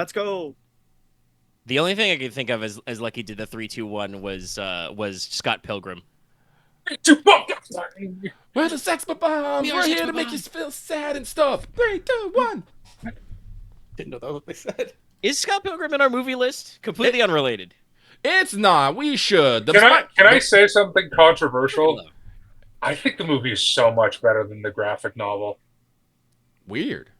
Let's go. The only thing I can think of as Lucky did the 3-2-1 was Scott Pilgrim. We're the sex bombs. We're here to make you feel sad and stuff. 3, 2, 1. Didn't know that was what they said. Is Scott Pilgrim in our movie list? Completely unrelated. It's not. We should. Can I say something controversial? I think the movie is so much better than the graphic novel. Weird.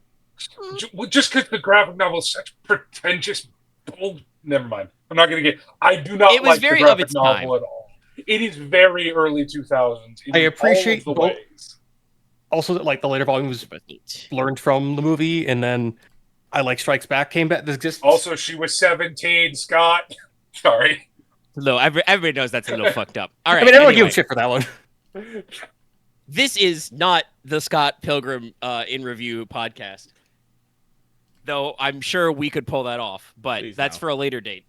Just because the graphic novel is such pretentious bull. Never mind. I'm not going to get. I do not like the graphic novel at all. It is very early 2000s. I appreciate the ways. Also, like the later volumes learned from the movie, and then I Like Strikes Back came back. This exists. Also, she was 17, Scott. Sorry. No, everybody knows that's a little fucked up. All right. I mean, everyone give a shit for that one. This is not the Scott Pilgrim in review podcast. Though I'm sure we could pull that off, but that's for a later date.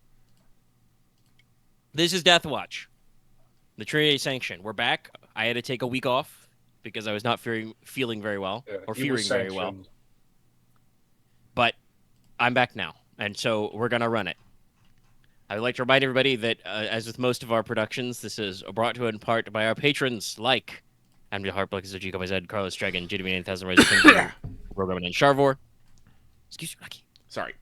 This is Deathwatch. The Trinity Sanction. We're back. I had to take a week off because I was not feeling very well, or fearing very well. But I'm back now, and so we're going to run it. I would like to remind everybody that, as with most of our productions, this is brought to in part by our patrons like Andrew Hartbluck, Zoji Gomez, Carlos Dragon, Judy 8000 Rogan, and Sharvor. Excuse me, Lucky. Sorry.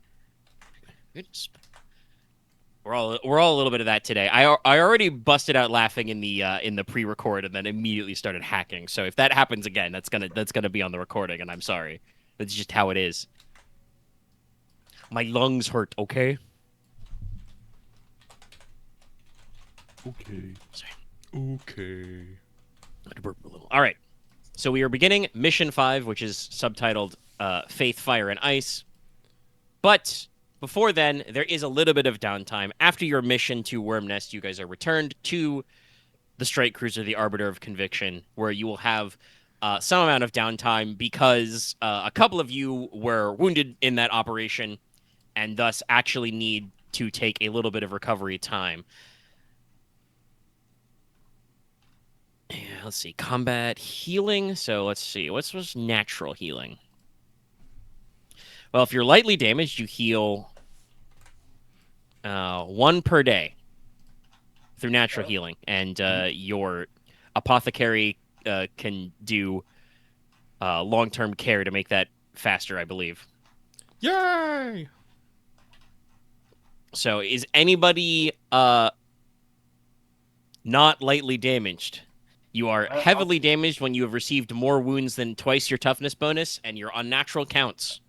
We're all a little bit of that today. I already busted out laughing in the pre-record and then immediately started hacking. So if that happens again, that's gonna be on the recording, and I'm sorry. That's just how it is. My lungs hurt. Okay. Okay. Sorry. Okay. I had to burp a little. All right. So we are beginning Mission 5, which is subtitled Faith, Fire, and Ice. But before then, there is a little bit of downtime. After your mission to Wormnest, you guys are returned to the Strike Cruiser, the Arbiter of Conviction, where you will have some amount of downtime because a couple of you were wounded in that operation and thus actually need to take a little bit of recovery time. Yeah, let's see. Combat healing. So let's see. What's natural healing? Well, if you're lightly damaged, you heal 1 per day through natural healing. And your Apothecary can do long-term care to make that faster, I believe. Yay! So is anybody not lightly damaged? You are heavily damaged when you have received more wounds than twice your toughness bonus, and your unnatural counts.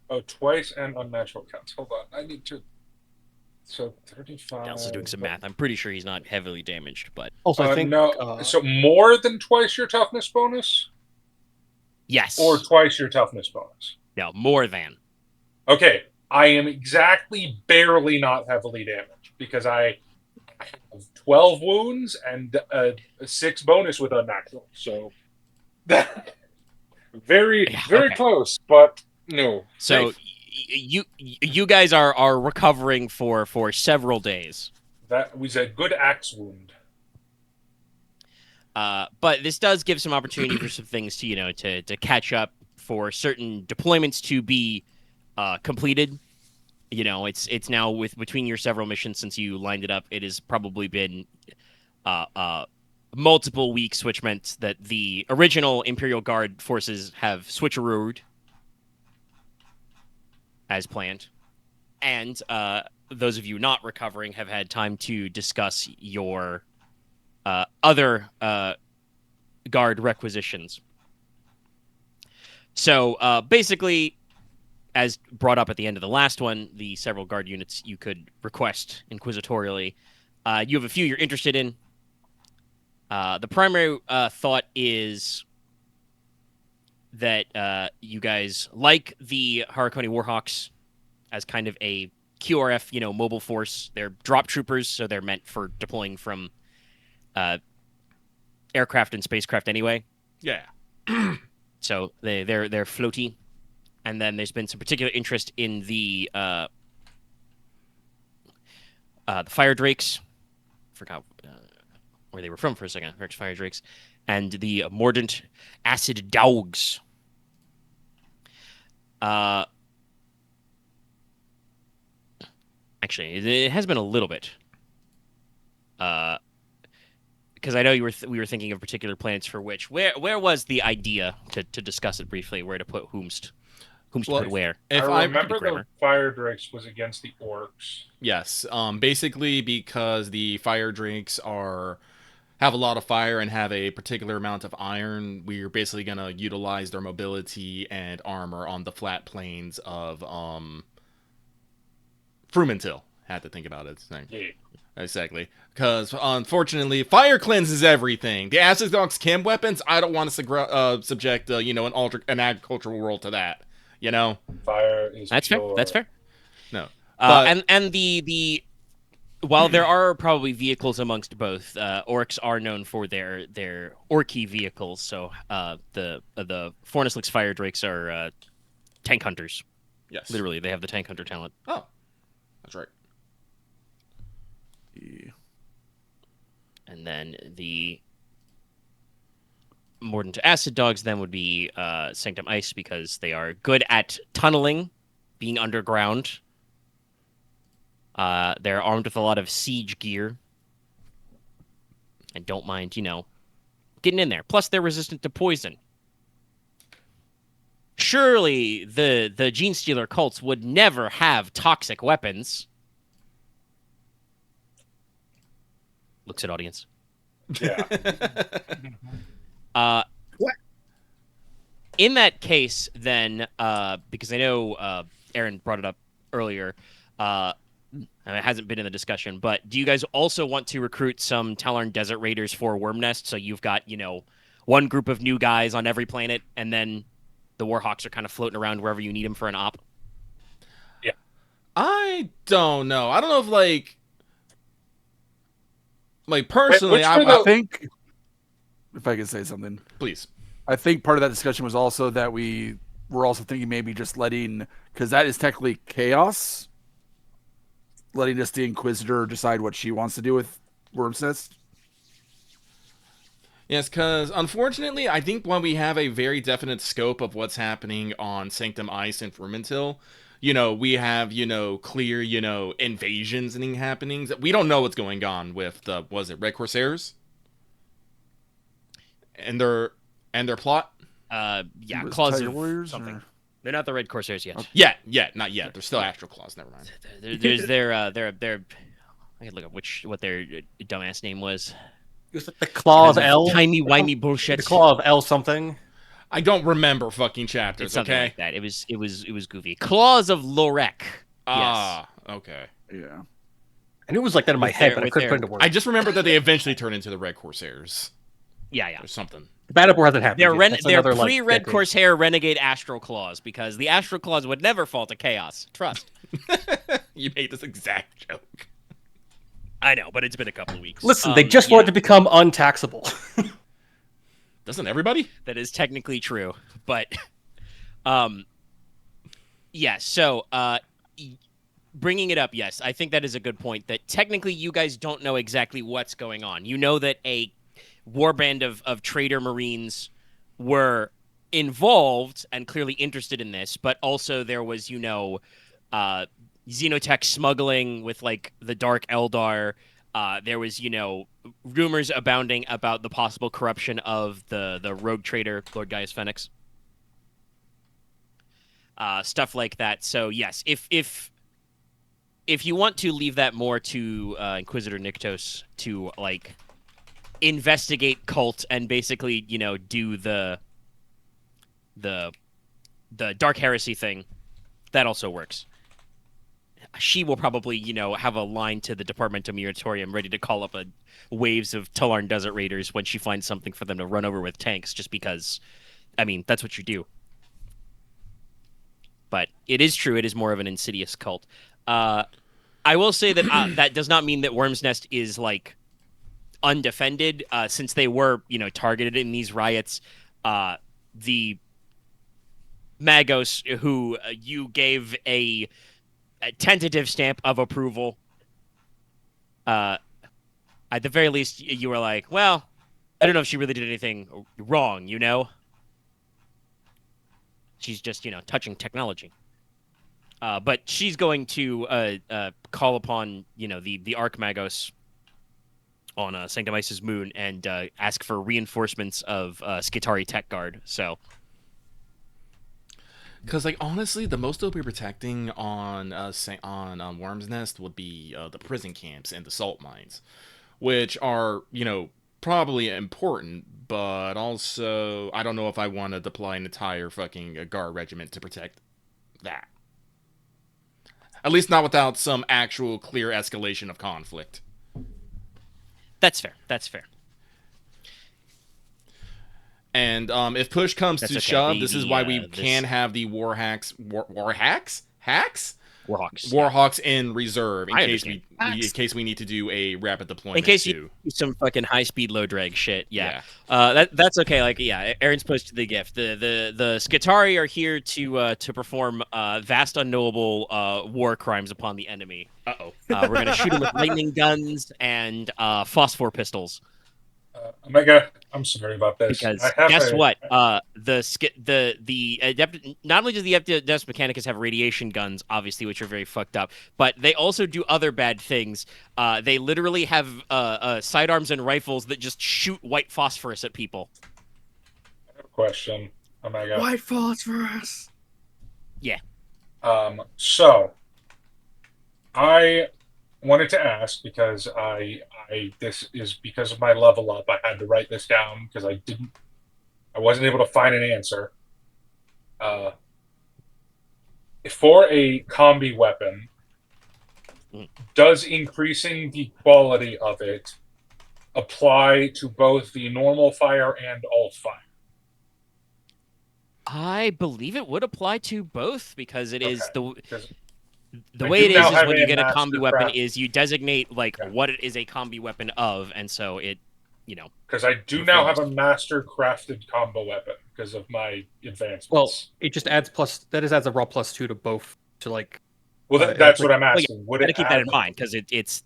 Oh, twice and unnatural counts. Hold on. I need to... So 35... Nelson's doing some math. I'm pretty sure he's not heavily damaged, but... Also, I think... No, so more than twice your toughness bonus? Yes. Or twice your toughness bonus? No, more than. Okay. I am exactly barely not heavily damaged, because I have 12 wounds and 6 bonus with unnatural. So... very close, but... No. So you guys are recovering for several days. That was a good axe wound. But this does give some opportunity for some things to to catch up, for certain deployments to be completed. It's now between your several missions since you lined it up. It has probably been multiple weeks, which meant that the original Imperial Guard forces have switcherooed as planned. And those of you not recovering have had time to discuss your other guard requisitions. So basically, as brought up at the end of the last one, the several guard units you could request inquisitorially. You have a few you're interested in. The primary thought is that you guys like the Harakoni Warhawks as kind of a QRF, mobile force. They're drop troopers, so they're meant for deploying from aircraft and spacecraft anyway. Yeah. So they're floaty. And then there's been some particular interest in the Fire Drakes. Forgot where they were from for a second. Fire Drakes. And the Mordant Acid Dogs. Actually, it has been a little bit. Because I know we were thinking of particular planets for which. Where was the idea to discuss it briefly? Where to put whomst to put where? If I remember, the fire drakes was against the orcs. Yes. Basically because the fire drakes have a lot of fire and have a particular amount of iron, we're basically gonna utilize their mobility and armor on the flat plains of Frumentil. Had to think about it. Yeah. Exactly. Because, unfortunately, fire cleanses everything. The acid dogs chem weapons, I don't want to subject, an agricultural world to that. You know? Fire is That's pure. fair. That's fair. No. And the while there are probably vehicles amongst both, orcs are known for their orky vehicles. So the Fornislix fire drakes are tank hunters. Yes. Literally, they have the tank hunter talent. Oh. That's right. Yeah. And then the Mordant to Acid Dogs then would be Sanctum Ice because they are good at tunneling, being underground. They're armed with a lot of siege gear. And don't mind, getting in there. Plus, they're resistant to poison. Surely the Genestealer cults would never have toxic weapons. Looks at audience. Yeah. In that case, then, because I know Aren brought it up earlier, and it hasn't been in the discussion, but do you guys also want to recruit some Tallarn Desert Raiders for Wormnest? So you've got, one group of new guys on every planet, and then the Warhawks are kind of floating around wherever you need them for an op? Yeah. I don't know. I don't know if, personally, I think, if I could say something, please. I think part of that discussion was also that we were also thinking maybe just because that is technically chaos, letting just the Inquisitor decide what she wants to do with Worm's Nest. Yes, because unfortunately, I think when we have a very definite scope of what's happening on Sanctum Ice and Frumentil, we have, clear, invasions and happenings. We don't know what's going on with Red Corsairs? And their plot? Claws of Warriors, something. or? They're not the Red Corsairs yet. Okay. Yeah, not yet. They're still Astral Claws, never mind. There's their I can look up what their dumbass name was. It was the Claw of L? Timey-wimey bullshit. The Claw of L something. I don't remember fucking chapters, it's something okay? like that. It was goofy. Claws of Lorek. Ah, okay. Yeah. I knew it was like that in my head, but I couldn't put it into words. I just remember that they eventually turned into the Red Corsairs. Yeah. Or something. The Bad War hasn't happened. They're pre-Red Corsair Renegade Astral Claws, because the Astral Claws would never fall to chaos. Trust. You made this exact joke. I know, but it's been a couple of weeks. Listen, they just wanted to become untaxable. Doesn't everybody? That is technically true, but yeah. So bringing it up, yes, I think that is a good point. That technically, you guys don't know exactly what's going on. You know that a warband of trader marines were involved and clearly interested in this, but also there was, Xenotech smuggling with the Dark Eldar. There was, rumors abounding about the possible corruption of the rogue trader, Lord Gaius Phoenix. Stuff like that. So yes, if you want to leave that more to Inquisitor Nyktos to investigate cult and basically, do the Dark Heresy thing, that also works. She will probably, have a line to the Departmentum Muratorium ready to call up waves of Tallarn Desert Raiders when she finds something for them to run over with tanks, just because, that's what you do. But it is true, it is more of an insidious cult. I will say that that does not mean that Worm's Nest is, undefended, since they were, targeted in these riots. The Magos, who you gave a tentative stamp of approval, at the very least, you were like, well, I don't know if she really did anything wrong, She's just, touching technology. But she's going to call upon, the Archmagos on Sanctum Ice's moon and ask for reinforcements of Skitarii Tech Guard. So, because honestly, the most they'll be protecting on Worm's Nest would be the prison camps and the salt mines, which are probably important, but also I don't know if I want to deploy an entire fucking guard regiment to protect that. At least not without some actual clear escalation of conflict. That's fair. That's fair. And if push comes to shove, this is why we can have the Warhawks in reserve in case we need to do a rapid deployment. In case you do some fucking high speed low drag shit. Yeah. That's okay. Aren's posted the gift. The Skitarii are here to perform vast unknowable war crimes upon the enemy. We're gonna shoot them with lightning guns and phosphor pistols. Omega, I'm sorry about this. Because guess what? The Adept, not only does the Adeptus Mechanicus have radiation guns, obviously, which are very fucked up, but they also do other bad things. They literally have sidearms and rifles that just shoot white phosphorus at people. I have a question, Omega. White phosphorus. Yeah. So I wanted to ask because this is because of my level up. I had to write this down because I wasn't able to find an answer. For a combi weapon, does increasing the quality of it apply to both the normal fire and alt fire? I believe it would apply to both because it is the I way it is when you get a master combi weapon craft. is you designate what it is a combi weapon of, and so it, Because I do now have a master crafted combo weapon because of my advancements. Well, it just adds adds a raw +2 to both that's what I'm asking. Would gotta it keep that in mind because it's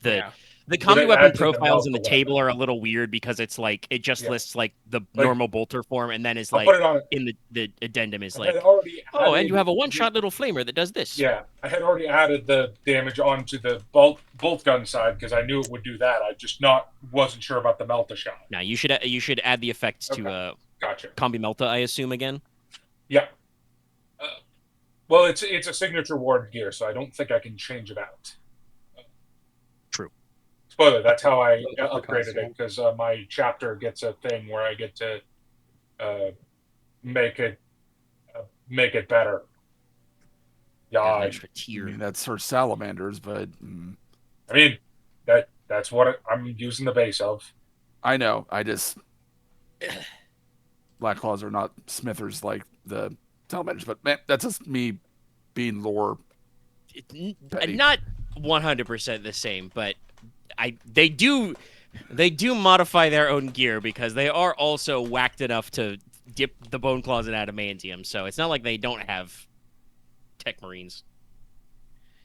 the combi it weapon add to the profiles in the Melta table weapon? are a little weird because it's it just lists the normal bolter form and then is I'll put it on. in the addendum is I had already and added you have a one-shot little flamer that does this. Yeah, I had already added the damage onto the bolt gun side because I knew it would do that. I just wasn't sure about the Melta shot. Now you should add the effects to Gotcha. combi Melta, I assume again. Yeah. Well, it's a signature Warden gear, so I don't think I can change it out. True. Spoiler, that's how I upgraded it, because my chapter gets a thing where I get to make it better. Yeah, An extra tier. I mean, that's for salamanders, but I mean that's what I'm using the base of. I know. I just Black Claws are not smithers like the salamanders, but man, that's just me being lore. Not 100% the same, but they do modify their own gear because they are also whacked enough to dip the bone claws in adamantium, so it's not like they don't have Techmarines.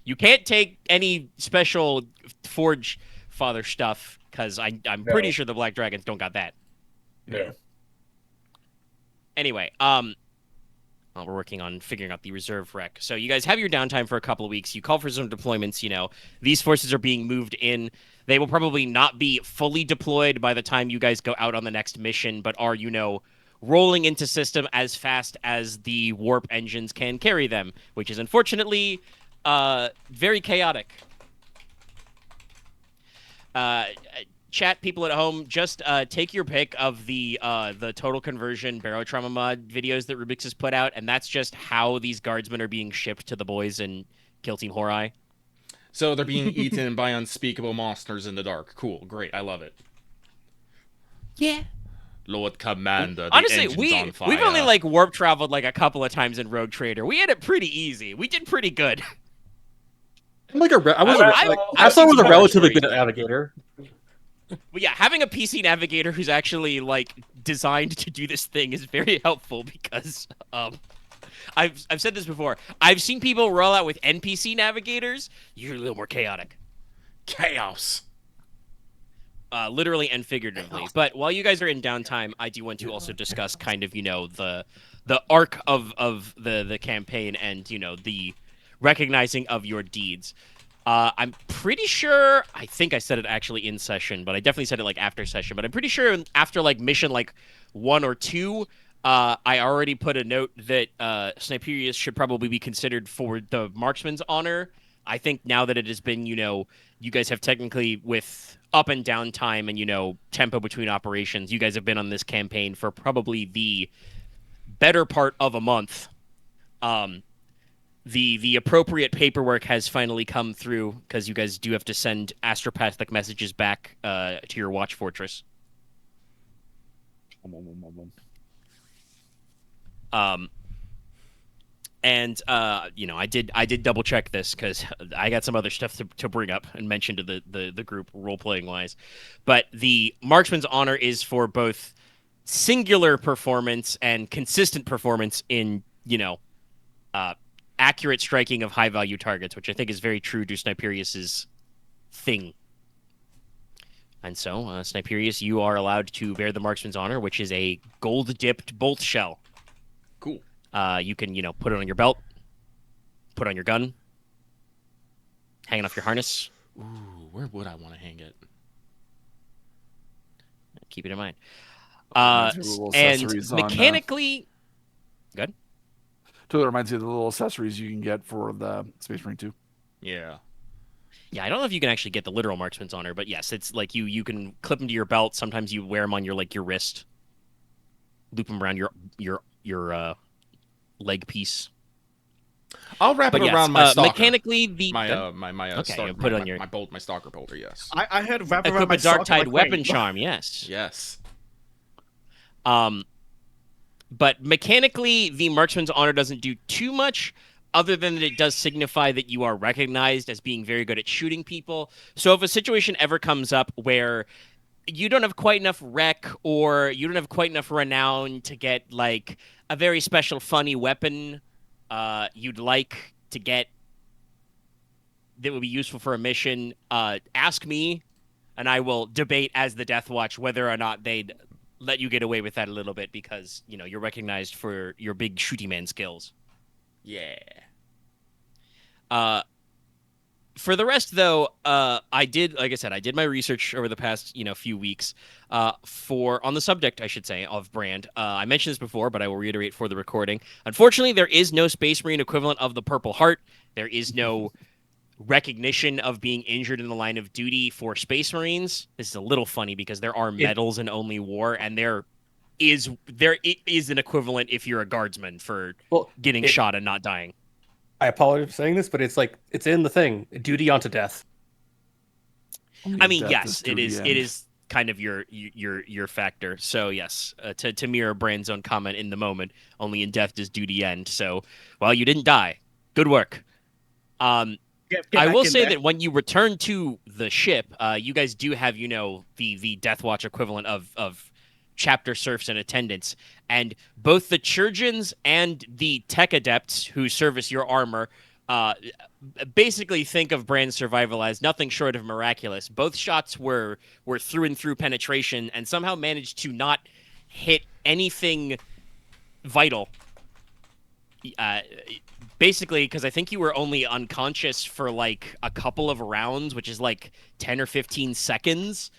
You can't take any special Forge Father stuff because I'm pretty sure the Black Dragons don't got that. Yeah. Anyway, we're working on figuring out the reserve rec. So you guys have your downtime for a couple of weeks. You call for some deployments. These forces are being moved in. They will probably not be fully deployed by the time you guys go out on the next mission, but are, rolling into system as fast as the warp engines can carry them, which is unfortunately very chaotic. Chat, people at home, just take your pick of the total conversion barotrauma mod videos that Rubix has put out, and that's just how these guardsmen are being shipped to the boys in Kill-Team Horae. So they're being eaten by unspeakable monsters in the dark. Cool, great, I love it. Yeah. Lord Commander, honestly, the engine's on fire. we've only warp traveled a couple of times in Rogue Trader. We had it pretty easy. We did pretty good. I was a relatively good navigator. Well, yeah, having a PC navigator who's actually designed to do this thing is very helpful because I've said this before. I've seen people roll out with NPC navigators. You're a little more chaotic. Chaos. Literally and figuratively. But while you guys are in downtime, I do want to also discuss kind of, the arc of the campaign and, the recognizing of your deeds. I'm pretty sure, I think I said it actually in session, but I definitely said it like after session, but I'm pretty sure after like mission like 1 or 2, I already put a note that Sniperius should probably be considered for the Marksman's Honor. I think now that it has been, you guys have technically, with up and down time and, tempo between operations, you guys have been on this campaign for probably the better part of a month. The appropriate paperwork has finally come through because you guys do have to send astropathic messages back to your watch fortress. I did double check this because I got some other stuff to bring up and mention to the group role playing wise, but the Marksman's Honor is for both singular performance and consistent performance in accurate striking of high value targets, which I think is very true to Sniperius's thing. And so, Sniperius, you are allowed to bear the Marksman's Honor, which is a gold-dipped bolt shell. Cool. You can, put it on your belt, put on your gun, hanging off your harness. Ooh, where would I want to hang it? Keep it in mind. And mechanically... Good? Totally reminds you of the little accessories you can get for the Space Marine 2. Yeah. Yeah, I don't know if you can actually get the literal Marksman's Honor, but yes, it's like you can clip them to your belt. Sometimes you wear them on your wrist, loop them around your leg piece. I'll wrap it around my stalker. Mechanically, my okay, put on your my stalker bolter. Yes. I had wrap equip around my a dark stalker tide like weapon rain. charm. Yes. Yes. But mechanically, the Marksman's Honor doesn't do too much, other than that it does signify that you are recognized as being very good at shooting people. So if a situation ever comes up where you don't have quite enough rec or you don't have quite enough renown to get like a very special funny weapon you'd like to get that would be useful for a mission, ask me and I will debate as the Deathwatch whether or not they'd let you get away with that a little bit because, you're recognized for your big shooty man skills. Yeah. For the rest, though, I did my research over the past, few weeks on the subject, I should say, of Brand. I mentioned this before, but I will reiterate for the recording. Unfortunately, there is no Space Marine equivalent of the Purple Heart. There is no recognition of being injured in the line of duty for Space Marines. This is a little funny because there are medals in Only War, and there is an equivalent if you're a guardsman for getting shot and not dying. I apologize for saying this, but it's in the thing. Duty onto death. I mean, yes, it is. It is kind of your factor. So yes, to mirror Brand's own comment in the moment, only in death does duty end. So, well, you didn't die. Good work. I will say that when you return to the ship, you guys do have, the Deathwatch equivalent of chapter serfs and attendants, and both the Churgeons and the Tech Adepts who service your armor basically think of Brand's survival as nothing short of miraculous. Both shots were through and through penetration and somehow managed to not hit anything vital. Basically, because I think you were only unconscious for like a couple of rounds, which is like 10 or 15 seconds.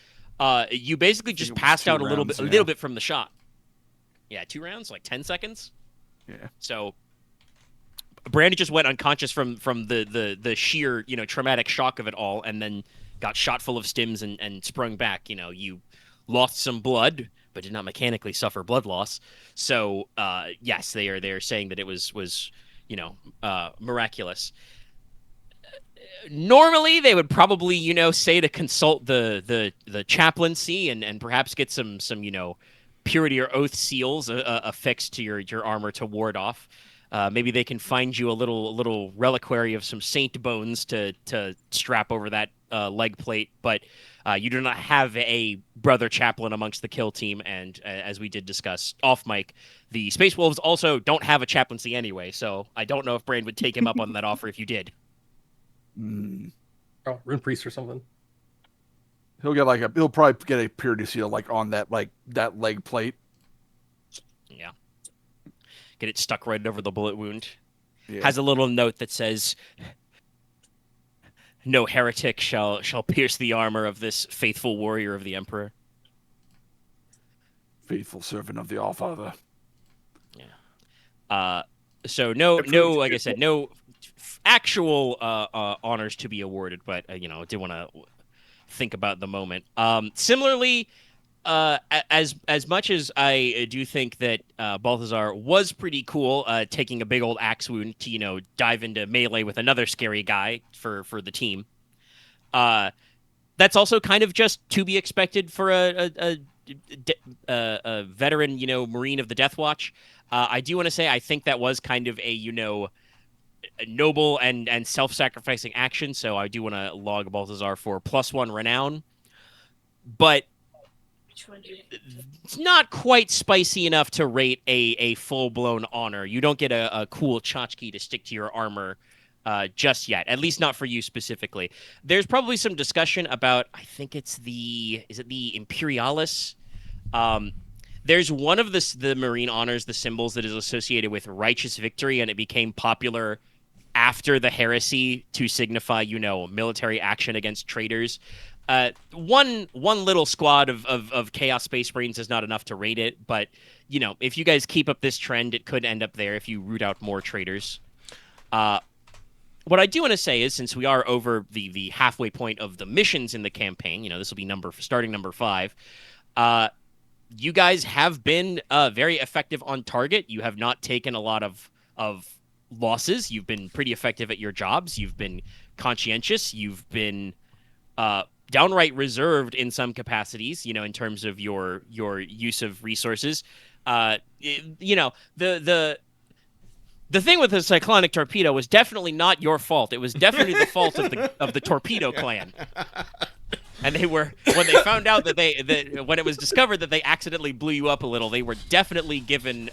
You basically just passed out a little bit from the shot. Yeah, 2 rounds, like 10 seconds. Yeah. So Brandon just went unconscious from the sheer, traumatic shock of it all, and then got shot full of stims and sprung back. You lost some blood, but did not mechanically suffer blood loss. So yes, they are saying that it was miraculous. Normally, they would probably, say to consult the chaplaincy and perhaps get some purity or oath seals affixed to your armor to ward off. Maybe they can find you a little reliquary of some saint bones to strap over that leg plate, but you do not have a brother chaplain amongst the kill team, and as we did discuss off mic, the Space Wolves also don't have a chaplaincy anyway, so I don't know if Brand would take him up on that offer if you did. Oh, Rune Priest or something. He'll probably get a purity seal on that leg plate. Yeah. Get it stuck right over the bullet wound. Yeah. has a little note that says, "No heretic shall pierce the armor of this faithful warrior of the Emperor." Faithful servant of the Allfather. So no, like I said, no actual honors to be awarded, but did want to think about the moment. Similarly, as much as I do think that Balthazar was pretty cool, taking a big old axe wound to dive into melee with another scary guy for the team. That's also kind of just to be expected for a veteran, Marine of the Deathwatch. I do want to say I think that was kind of a noble and self-sacrificing action. So I do want to log Balthazar for +1 renown, but it's not quite spicy enough to rate a full-blown honor. You don't get a cool tchotchke to stick to your armor just yet, at least not for you specifically. There's probably some discussion about, I think is it the Imperialis? There's one of the Marine honors, the symbols that is associated with righteous victory, and it became popular after the heresy to signify, military action against traitors. One little squad of Chaos Space Marines is not enough to rate it, but if you guys keep up this trend, it could end up there if you root out more traitors. What I do want to say is, since we are over the halfway point of the missions in the campaign, this will be starting number 5. You guys have been very effective on target. You have not taken a lot of losses. You've been pretty effective at your jobs. You've been conscientious. You've been downright reserved in some capacities, in terms of your use of resources. The thing with the cyclonic torpedo was definitely not your fault. It was definitely the fault of the torpedo clan. And they were, when they found out that when it was discovered that they accidentally blew you up a little, they were definitely given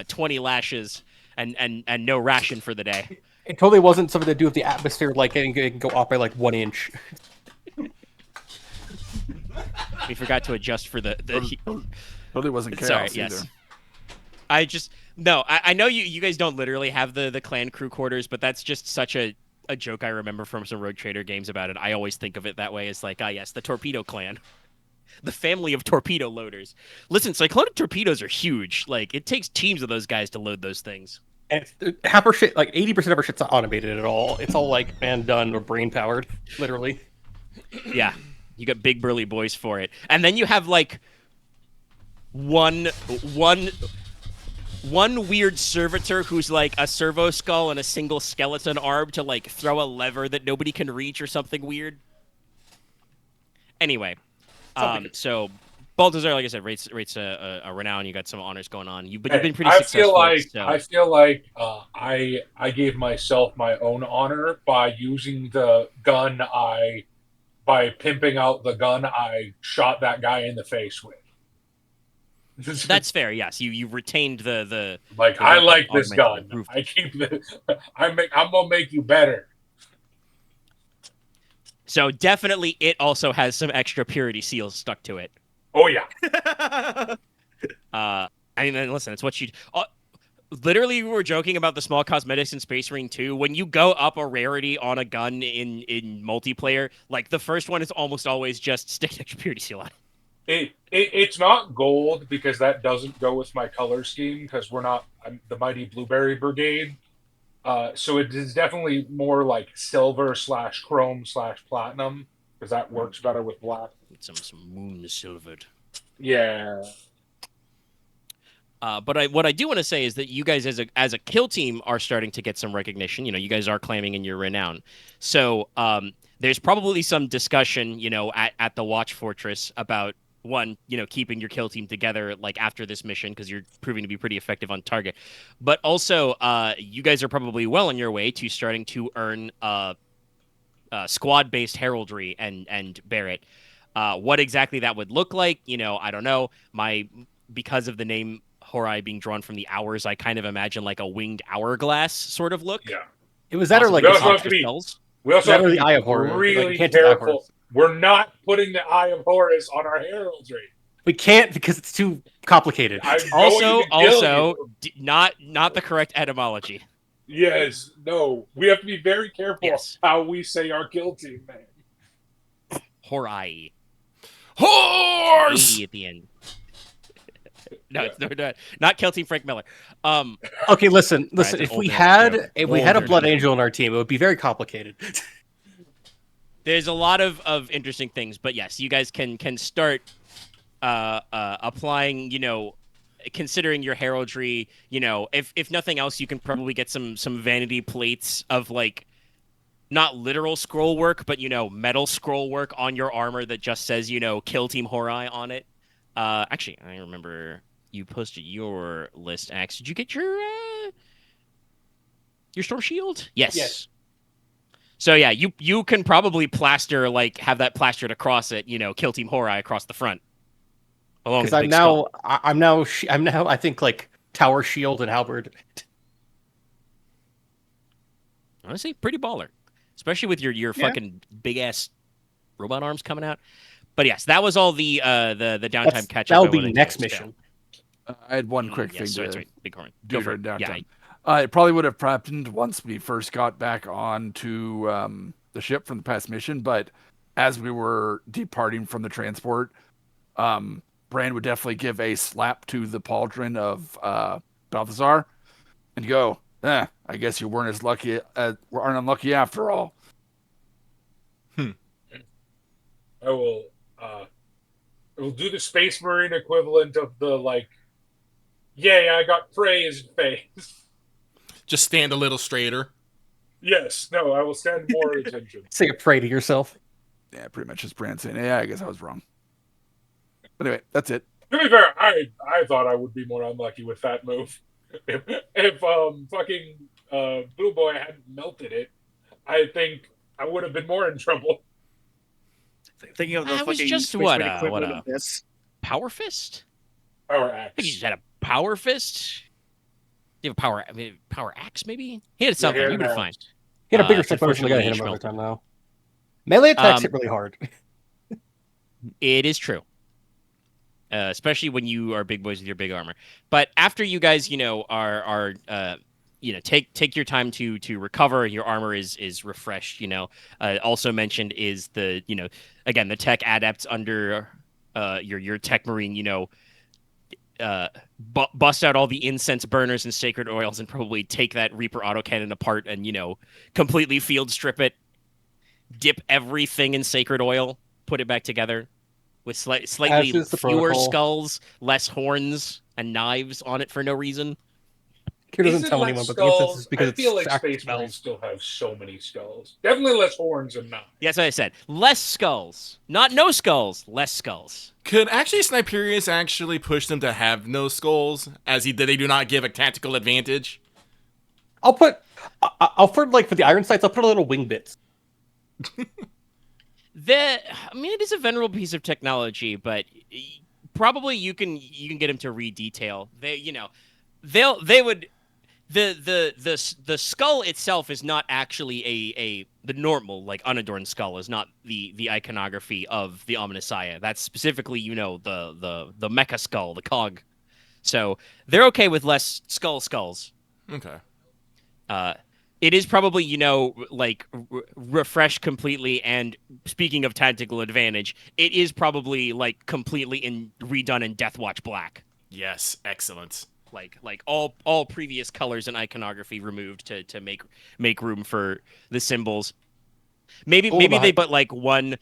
20 lashes and no ration for the day. It totally wasn't something to do with the atmosphere, like it can go off by like 1 inch. We forgot to adjust for the Totally wasn't chaos Sorry, either. yes. I know you guys don't literally have the clan crew quarters, but that's just such a joke I remember from some Rogue Trader games about it. I always think of it that way. It's like, yes, the torpedo clan. The family of torpedo loaders. Listen, cyclonic torpedoes are huge. Like, it takes teams of those guys to load those things. And half our shit, like 80% of our shit's not automated at all. It's all like man done or brain powered, literally. Yeah, you got big burly boys for it, and then you have like one weird servitor who's like a servo skull and a single skeleton arm to like throw a lever that nobody can reach or something weird. Anyway, so Balthazar, like I said, rates a renown. You got some honors going on. You've been pretty successful. I feel like I gave myself my own honor by using the gun by pimping out the gun I shot that guy in the face with. That's fair. Yes, you retained the like. I like this gun. I keep this. I'm gonna make you better. So definitely, it also has some extra purity seals stuck to it. Oh yeah. I mean, listen, it's what you. Literally, we were joking about the small cosmetics in Space Marine 2. When you go up a rarity on a gun in multiplayer, like the first one is almost always just stick an extra purity seal on it. It's not gold because that doesn't go with my color scheme because I'm the Mighty Blueberry Brigade. So it is definitely more like silver / chrome / platinum because that works better with black. Some moon silvered. Yeah. But what I do want to say is that you guys as a kill team are starting to get some recognition. You guys are claiming in your renown. So there's probably some discussion, at the Watch Fortress about keeping your kill team together like after this mission because you're proving to be pretty effective on target. But also, you guys are probably well on your way to starting to earn squad-based heraldry and bear it. What exactly that would look like, I don't know. Because of the name Horae being drawn from the hours, I kind of imagine like a winged hourglass sort of look. Yeah. It was that or like we also have to be Eye of Horror. really like, careful. We're not putting the Eye of Horus on our heraldry. We can't because it's too complicated. I'm going to kill you. Not the correct etymology. Yes, no. We have to be very careful Yes. how we say our kill team name. Horae. Horse! E at the end. No, it's not Kill-Team Frank Miller. Okay, listen. it's an If old we man had joke. a blood angel on our team, it would be very complicated. There's a lot of interesting things, but yes, you guys can start applying. Considering your heraldry, if nothing else, you can probably get some vanity plates of like not literal scroll work, but metal scroll work on your armor that just says Kill-Team Horae on it. Actually, I remember you posted your list, Axe. Did you get your storm shield? Yes. So yeah, you can probably plaster have that plastered across it, Kill-Team Horae across the front. Because I'm now I think like tower shield and halberd. Honestly, pretty baller, especially with your fucking big ass robot arms coming out. But yes, that was all the downtime catch up. That would be next mission. I had one quick thing Sorry, to Big Horn. do Go for during it. downtime. Yeah, It probably would have happened once we first got back on to the ship from the past mission, but as we were departing from the transport, Bran would definitely give a slap to the pauldron of Balathazar and go, I guess you weren't aren't unlucky after all. I will do the Space Marine equivalent of the yay, I got praised face. Just stand a little straighter. Yes, no, I will stand more attention. Say a pray to yourself. Yeah, pretty much just Bran saying, I guess I was wrong. But anyway, that's it. To be fair, I thought I would be more unlucky with that move. If fucking Blue Boy hadn't melted it, I think I would have been more in trouble. Thinking of the That was fucking just Space what Marine a equivalent of this. Power Fist? Power I axe. think he just had a Power Fist. Do you have a power axe, maybe? He had something. Yeah, You would have fine. He had a bigger It's step motion. I gotta hit him unfortunately every time now. Melee attacks Um, hit really hard. It is true. Especially when you are big boys with your big armor. But after you guys, are take your time to recover, your armor is refreshed. Also mentioned is the again the tech adepts under your Techmarine. Bust out all the incense burners and sacred oils and probably take that Reaper autocannon apart and completely field strip it, dip everything in sacred oil, put it back together with slightly As is the fewer protocol. skulls, less horns and knives on it for no reason. Khyr doesn't Isn't tell less anyone, but the incense is because I feel it's like Space Marines still have so many skulls. Definitely less horns and knives. Yeah, that's what I said. Less skulls. Not no skulls, less skulls. Could actually Sniperius actually push them to have no skulls, as they do not give a tactical advantage? I'll for the iron sights, I'll put a little wing bits. It is a venerable piece of technology, but probably you can get them to redetail. They would. The skull itself is not actually the normal unadorned skull is not the iconography of the Omnissiah. That's specifically the mecha skull, the cog. So they're okay with less skulls. Okay. It is probably refreshed completely. And speaking of tactical advantage, it is probably completely redone in Deathwatch Black. Yes, excellent. Like all previous colors and iconography removed to make room for the symbols. Maybe they put one,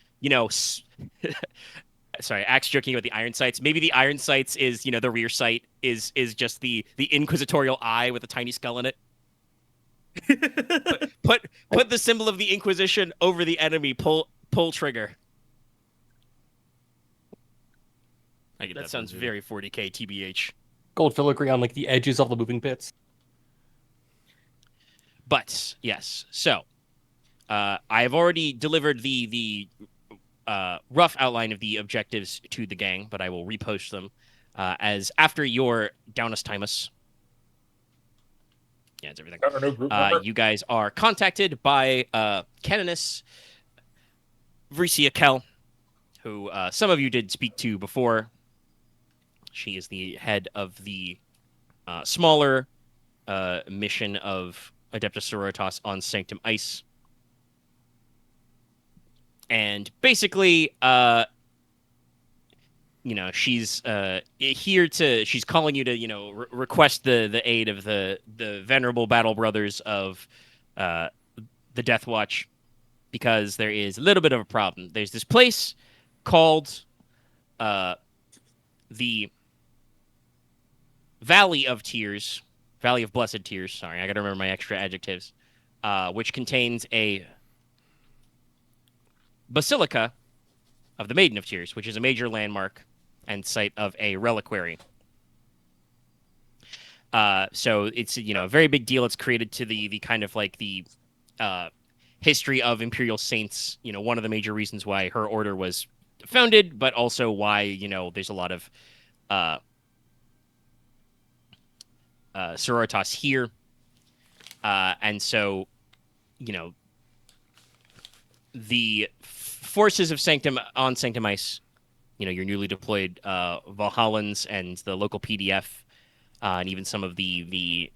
sorry, Axe joking about the iron sights. Maybe the iron sights is, the rear sight is just the inquisitorial eye with a tiny skull in it. put the symbol of the Inquisition over the enemy, pull trigger. That sounds very 40k TBH. Gold filigree on the edges of the moving bits. But yes, so I have already delivered the rough outline of the objectives to the gang, but I will repost them as after your Downus Timus. Yeah, it's everything. Our new group member? You guys are contacted by Canonis Vrisia Kel, who some of you did speak to before. She is the head of the smaller mission of Adeptus Sororitas on Sanctum Ice. And basically, she's she's calling you to, request the aid of the venerable battle brothers of the Deathwatch, because there is a little bit of a problem. There's this place called the Valley of Tears, Valley of Blessed Tears. Sorry, I got to remember my extra adjectives, which contains a basilica of the Maiden of Tears, which is a major landmark and site of a reliquary. So it's a very big deal. It's created to the kind of like the history of Imperial Saints. One of the major reasons why her order was founded, but also why there's a lot of sororitas here, and so the forces of Sanctum Ice, your newly deployed Valhallans and the local PDF, and even some of the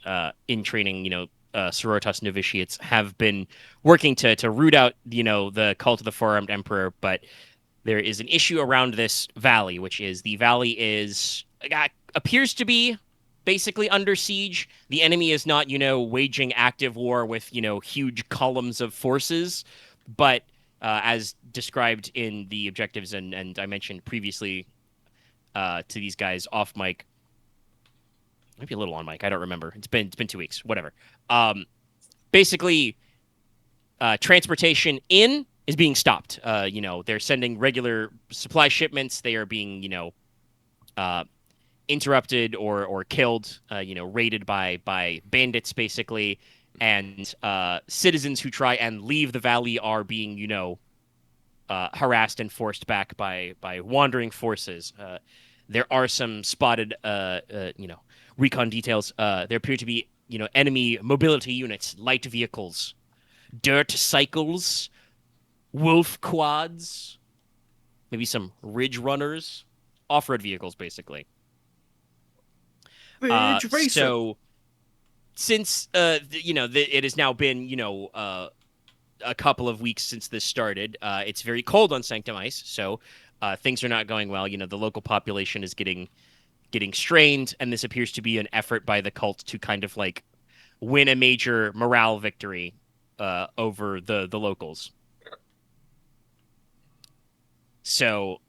in training sororitas novitiates have been working to root out the cult of the Four-Armed Emperor. But there is an issue around this valley, which is the valley appears to be basically under siege. The enemy is not waging active war with huge columns of forces, but as described in the objectives, and I mentioned previously to these guys off mic, maybe a little on mic, I don't remember. It's been 2 weeks, whatever. Basically, transportation in is being stopped. They're sending regular supply shipments. They are being interrupted or killed. Raided by bandits, basically. And citizens who try and leave the valley are being, harassed and forced back by wandering forces. There are some spotted, recon details. There appear to be, enemy mobility units, light vehicles, dirt cycles, wolf quads, maybe some ridge runners, off-road vehicles, basically. Ridge racer. So since it has now been a couple of weeks since this started, it's very cold on Sanctum Ice, so things are not going well. The local population is getting strained, and this appears to be an effort by the cult to kind of like win a major morale victory over the locals. So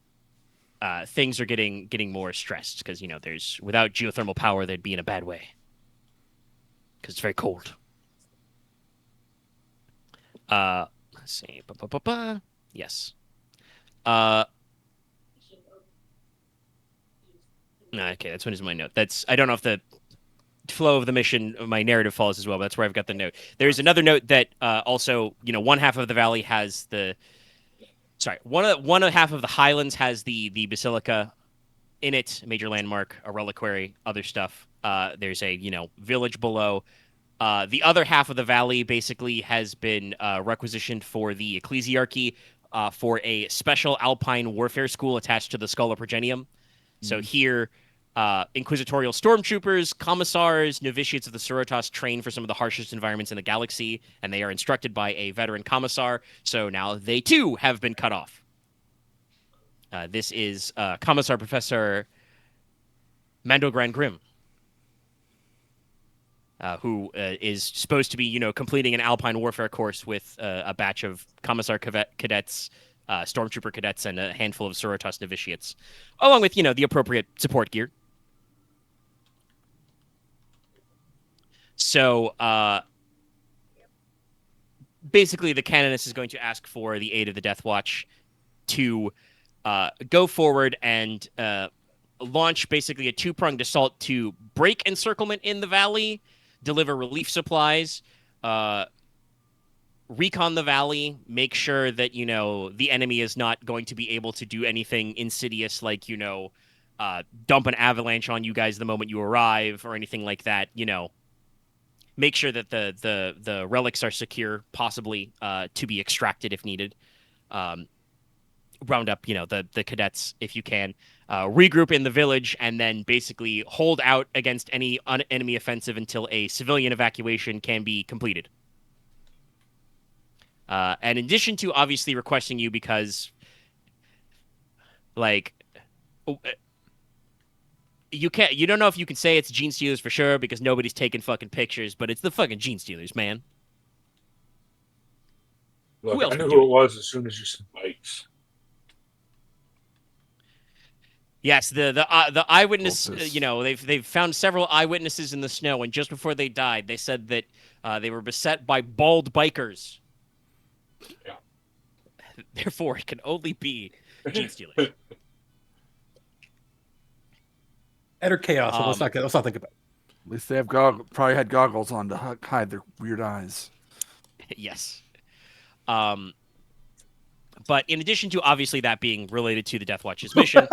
things are getting more stressed because there's, without geothermal power, they'd be in a bad way because it's very cold. Let's see. Yes. Okay, that's what is my note. I don't know if the flow of the mission, my narrative follows as well, but that's where I've got the note. There's another note that also, one half of the valley has one half of the highlands has the basilica in it, a major landmark, a reliquary, other stuff. There's a village below. The other half of the valley basically has been requisitioned for the ecclesiarchy for a special alpine warfare school attached to the Schola Progenium. So here, inquisitorial stormtroopers, commissars, novitiates of the Sororitas train for some of the harshest environments in the galaxy, and they are instructed by a veteran commissar. So now they too have been cut off. This is Commissar Professor Mando Gran Grim, who is supposed to be, completing an alpine warfare course with a batch of commissar cadets, stormtrooper cadets, and a handful of Sororitas novitiates, along with, the appropriate support gear. So basically, the Canonist is going to ask for the aid of the Deathwatch to go forward and launch basically a two-pronged assault to break encirclement in the valley, deliver relief supplies, recon the valley, make sure that, the enemy is not going to be able to do anything insidious like, dump an avalanche on you guys the moment you arrive or anything like that, Make sure that the relics are secure, possibly to be extracted if needed. round up, the cadets if you can, regroup in the village, and then basically hold out against any enemy offensive until a civilian evacuation can be completed. And in addition to obviously requesting you because, like, you don't know if you can say it's Genestealers for sure because nobody's taking fucking pictures, but it's the fucking Genestealers, man. Look, Who else I knew would who do it was as soon as you said bikes. Yes, the eyewitness, Cultists. they've found several eyewitnesses in the snow, and just before they died, they said that they were beset by bald bikers. Yeah. Therefore, it can only be Genestealers. Enter chaos. So let's not think about it. At least they have probably had goggles on to hide their weird eyes. Yes. But in addition to obviously that being related to the Deathwatch's mission,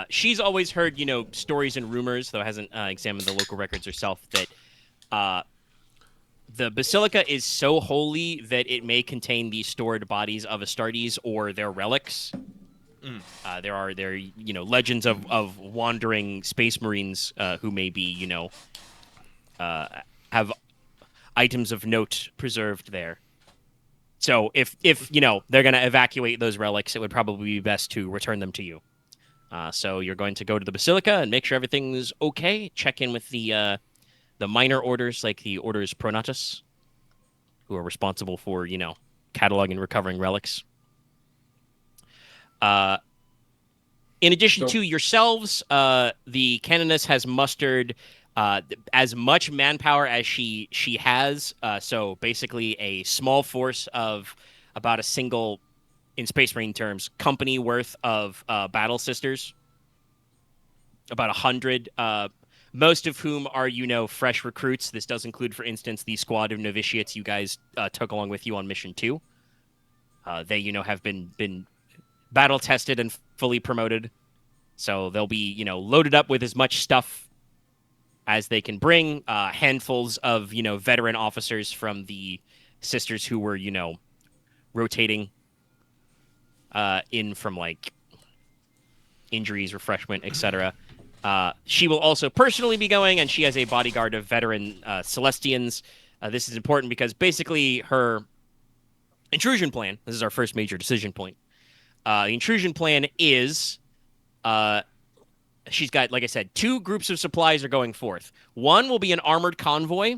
she's always heard, stories and rumors, though hasn't examined the local records herself, that the basilica is so holy that it may contain the stored bodies of Astartes or their relics. There are legends of wandering space marines who may be have items of note preserved there. So if they're going to evacuate those relics, it would probably be best to return them to you. So you're going to go to the basilica and make sure everything's okay. Check in with the minor orders, like the orders pronatus, who are responsible for cataloging and recovering relics. In addition to yourselves, the canoness has mustered as much manpower as she has. So basically a small force of about a single, in Space Marine terms, company worth of battle sisters. About 100, most of whom are, fresh recruits. This does include, for instance, the squad of novitiates you guys took along with you on Mission 2. They, have been battle tested and fully promoted. So they'll be, loaded up with as much stuff as they can bring. Handfuls of, veteran officers from the sisters who were, rotating in from, like, injuries, refreshment, etc. She will also personally be going, and she has a bodyguard of veteran Celestians. This is important because basically her intrusion plan, this is our first major decision point. The intrusion plan is she's got, like I said, 2 groups of supplies are going forth. One will be an armored convoy,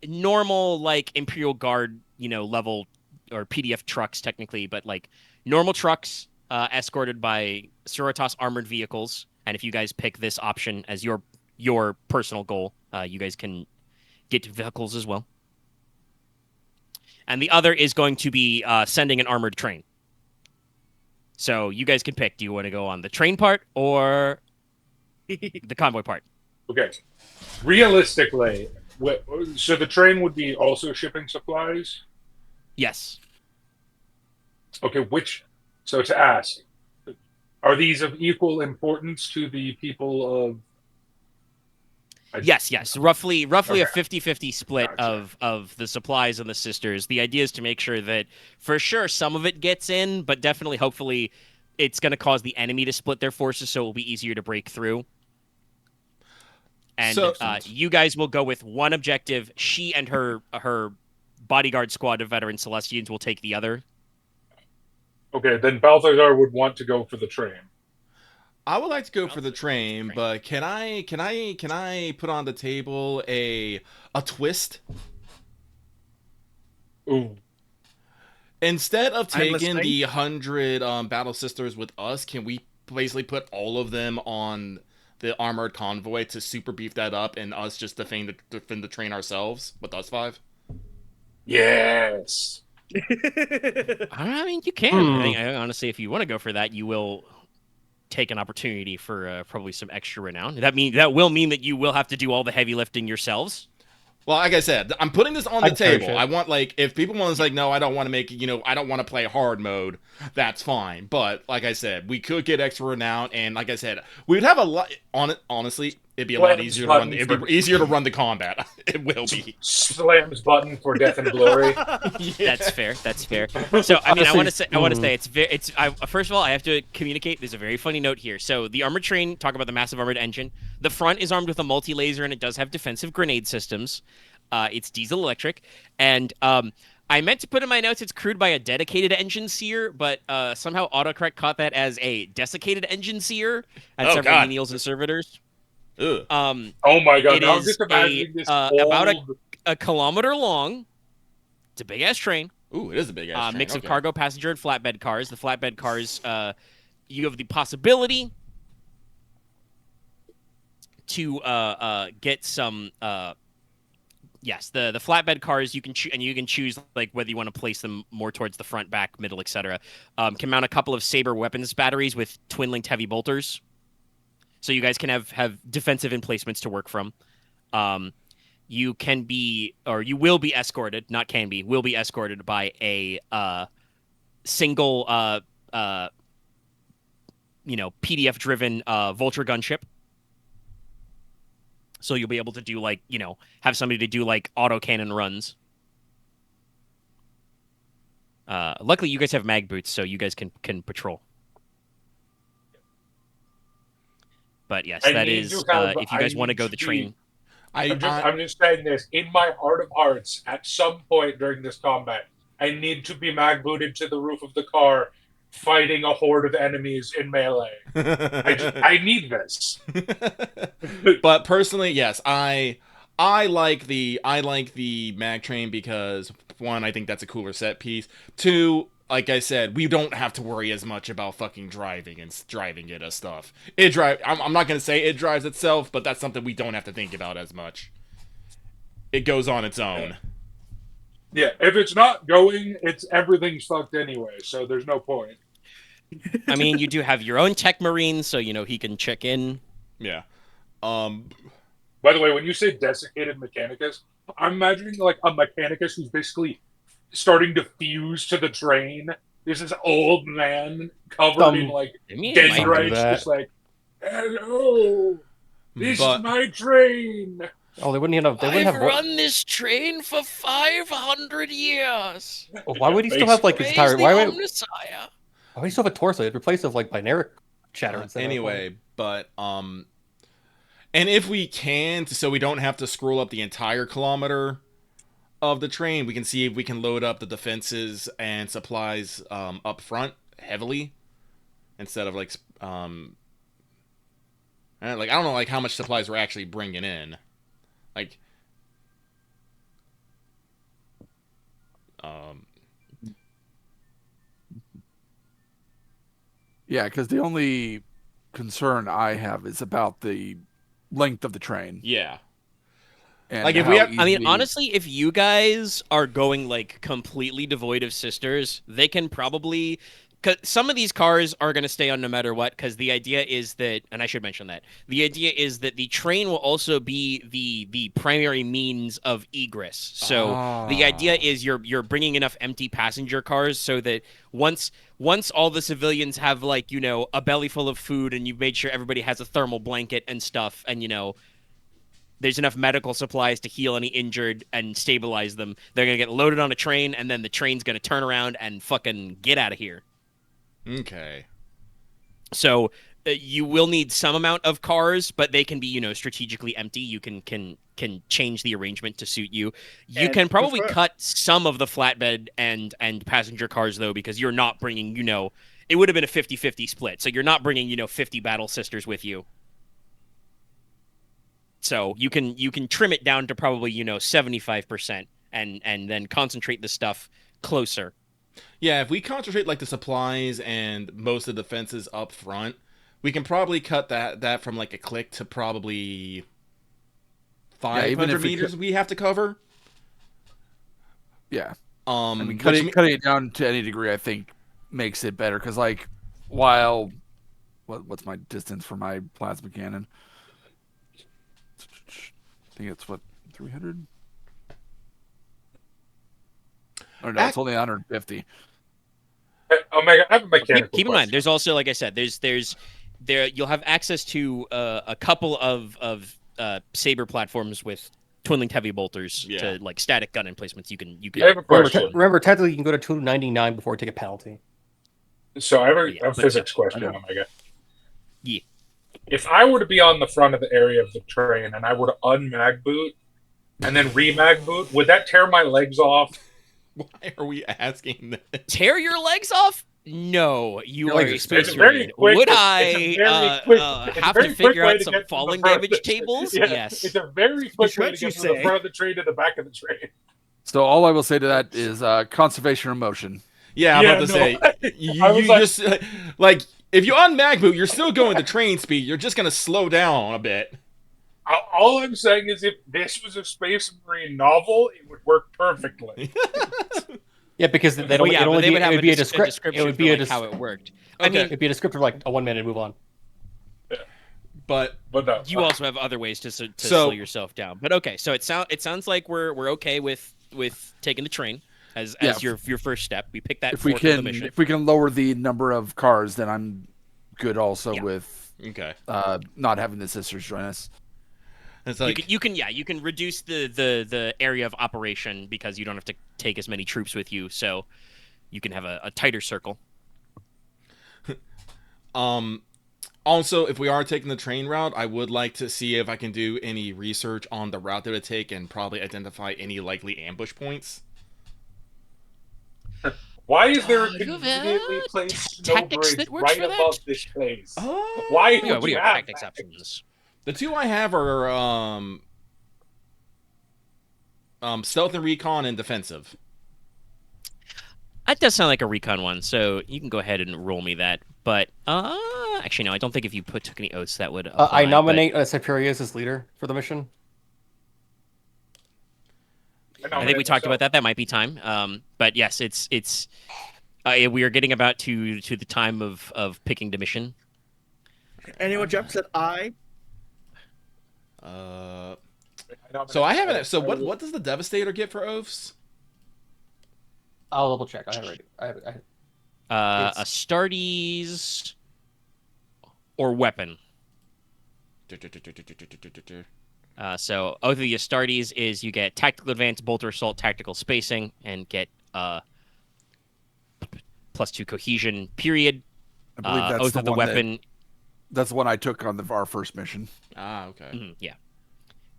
normal, like, Imperial Guard, level, or PDF trucks, technically, but, like, normal trucks escorted by Suratos armored vehicles. And if you guys pick this option as your personal goal, you guys can get vehicles as well. And the other is going to be sending an armored train. So you guys can pick. Do you want to go on the train part or the convoy part? Okay. Realistically, so the train would be also shipping supplies? Yes. Okay, so to ask, are these of equal importance to the people of... Yes. Roughly Okay. a 50-50 split Gotcha. of the supplies and the sisters. The idea is to make sure that, for sure, some of it gets in, but definitely, hopefully, it's going to cause the enemy to split their forces, so it will be easier to break through. And you guys will go with one objective. She and her bodyguard squad of veteran Celestians will take the other. Okay, then Balthazar would want to go for the train. I would like to go for the train, but can I put on the table a twist? Ooh. Instead of I'm taking listening. the 100 battle sisters with us, can we basically put all of them on the armored convoy to super beef that up, and us just defend the train ourselves with us 5? Yes. I mean, you can. I think, honestly, if you want to go for that, you will take an opportunity for probably some extra renown. That will mean that you will have to do all the heavy lifting yourselves. Well, like I said, I'm putting this on the I'd perish table. it. I want, like, if people want to, like, no, I don't want to make, I don't want to play hard mode, that's fine. But, like I said, we could get extra renown, and like I said, we'd have a lot, honestly, it'd be a lot Slams easier to run. button It'd for- be easier to run the combat. It will be. Slams button for death and glory. That's fair. That's fair. So I mean, I want to say first of all, I have to communicate. There's a very funny note here. So the armored train, talk about the massive armored engine. The front is armed with a multi-laser, and it does have defensive grenade systems. It's diesel electric, and I meant to put in my notes it's crewed by a dedicated engine seer, but somehow autocorrect caught that as a desiccated engine seer and Oh, several God. menials and servitors. Ugh. Oh my god! It Now I'm is just imagining this about old- a kilometer long. It's a big ass train. Ooh, it is a big ass Mix of okay. cargo, passenger, and flatbed cars. The flatbed cars, you have the possibility to get some. Yes, the flatbed cars you can choose like whether you want to place them more towards the front, back, middle, etc. Can mount a couple of saber weapons batteries with twin-linked heavy bolters, so you guys can have defensive emplacements to work from. You can be, or you will be escorted, not can be, will be escorted by a single, PDF-driven Vulture gunship. So you'll be able to do have somebody to do like autocannon runs. Luckily, you guys have mag boots, so you guys can patrol. But yes, that is if you guys want to go the train. I'm just saying this in my heart of hearts. At some point during this combat, I need to be mag booted to the roof of the car, fighting a horde of enemies in melee. I need this. But personally, yes, I like the mag train because one, I think that's a cooler set piece. Two, like I said, we don't have to worry as much about fucking driving it as stuff. I'm not gonna say it drives itself, but that's something we don't have to think about as much. It goes on its own. Yeah, if it's not going, everything's fucked anyway, so there's no point. I mean, you do have your own Techmarine, so he can check in. Yeah. By the way, when you say desiccated Mechanicus, I'm imagining like a Mechanicus who's basically starting to fuse to the train. There's this old man covered in like dendrites, just like, hello, this is my train. Oh, they wouldn't have. They wouldn't have. Run this train for 500 years. Why would he still have like his entire? Why would he still have a torso? It'd replace it with like binaric chatter. Anyway, but and if we can, so we don't have to scroll up the entire kilometer of the train, we can see if we can load up the defenses and supplies up front heavily instead of like I don't know like how much supplies we're actually bringing in. Like, yeah, because the only concern I have is about the length of the train. Yeah. And like if we have, I mean, honestly, if you guys are going like completely devoid of sisters, they can probably. Cause some of these cars are going to stay on no matter what, because the idea is that, and I should mention that, the idea is that the train will also be the primary means of egress. So the idea is you're bringing enough empty passenger cars so that once all the civilians have like, a belly full of food and you've made sure everybody has a thermal blanket and stuff, and there's enough medical supplies to heal any injured and stabilize them, they're going to get loaded on a train, and then the train's going to turn around and fucking get out of here. Okay. So you will need some amount of cars, but they can be, strategically empty. You can change the arrangement to suit you. You can probably cut some of the flatbed and passenger cars, though, because you're not bringing, it would have been a 50-50 split. So you're not bringing, 50 battle sisters with you. So you can trim it down to probably, 75% and then concentrate the stuff closer. Yeah, if we concentrate like the supplies and most of the defenses up front, we can probably cut that from like a click to probably 500 meters we have to cover. Yeah. I mean, cutting it down to any degree, I think, makes it better. Because like, while what's my distance for my plasma cannon? I think it's 300. Oh no, it's only 150. Omega, I have a mechanical Keep in mind, there's also, like I said, there's there you'll have access to a couple of saber platforms with twin-linked heavy bolters to like static gun emplacements. You can I have a question. Remember, technically, you can go to 299 before you take a penalty. So I have Yeah, a physics question, I know. Omega. Yeah. If I were to be on the front of the area of the train and I were to unmag boot and then remag boot, would that tear my legs off? Why are we asking this? Tear your legs off? No, you Your are legs a are space It's very marine. quick. Would It's I a very quick- it's a have very to quick figure way out to some get from the falling front of damage the- tables? Yeah, Yes. It's a very quick Sure way to as you get from the say. front of the train to the back of the train. So all I will say to that is conservation of motion. Yeah, I'm Yeah, about to no, say, I was you like- just like if you unmag boot, you're still going the train speed. You're just gonna slow down a bit. All I'm saying is if this was a Space Marine novel, it would work perfectly. Yeah, because they don't. Well, yeah, it'd but only they be, would have it would be a, description It would for be like, how it worked. I Okay. mean, it'd be a descriptor like a 1 minute move on. But But no, you also have other ways to So- slow yourself down. But okay, so it sounds like we're okay with taking the train as Yeah. your first step. We pick that If we fourth of the can, mission. if we can lower the number of cars, then I'm good. Also Yeah. with okay, not having the sisters join us. it's like you can reduce the area of operation because you don't have to take as many troops with you, so you can have a tighter circle. Also, if we are taking the train route, I would like to see if I can do any research on the route that it would take and probably identify any likely ambush points. why is there a You have, conveniently placed tactics snow bridge that works right for that? above this place? Oh, Why What would are you your have tactics that? options? the two I have are stealth and recon and defensive. That does sound like a recon one, so you can go ahead and roll me that. But actually, no, I don't think if you took any oaths that would. Apply, I nominate Sniperius as leader for the mission. I think we talked about that. That might be time. But yes, it's we are getting about to the time of picking the mission. Anyone jumps at I? So I haven't. So what does the Devastator get for oaths? I'll double check. I have it ready. Astartes or weapon. So Oath of the Astartes is you get tactical advance, bolter assault, tactical spacing, and get +2 cohesion. Period. I believe that's Oath of the one weapon. That's the one I took on our first mission. Ah, okay. Yeah.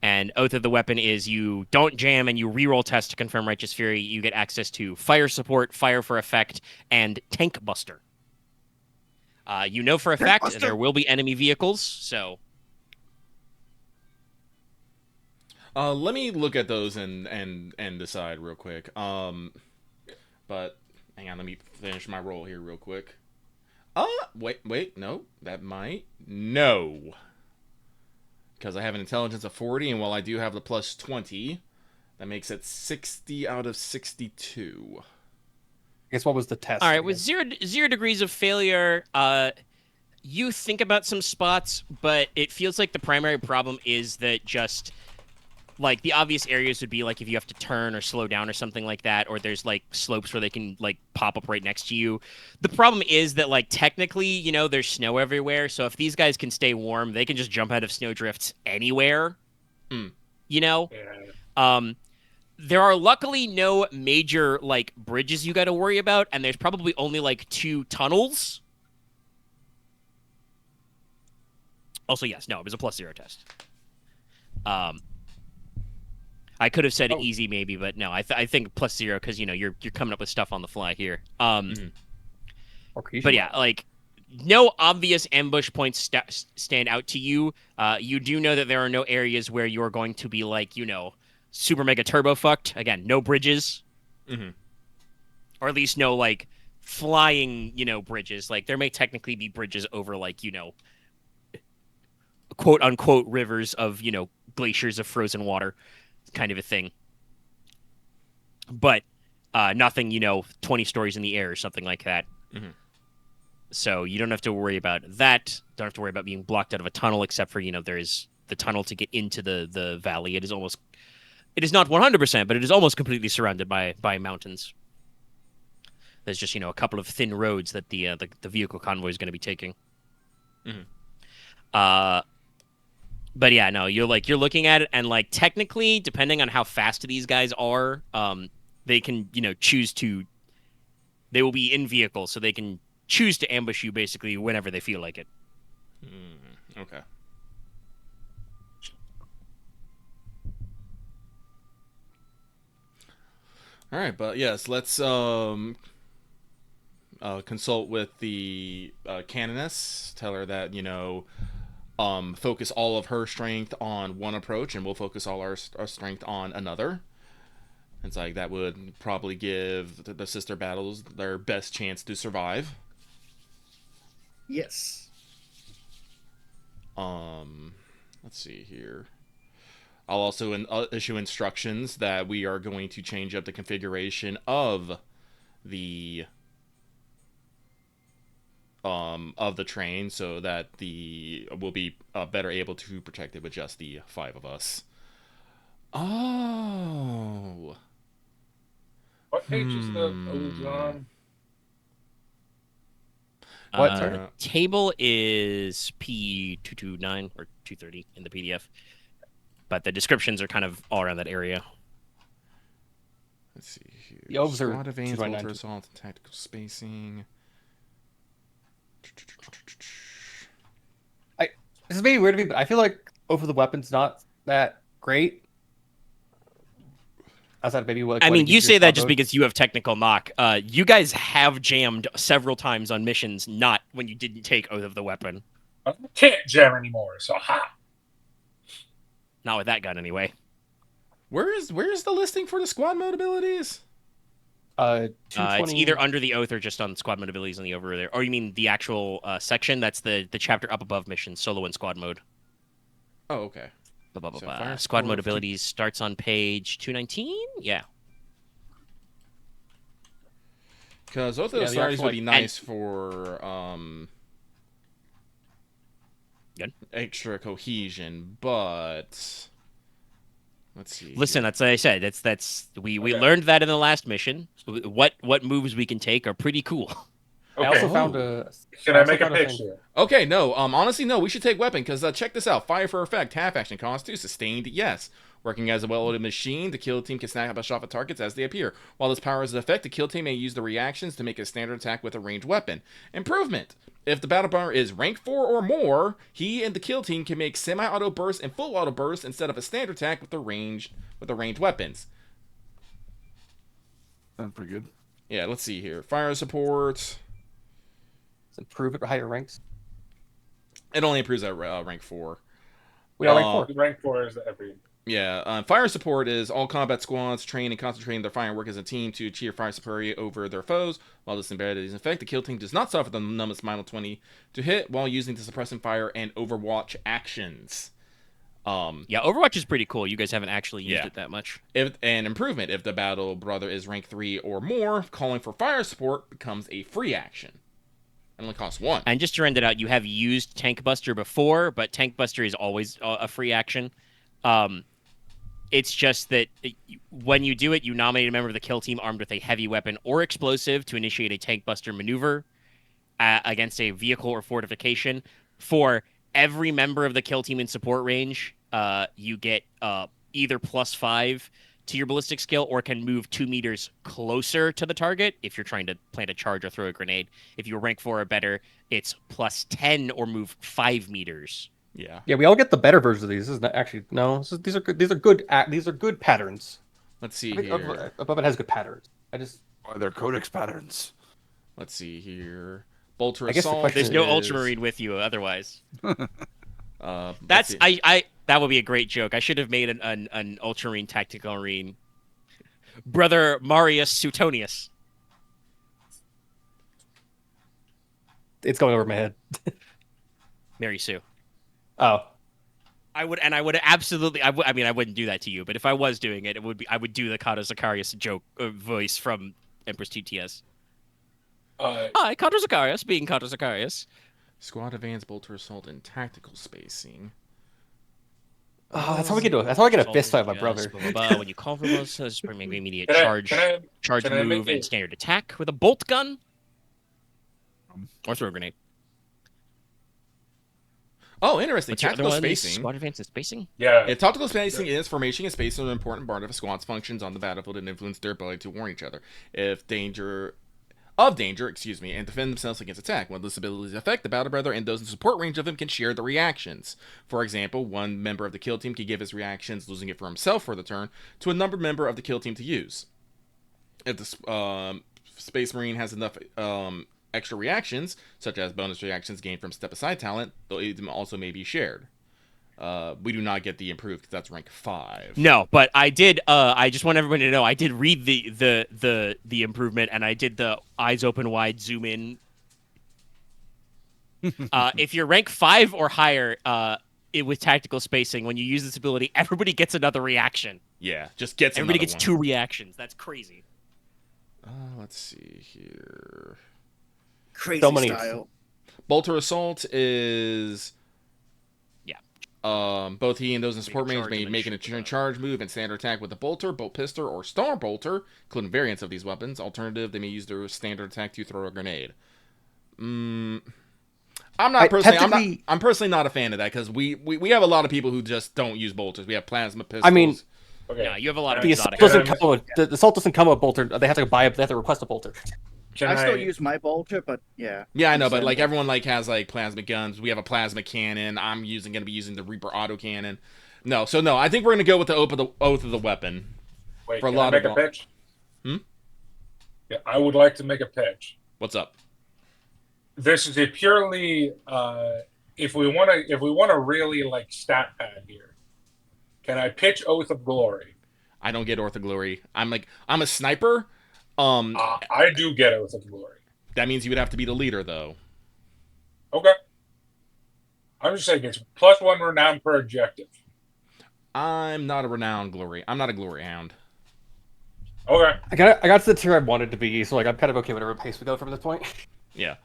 And Oath of the Weapon is you don't jam and you reroll test to confirm Righteous Fury. You get access to fire support, fire for effect, and tank buster. You know for a fact Buster? there will be enemy vehicles, so Let me look at those and decide real quick. But hang on, let me finish my roll here real quick. Wait, no, that might no. Because I have an intelligence of 40, and while I do have the plus 20, that makes it 60 out of 62. I guess what was the test? all right. again? With zero degrees of failure, you think about some spots, but it feels like the primary problem is that just like the obvious areas would be like if you have to turn or slow down or something like that, or there's like slopes where they can like pop up right next to you. The problem is that like technically, you know, there's snow everywhere. So if these guys can stay warm, they can just jump out of snowdrifts anywhere. You know? Yeah. There are luckily no major like bridges you got to worry about, and there's probably only like 2 tunnels. Also, yes, no, it was a +0 test. I could have said easy maybe, but no, I think +0 because you know you're coming up with stuff on the fly here. But yeah, like no obvious ambush points stand out to you. You do know that there are no areas where you're going to be like super mega turbo fucked. Again, no bridges, or at least no like flying bridges. Like there may technically be bridges over like quote unquote rivers of glaciers of frozen water. Kind of a thing, but nothing 20 stories in the air or something like that. So you don't have to worry about that. Don't have to worry about being blocked out of a tunnel, except for there is the tunnel to get into the valley. It is not 100%, but it is almost completely surrounded by mountains. There's just a couple of thin roads that the vehicle convoy is going to be taking. Mhm. But yeah, no, you're looking at it, and like technically, depending on how fast these guys are, they can choose to. They will be in vehicle, so they can choose to ambush you basically whenever they feel like it. Okay. All right, but yes, let's consult with the canoness. Tell her that focus all of her strength on one approach, and we'll focus all our strength on another. It's like that would probably give the sister battles their best chance to survive. Yes. Let's see here. I'll also issue instructions that we are going to change up the configuration of the train so that we'll be better able to protect it with just the 5 of us. Oh. What page is the O's on? What? Sorry? Table is P229 or 230 in the PDF, but the descriptions are kind of all around that area. Let's see here. The O's are Squad advance, 229. bolter assault, and tactical spacing. This is maybe weird to me, but I feel like over the weapon's not that great. Outside of maybe what I mean, it you gives say your that squad just mode. because you have technical knock. You guys have jammed several times on missions, not when you didn't take Oath of the Weapon. I can't jam anymore, so ha. Not with that gun, anyway. Where is the listing for the squad mode abilities? 220. It's either under the Oath or just on squad mode abilities on the over there. Or you mean the actual section? That's the chapter up above mission, solo and squad mode. Oh, okay. So fire Squad mode support, abilities starts on page 219? Yeah. Because Oath of Yeah, the the Stars actual, would be like, nice for Good. extra cohesion, but let's see. Listen, here. that's what I said. We Okay. learned that in the last mission. What moves we can take are pretty cool. I Okay. also found a. Can I also make a found pitch thing. here? Okay, no. Honestly, no. We should take weapon because check this out. Fire for effect, half action, cost 2, sustained, yes. Working as a well-loaded machine, the kill team can snap a shot at targets as they appear. While this power is in effect, the kill team may use the reactions to make a standard attack with a ranged weapon. Improvement: if the battle bomber is rank 4 or more, he and the kill team can make semi-auto burst and full auto burst instead of a standard attack with the ranged weapons. Sounds pretty good. Yeah, let's see here. Fire support. Improve it higher ranks. It only improves at rank 4. We are rank 4. Rank 4 is every. Yeah, fire support is all combat squads train and concentrating their fire work as a team to achieve fire superiority over their foes. While this ability is in effect, the kill team does not suffer the numbness minus 20 to hit while using the suppressing fire and overwatch actions. Yeah, Overwatch is pretty cool. You guys haven't actually used Yeah. it that much. Improvement: if the battle brother is rank 3 or more, calling for fire support becomes a free action. It only costs 1. And just to render it out, you have used Tank Buster before, but Tank Buster is always a free action. It's just that when you do it, you nominate a member of the kill team armed with a heavy weapon or explosive to initiate a Tank Buster maneuver against a vehicle or fortification. For every member of the kill team in support range, you get either +5 to your ballistic skill or can move 2 meters closer to the target if you're trying to plant a charge or throw a grenade. If you're rank 4 or better, it's +10 or move 5 meters. Yeah. Yeah, we all get the better versions of these. This is not actually no. These are good. These are good patterns. Let's see I think here. above it has good patterns. Why they're codex patterns. Let's see here. Bolter I guess the assault. question There's no is- Ultramarine with you otherwise. let's That's see. that would be a great joke. I should have made an Ultramarine tactical marine. Brother Marius Suetonius. It's going over my head. Mary Sue. Oh, I would absolutely. I mean, I wouldn't do that to you, but if I was doing it, I would do the Kato Zacharias joke voice from Empress TTS. Hi, Kato Zacharias, being Kato Zacharias. Squad advance, bolter assault, and tactical spacing. oh, that's how we get to. That's how I get a fist fight with my Yes, brother. blah, blah, blah. When you call for those, just bring an immediate Can I- charge, can I make move, and it- standard attack with a bolt gun or throw a grenade. Oh, interesting. What's your other Tactical one? spacing. Squad advance and spacing. Yeah. Yeah, tactical spacing is formation and spacing are an important part of a squad's functions on the battlefield and influence their ability to warn each other if danger, and defend themselves against attack. When this abilities affect the battle brother and those in support range of him can share the reactions. For example, one member of the kill team can give his reactions, losing it for himself for the turn, to a numbered member of the kill team to use. If the Space Marine has enough extra reactions, such as bonus reactions gained from step aside talent, they also may be shared. We do not get the improved because that's rank 5. No, but I did. I just want everybody to know I did read the improvement, and I did the eyes open wide zoom in. If you're rank 5 or higher, with tactical spacing, when you use this ability, everybody gets another reaction. Yeah, just gets everybody another gets one. 2 reactions. That's crazy. Let's see here. Crazy So many- style. Bolter Assault is... both he and those in support range may make an charge move and standard attack with a bolter, bolt pistol, or star bolter, including variants of these weapons. Alternative, they may use their standard attack to throw a grenade. I'm personally not a fan of that because we have a lot of people who just don't use bolters. We have plasma pistols. I mean, Okay. Yeah, you have a lot of the assault exotic. doesn't come with the assault doesn't come with a bolter. They have to buy. They have to request a bolter. I still use my bolter, but yeah. Yeah, I know, but like everyone like has like plasma guns. We have a plasma cannon. I'm gonna be using the Reaper autocannon. No, I think we're gonna go with the oath of the weapon. Wait, for a can lot I make of a pitch? Hmm? Yeah, I would like to make a pitch. What's up? This is a purely if we want to really like stat pad here. Can I pitch Oath of Glory? I don't get Oath of Glory. I'm a sniper. I do get Oath of Glory. That means you would have to be the leader, though. Okay. I'm just saying it's +1 renown per objective. I'm not a renowned glory. I'm not a glory hound. Okay. I got to the tier I wanted to be, so like I'm kind of okay whatever pace we go from this point. Yeah.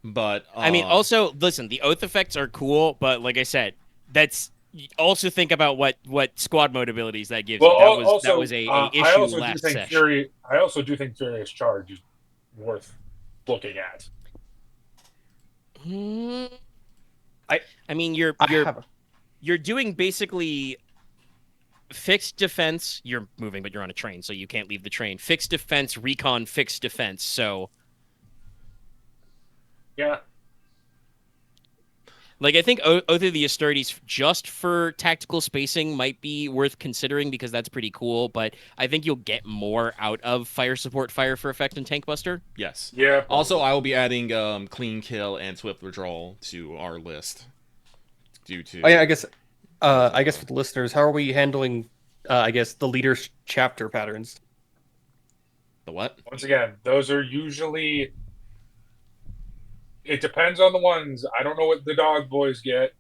But I mean, also listen. The oath effects are cool, but like I said, that's also think about what squad mode abilities that gives Well, you. also, That was a I issue also last do think session. I also do think Furious Charge is worth looking at. I mean, you're doing basically fixed defense. You're moving, but you're on a train, so you can't leave the train. Fixed defense, recon, fixed defense. So, Yeah. like, I think Oath of the Astartes just for tactical spacing might be worth considering because that's pretty cool. But I think you'll get more out of fire support, fire for effect, and tank buster. yes. Yeah. Also, I will be adding clean kill and swift withdrawal to our list. Due to Oh yeah, I guess for the listeners, how are we handling? I guess the leader's chapter patterns. the what? Once again, those are usually. It depends on the ones. I don't know what the dog boys get.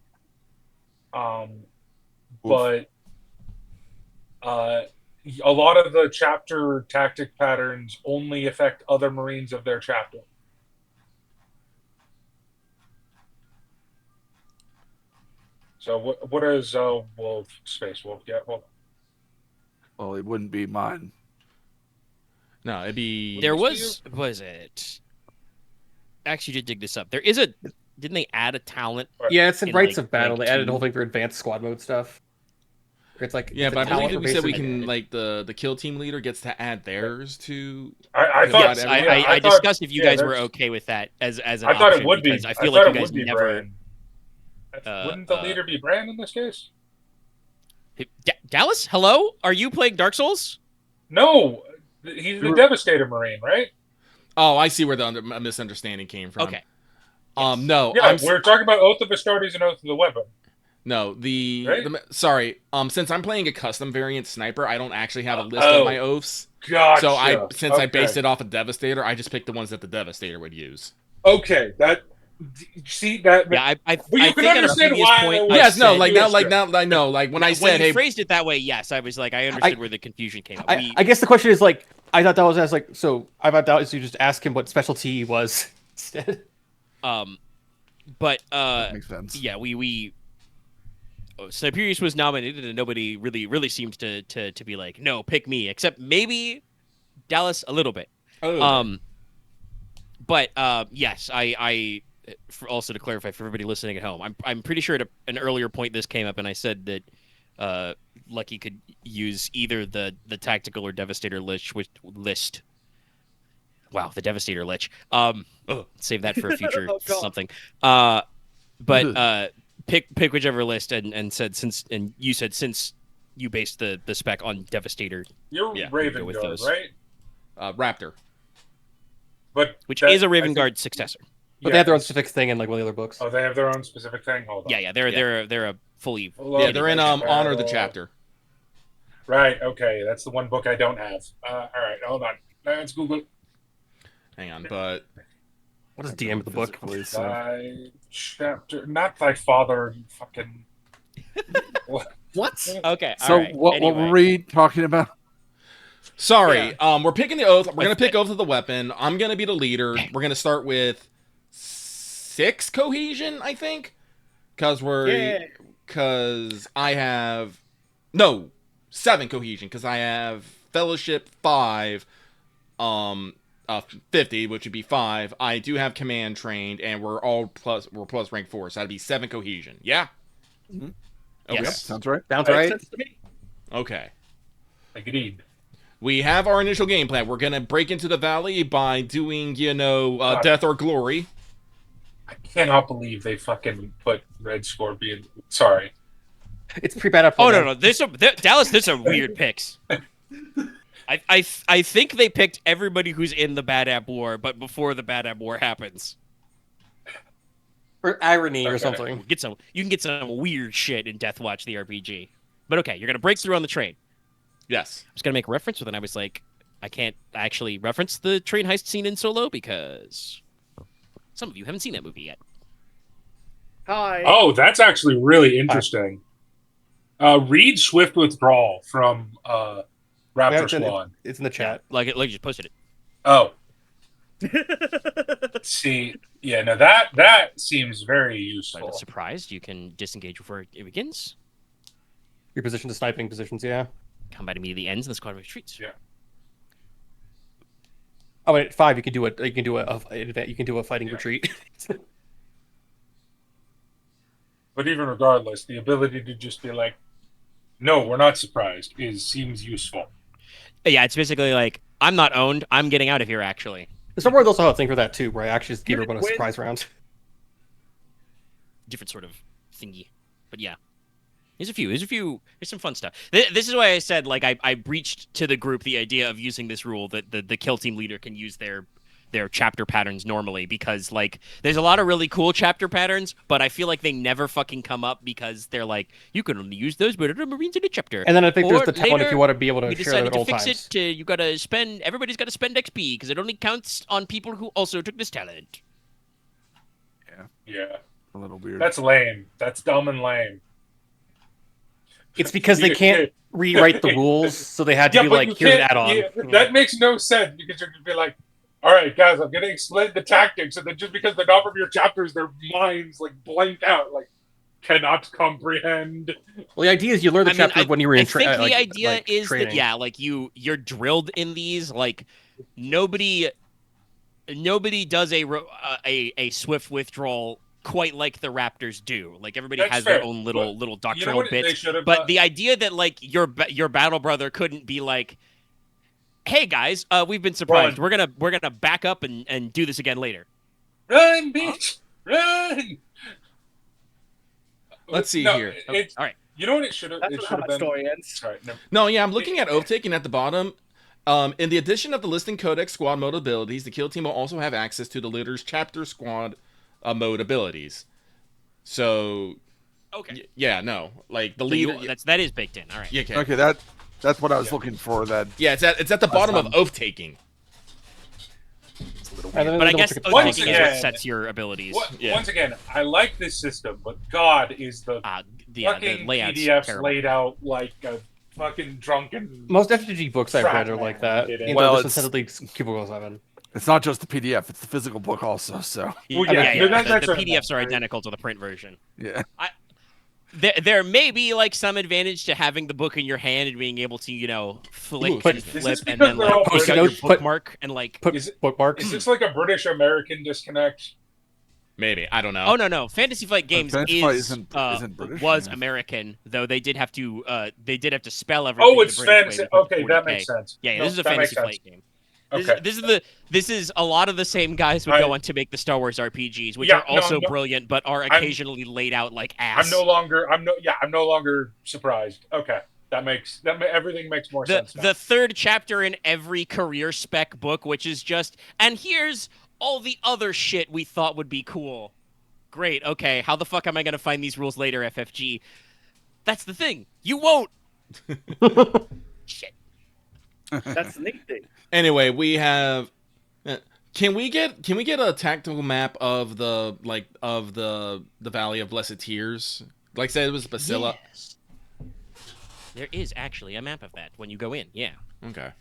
But a lot of the chapter tactic patterns only affect other Marines of their chapter. So what is Wolf Space Wolf get? Hold on. Well, it wouldn't be mine. No, it'd be. There was it? Actually, did dig this up. There is a. Didn't they add a talent? Yeah, it's in In, Rites like, of Battle. rank They added a 2. whole thing for advanced squad mode stuff. It's like Yeah, it's a but I talent believe for we said we basically- can like the kill team leader gets to add theirs to. I Yes, thought. Yes, I thought- discussed if you yeah, guys were that's- okay with that as an I thought option it would be. because I I feel thought like it you guys would be never. Bran. Wouldn't the leader be Bran in this case? Dallas, hello? Are you playing Dark Souls? No, he's the Devastator Marine, right? Oh, I see where the misunderstanding came from. Okay. No, Yeah, we're talking about Oath of Astartes and Oath of the Weapon. No, Right? sorry. Since I'm playing a custom variant sniper, I don't actually have a list Oh. of my oaths. Gotcha. So I based it off of Devastator, I just picked the ones that the Devastator would use. Okay, that see that. Yeah, I Well, you I can think at a understand previous why point. I I was- Yes, no, said- like you now, I know, like when I when said, you hey, phrased it that way, yes, I was like, I understood where the confusion came up. I guess the question is like I thought that was as like so I thought that was you just ask him what specialty he was instead. But Makes sense. yeah, we Sniperius was nominated, and nobody really seems to be like, no, pick me, except maybe Dallas a little bit. oh, But yes, I also to clarify for everybody listening at home, I'm pretty sure at an earlier point this came up, and I said that Lucky could use either the tactical or Devastator list. Wow, the Devastator Lich. Save that for a future something. But pick whichever list, and you said since you based the spec on Devastator. You're Raven with Guard, those. right? Raptor. Which is a Raven Guard successor. But they have their own specific thing in like one of the other books. Oh, they have their own specific thing. Hold on. Yeah. They're a fully. Yeah, they're in Honor the Chapter. Right. Okay, that's the one book I don't have. All right, hold on. Let's Google. Hang on, but what is DM of the book? Thy chapter, not thy father. You fucking. What? Okay. So all right. what were we talking about? sorry. We're picking the oath. We're gonna pick oath of the weapon. I'm gonna be the leader. We're gonna start with 6 cohesion, I think, because I have 7 cohesion because I have fellowship 5, 50, which would be 5. I do have command trained, and we're plus rank 4, so that'd be 7 cohesion. Yeah. Mm-hmm. Okay. Yes. Sounds right. Sounds right. Sense to me. Okay. Agreed. We have our initial game plan. We're gonna break into the valley by doing, death or glory. I cannot believe they fucking put Red Scorpion. Sorry. It's pre-bad. Oh no, Dallas. There's some weird picks. I think they picked everybody who's in the Bad App War, but before the Bad App War happens. Or irony or something. You can get some weird shit in Deathwatch the RPG. But okay, you're gonna break through on the train. Yes. I was gonna make a reference, but then I was like, I can't actually reference the train heist scene in Solo because some of you haven't seen that movie yet. Hi. Oh, that's actually really interesting. Read Swift Withdrawal from Raptor Squad. It's in the chat. Like you just posted it. Oh. See, yeah, no, that seems very I'm useful. surprised you can disengage before it begins. Your position to sniping positions, yeah. Combat immediately ends and the squad retreats. Yeah. Oh, wait, at 5 you can do a fighting retreat. But even regardless, the ability to just be like, no, we're not surprised, seems useful. Yeah, it's basically like, I'm not owned. I'm getting out of here, actually. The Star Wars also have a thing for that too, where I actually just give everyone a surprise round. Different sort of thingy. But yeah. There's some fun stuff. This is why I said, like, I breached to the group the idea of using this rule that the kill team leader can use their chapter patterns normally, because, like, there's a lot of really cool chapter patterns, but I feel like they never fucking come up because they're like, you can only use those, but other Marines in a chapter. And then I think there's the talent if you want to be able to share that at all times. Everybody's got to spend XP because it only counts on people who also took this talent. Yeah. A little weird. That's lame. That's dumb and lame. It's because they can't rewrite the rules, so they had to be like, here's an add-on. Yeah, that makes no sense, because you're going to be like, all right, guys, I'm going to explain the tactics, and then just because they're not from your chapters, their minds, like, blank out, like, cannot comprehend. Well, the idea is you learn the chapter when you were in training. I think the idea is that, yeah, like, you're drilled in these, like, nobody does a swift withdrawal quite like the Raptors do. Like, everybody has their own little doctrinal bits. But the idea that, like, your battle brother couldn't be like, hey guys, we've been surprised. Run. We're gonna back up and do this again later. Run, bitch! Run! Let's see here. All right. You know what it should have been? Story ends. Sorry, no. No, yeah, I'm looking at oath taking at the bottom. In the addition of the listing codex squad mode abilities, the kill team will also have access to the leader's chapter squad mode abilities. So, okay, yeah, no, like the leader. That is baked in. All right. Yeah, Okay, that's what I was looking for. That it's at the bottom of oath taking. But I guess oath taking is what sets your abilities. Once again, I like this system, but God, is the fucking PDFs laid out like a fucking drunken. Most FGG books I've read are like that. Well, it's Cubicle 7. it's not just the PDF; it's the physical book also. So Well, The that's PDFs are identical to the print version. yeah. There may be like some advantage to having the book in your hand and being able to, flick and flip and then like post out your bookmark and like put bookmarks. Is this like a British American disconnect? Maybe, I don't know. Oh no, Fantasy Flight Games Fantasy Flight isn't British, was yeah. American, though they did have to spell everything. Oh, it's the British way fantasy. because Okay, of that 40K. makes sense. Yeah, No, this is a that makes Fantasy Flight sense. game. Okay. This is a lot of the same guys would go on to make the Star Wars RPGs, which Yeah, are also no. brilliant, but are occasionally laid out like ass. I'm no longer surprised. Okay. Everything makes more sense now. The third chapter in every career spec book, which is just, and here's all the other shit we thought would be cool. Great, okay, how the fuck am I going to find these rules later, FFG? That's the thing. You won't. Shit. That's the neat thing. Anyway, we have. Can we get a tactical map of the Valley of Blessed Tears? Like I said, it was Basilica. Yes. There is actually a map of that when you go in. Yeah. Okay.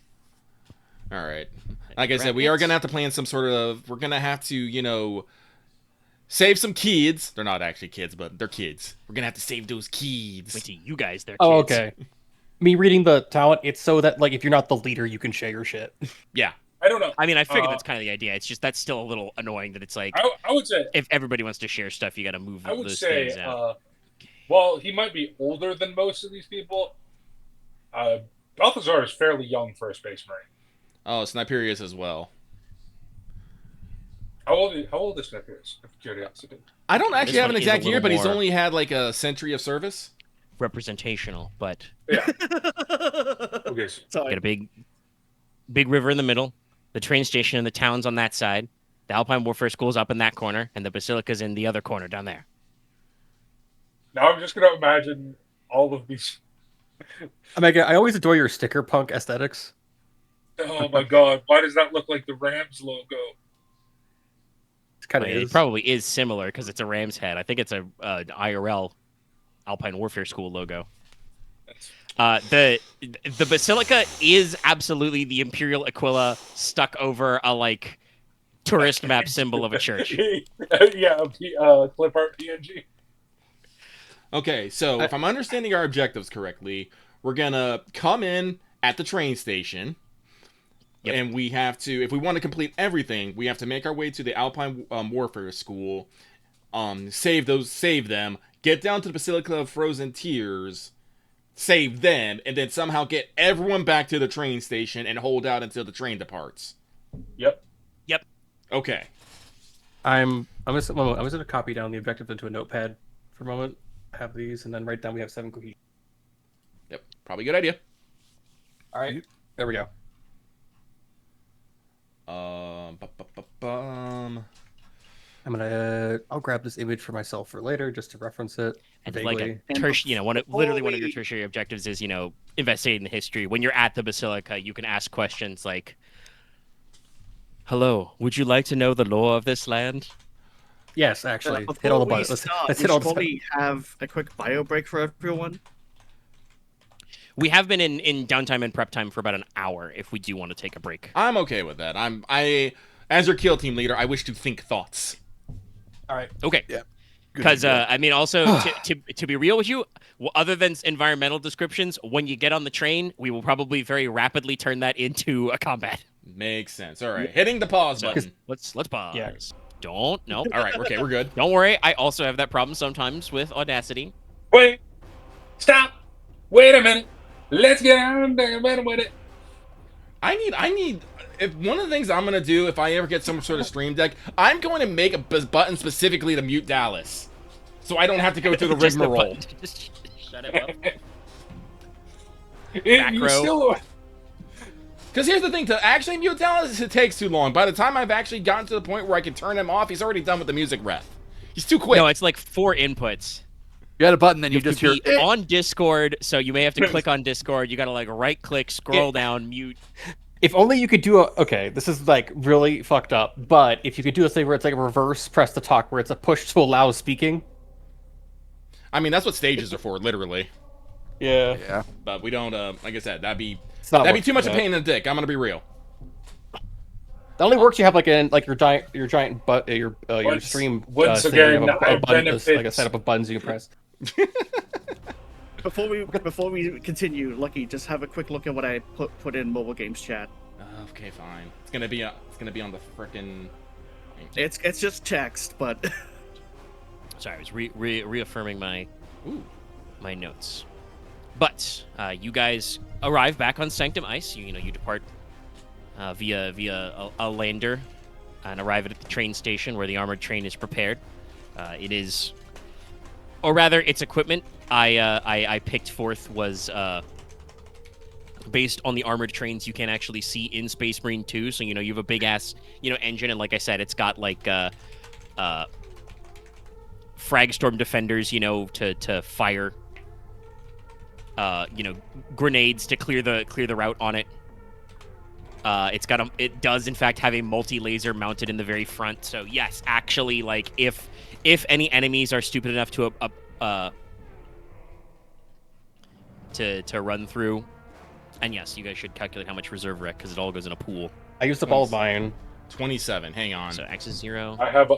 All right. Like I said, we are gonna have to plan some sort of. We're gonna have to, save some kids. They're not actually kids, but they're kids. We're gonna have to save those kids. Wait till you guys, they're kids. Oh, okay. Me reading the talent, it's so that like if you're not the leader, you can share your shit. Yeah. I don't know. I mean, I figured that's kind of the idea. It's just that's still a little annoying that it's like I would say if everybody wants to share stuff, you got to move those things out. Well, he might be older than most of these people. Balthazar is fairly young for a Space Marine. Oh, Sniperius as well. How old is Sniperius? Of curiosity. I don't actually This have one an is a exact year, little but he's more- only had like a century of service. Representational, but Yeah. Okay. got a big river in the middle, the train station and the town's on that side, the Alpine Warfare School's up in that corner, and the Basilica's in the other corner down there. Now I'm just gonna imagine all of these. I always adore your sticker punk aesthetics. Oh my god! Why does that look like the Rams logo? It's kind of It probably is similar because it's a ram's head. I think it's a IRL Alpine Warfare School logo. The Basilica is absolutely the Imperial Aquila stuck over a like tourist map symbol of a church. Yeah, clip art PNG. Okay, so if I'm understanding our objectives correctly, we're gonna come in at the train station, and we have to, if we want to complete everything, we have to make our way to the Alpine Warfare School, save them, get down to the Basilica of Frozen Tears, save them, and then somehow get everyone back to the train station and hold out until the train departs. Yep. Okay. I'm just gonna copy down the objectives into a notepad for a moment. Have these and then write down we have 7 cohesion. Yep. Probably a good idea. All right, there we go. I'll grab this image for myself for later just to reference it. And vaguely. like one of your tertiary objectives is, investigating the history. When you're at the Basilica, you can ask questions like, "Hello, would you like to know the lore of this land?" Yes, actually, hit all the buttons. Let's hit all the buttons. Probably have a quick bio break for everyone. We have been in downtime and prep time for about an hour. If we do want to take a break, I'm okay with that. As your kill team leader, I wish to think thoughts. All right. okay. Yeah. Because also to be real with you, other than environmental descriptions, when you get on the train, we will probably very rapidly turn that into a combat. Makes sense. All right, hitting the pause button. Let's pause. Yeah. Don't no. All right, okay, we're good. Don't worry. I also have that problem sometimes with Audacity. Wait. Stop. Wait a minute. Let's get on there with it. I need. If one of the things I'm gonna do if I ever get some sort of stream deck, I'm going to make a button specifically to mute Dallas, so I don't have to go through the Just the rigmarole. button. Just shut it up. You still. Because here's the thing, to actually mute Dallas, it takes too long. By the time I've actually gotten to the point where I can turn him off, he's already done with the music ref. He's too quick. No, it's like 4 inputs. You had a button, then you have just to hear. be on Discord, so you may have to click on Discord. You got to right click, scroll down, mute. If only you could do this is like really fucked up, but if you could do a thing where it's like a reverse press to talk, where it's a push to allow speaking. I mean, that's what stages are for, literally. Yeah. Yeah. But we don't, like I said, that'd be too much of a pain in the dick. I'm gonna be real. That only works. You have your giant butt, your stream. Once thing, again, you have I a button, benefit. like a setup of buttons you can press. Before we continue, Lucky, just have a quick look at what I put in mobile games chat. Okay, fine. It's gonna be on the frickin'. It's just text, but Sorry, I was reaffirming my notes. But you guys arrive back on Sanctum Ice. You depart via a lander and arrive at the train station where the armored train is prepared. It is, or rather, its equipment I picked forth was based on the armored trains you can actually see in Space Marine 2. So you have a big ass engine, and like I said, it's got like Fragstorm defenders, to fire, grenades to clear the route on it. It does in fact have a multi-laser mounted in the very front. So yes, actually, like if any enemies are stupid enough to run through, and yes, you guys should calculate how much reserve rec because it all goes in a pool. I used up all of mine. 27. Hang on. So X is 0. I have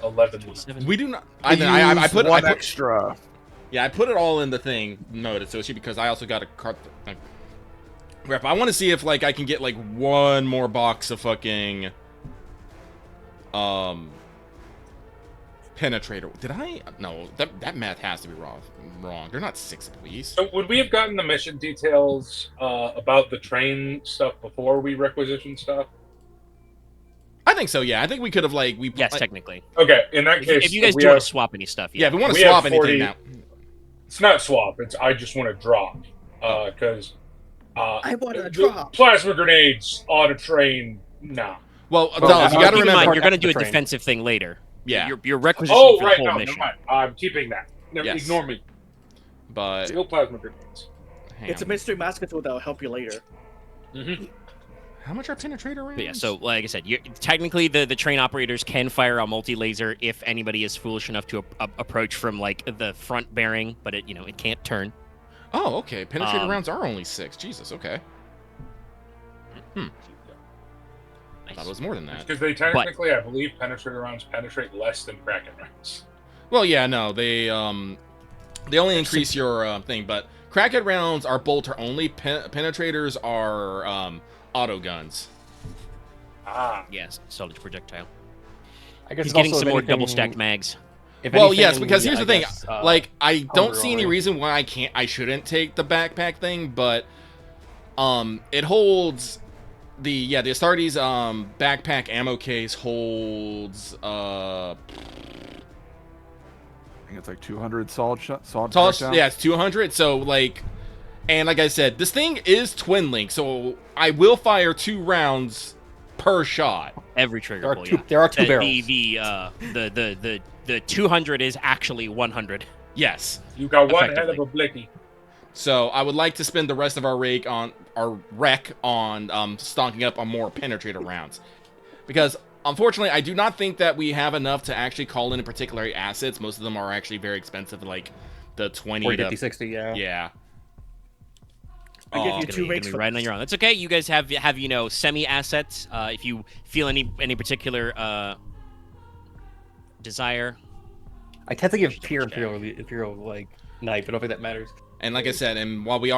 11. 27. We do not. I put one extra. Yeah, I put it all in the thing noted, so it should because I also got a cart. Rep. I want to see if like I can get like one more box of fucking penetrator. Did I? No, that math has to be wrong. They're not 6 at least. So would we have gotten the mission details about the train stuff before we requisitioned stuff? I think so. Yeah, I think we could have like Yes, technically. Okay, in that case, If you guys do want to swap any stuff, Yeah, if we want to We have swap 40 anything now. It's not swap. It's I just want to drop because I want to drop. plasma grenades on a train. Nah. Well, Well, Dallas, you got to keep in remember. mind, you're going to do a the train. defensive thing later. Yeah, You're requisitioning Oh for right, the no, whole never mission. mind. I'm keeping that. Never, Yes. Ignore me. but Steel plasma grenades. hang It's a on. mystery mascot that'll help you later. How much are penetrator rounds? But yeah, so like I said, technically the train operators can fire a multi-laser if anybody is foolish enough to approach from like the front bearing, but it can't turn. Oh, okay. Penetrator Um, rounds are only 6. Jesus. Okay. I Nice. thought it was more than that. Because they technically, I believe, penetrator rounds penetrate less than Kraken rounds. Well, yeah, no, they only increase your thing, but crackhead rounds are bolter only. Penetrators are auto guns. Ah. Yes, solid projectile. I guess He's it's getting also, some if more anything- double stacked mags. if Well, anything, yes, because here's I the thing. guess, Like, I don't see any overall, reason why I shouldn't take the backpack thing, but it holds the Astartes backpack ammo case holds I think it's like 200 solid Tall, projectile. yeah, it's 200. So like, and like I said, this thing is twin link, so I will fire 2 rounds per shot. Every trigger pull, there are two The- barrels. The 200 is actually 100. Yes. You got one head Effectively. of a blicky. So I would like to spend the rest of our rec on stocking up on more penetrator rounds, because unfortunately I do not think that we have enough to actually call in particular assets. Most of them are actually very expensive, like the 20 40, to 50, 60, yeah. yeah. I give you It's 2 gonna rakes be for riding on your own. That's okay. You guys have semi assets. If you feel any particular desire. I tend to give pure Imperial like knife, but I don't think that matters. And like I said, and while we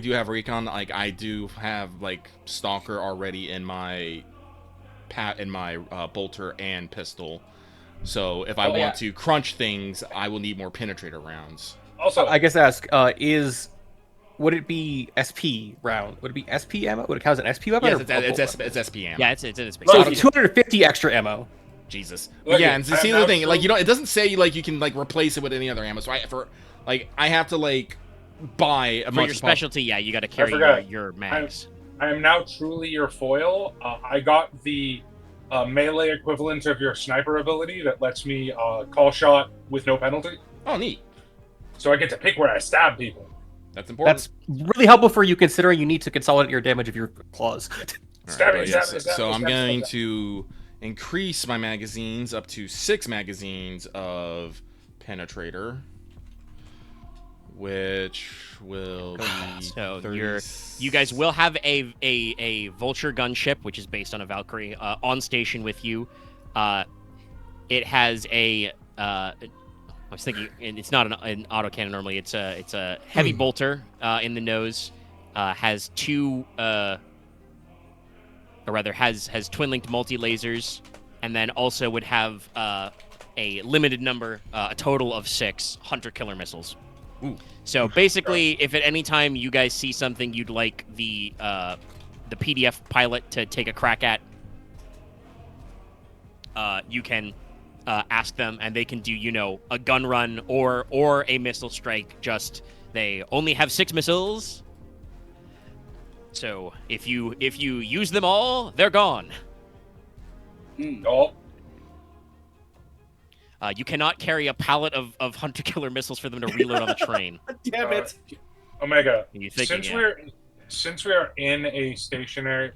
do have recon, like I do have like stalker already in my bolter and pistol. So if I want to crunch things, I will need more penetrator rounds. Also, I guess ask would it be SP round? Would it be SP ammo? Would it count as an SP weapon? Yes, or it's SPM. Yeah, it's in its So Look, it's 250 extra ammo. Jesus. Look, Yeah, and see I'm the thing, like absolutely- it doesn't say like you can like replace it with any other ammo. So I have to like buy a For much your specialty, yeah, you got to carry forgot. your mags. I am now truly your foil. I got the melee equivalent of your sniper ability that lets me call shot with no penalty. Oh, neat. So I get to pick where I stab people. That's important. That's really helpful for you considering you need to consolidate your damage of your claws. All right, Stab but it, yes, stab it, stab so it, I'm stab it, going stab it. to increase my magazines up to 6 magazines of penetrator, which will be So 30 you guys will have a vulture gunship, which is based on a Valkyrie, on station with you. It has a I was thinking, and it's not an autocannon normally. It's a heavy bolter in the nose. Has 2, or rather has twin linked multi lasers and then also would have a limited number, a total of 6 hunter-killer missiles. Ooh. So basically, if at any time you guys see something you'd like the PDF pilot to take a crack at, you can ask them, and they can do, you know, a gun run or a missile strike. Just they only have 6 missiles, so if you use them all, they're gone. Oh, You cannot carry a pallet of hunter-killer missiles for them to reload on the train. Damn it. Omega. You thinking, Since we are in a stationary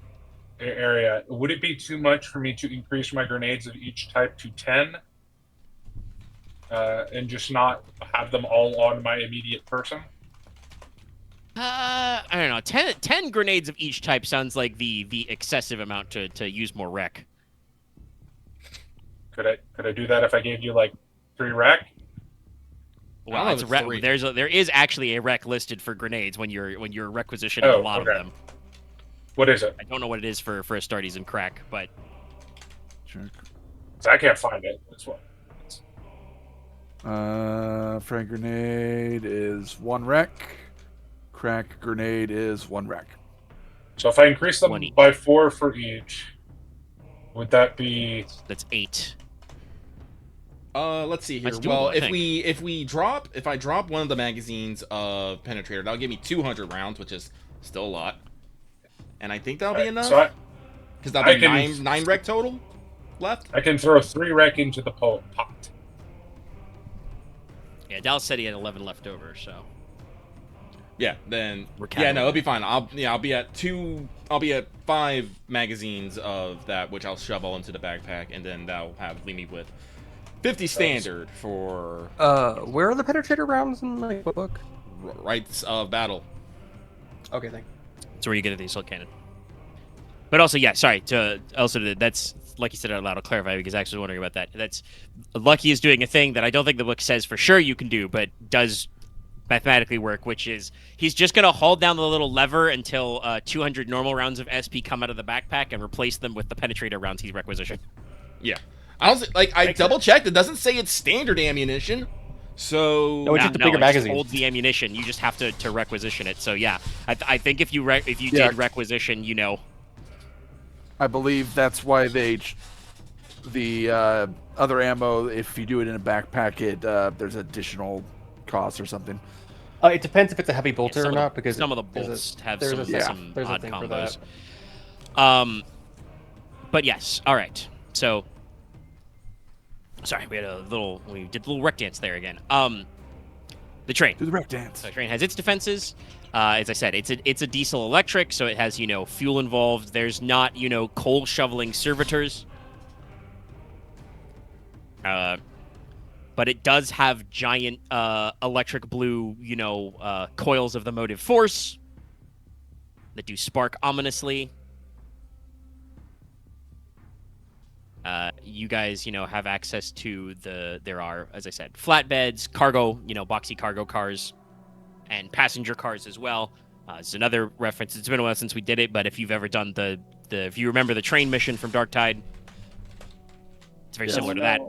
area, would it be too much for me to increase my grenades of each type to 10, and just not have them all on my immediate person? I don't know. 10 grenades of each type sounds like the excessive amount to use more rec. Could I do that if I gave you like 3 rec? Well, I it's don't know if it's 3. there is actually a rec listed for grenades when you're requisitioning a lot of them. What is it? I don't know what it is for Astartes and crack, but Check. I can't find it. That's what. Frag grenade is 1 rec. Crack grenade is 1 rec. So if I increase them 20. by 4 for each, would that be? that's 8. Let's see here. That's doable, Well, I think. if I drop one of the magazines of penetrator, that'll give me 200 rounds, which is still a lot. And I think that'll be enough. So Because that'll be I can- 9 rec total left. I can throw 3 rec into the pot. Yeah, Dallas said he had 11 left over, so Yeah, then We're yeah, no, counting. it'll be fine. I'll be at 5 magazines of that, which I'll shove all into the backpack, and then that'll leave me with 50 standard for Where are the penetrator rounds in like what book? rights of battle. Okay, thank. that's where you get the assault cannon. But also, yeah, sorry. That's like you said out loud. I'll clarify because I actually was wondering about that. That's Lucky is doing a thing that I don't think the book says for sure you can do, but does mathematically work, which is he's just gonna hold down the little lever until 200 normal rounds of SP come out of the backpack and replace them with the penetrator rounds he's requisitioned. Yeah, I double checked. It doesn't say it's standard ammunition, so No, it's just a bigger it magazine. holds the ammunition. You just have to requisition it. So yeah, I think if you Yeah. did requisition, you know. I believe that's why the other ammo, if you do it in a backpack, there's additional cost or something. It depends if it's a heavy bolter some or of not, because some of the there's bolts have there's some there's a odd thing for combos. that. But yes, all right. So, sorry, we did the little rec dance there again. The train. Do the rec dance. So the train has its defenses. As I said, it's a diesel electric, so it has fuel involved. There's not coal shoveling servitors. But it does have giant electric blue, coils of the motive force that do spark ominously. You guys, have access to there are, as I said, flatbeds, cargo, boxy cargo cars, and passenger cars as well. It's another reference. It's been a while since we did it, but if you've ever done if you remember the train mission from Dark Tide, it's very similar to that.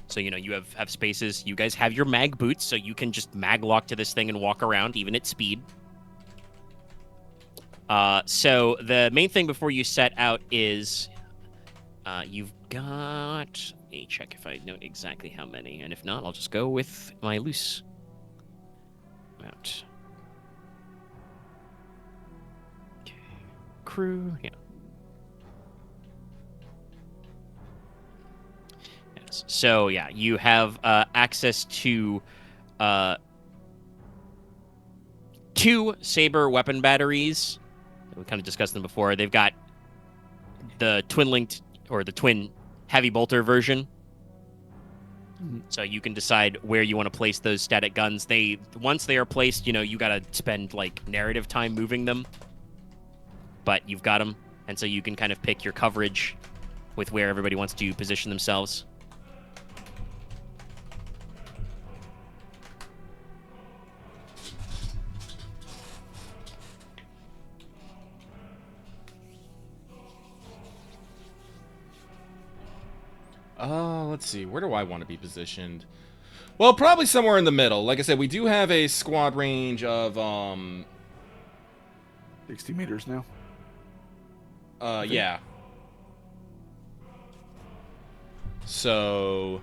So, you have spaces. You guys have your mag boots, so you can just mag lock to this thing and walk around, even at speed. So the main thing before you set out is you've got... Let me check if I know exactly how many, and if not, I'll just go with my loose amount. Okay. Crew, yeah. Yes. So, yeah, you have access to 2 saber weapon batteries. We kind of discussed them before. They've got the twin-linked, or the twin heavy bolter version. So you can decide where you want to place those static guns. Once they are placed, you gotta spend narrative time moving them. But you've got them, and so you can kind of pick your coverage with where everybody wants to position themselves. Let's see. Where do I want to be positioned? Well, probably somewhere in the middle. Like I said, we do have a squad range of 60 meters now. Yeah. So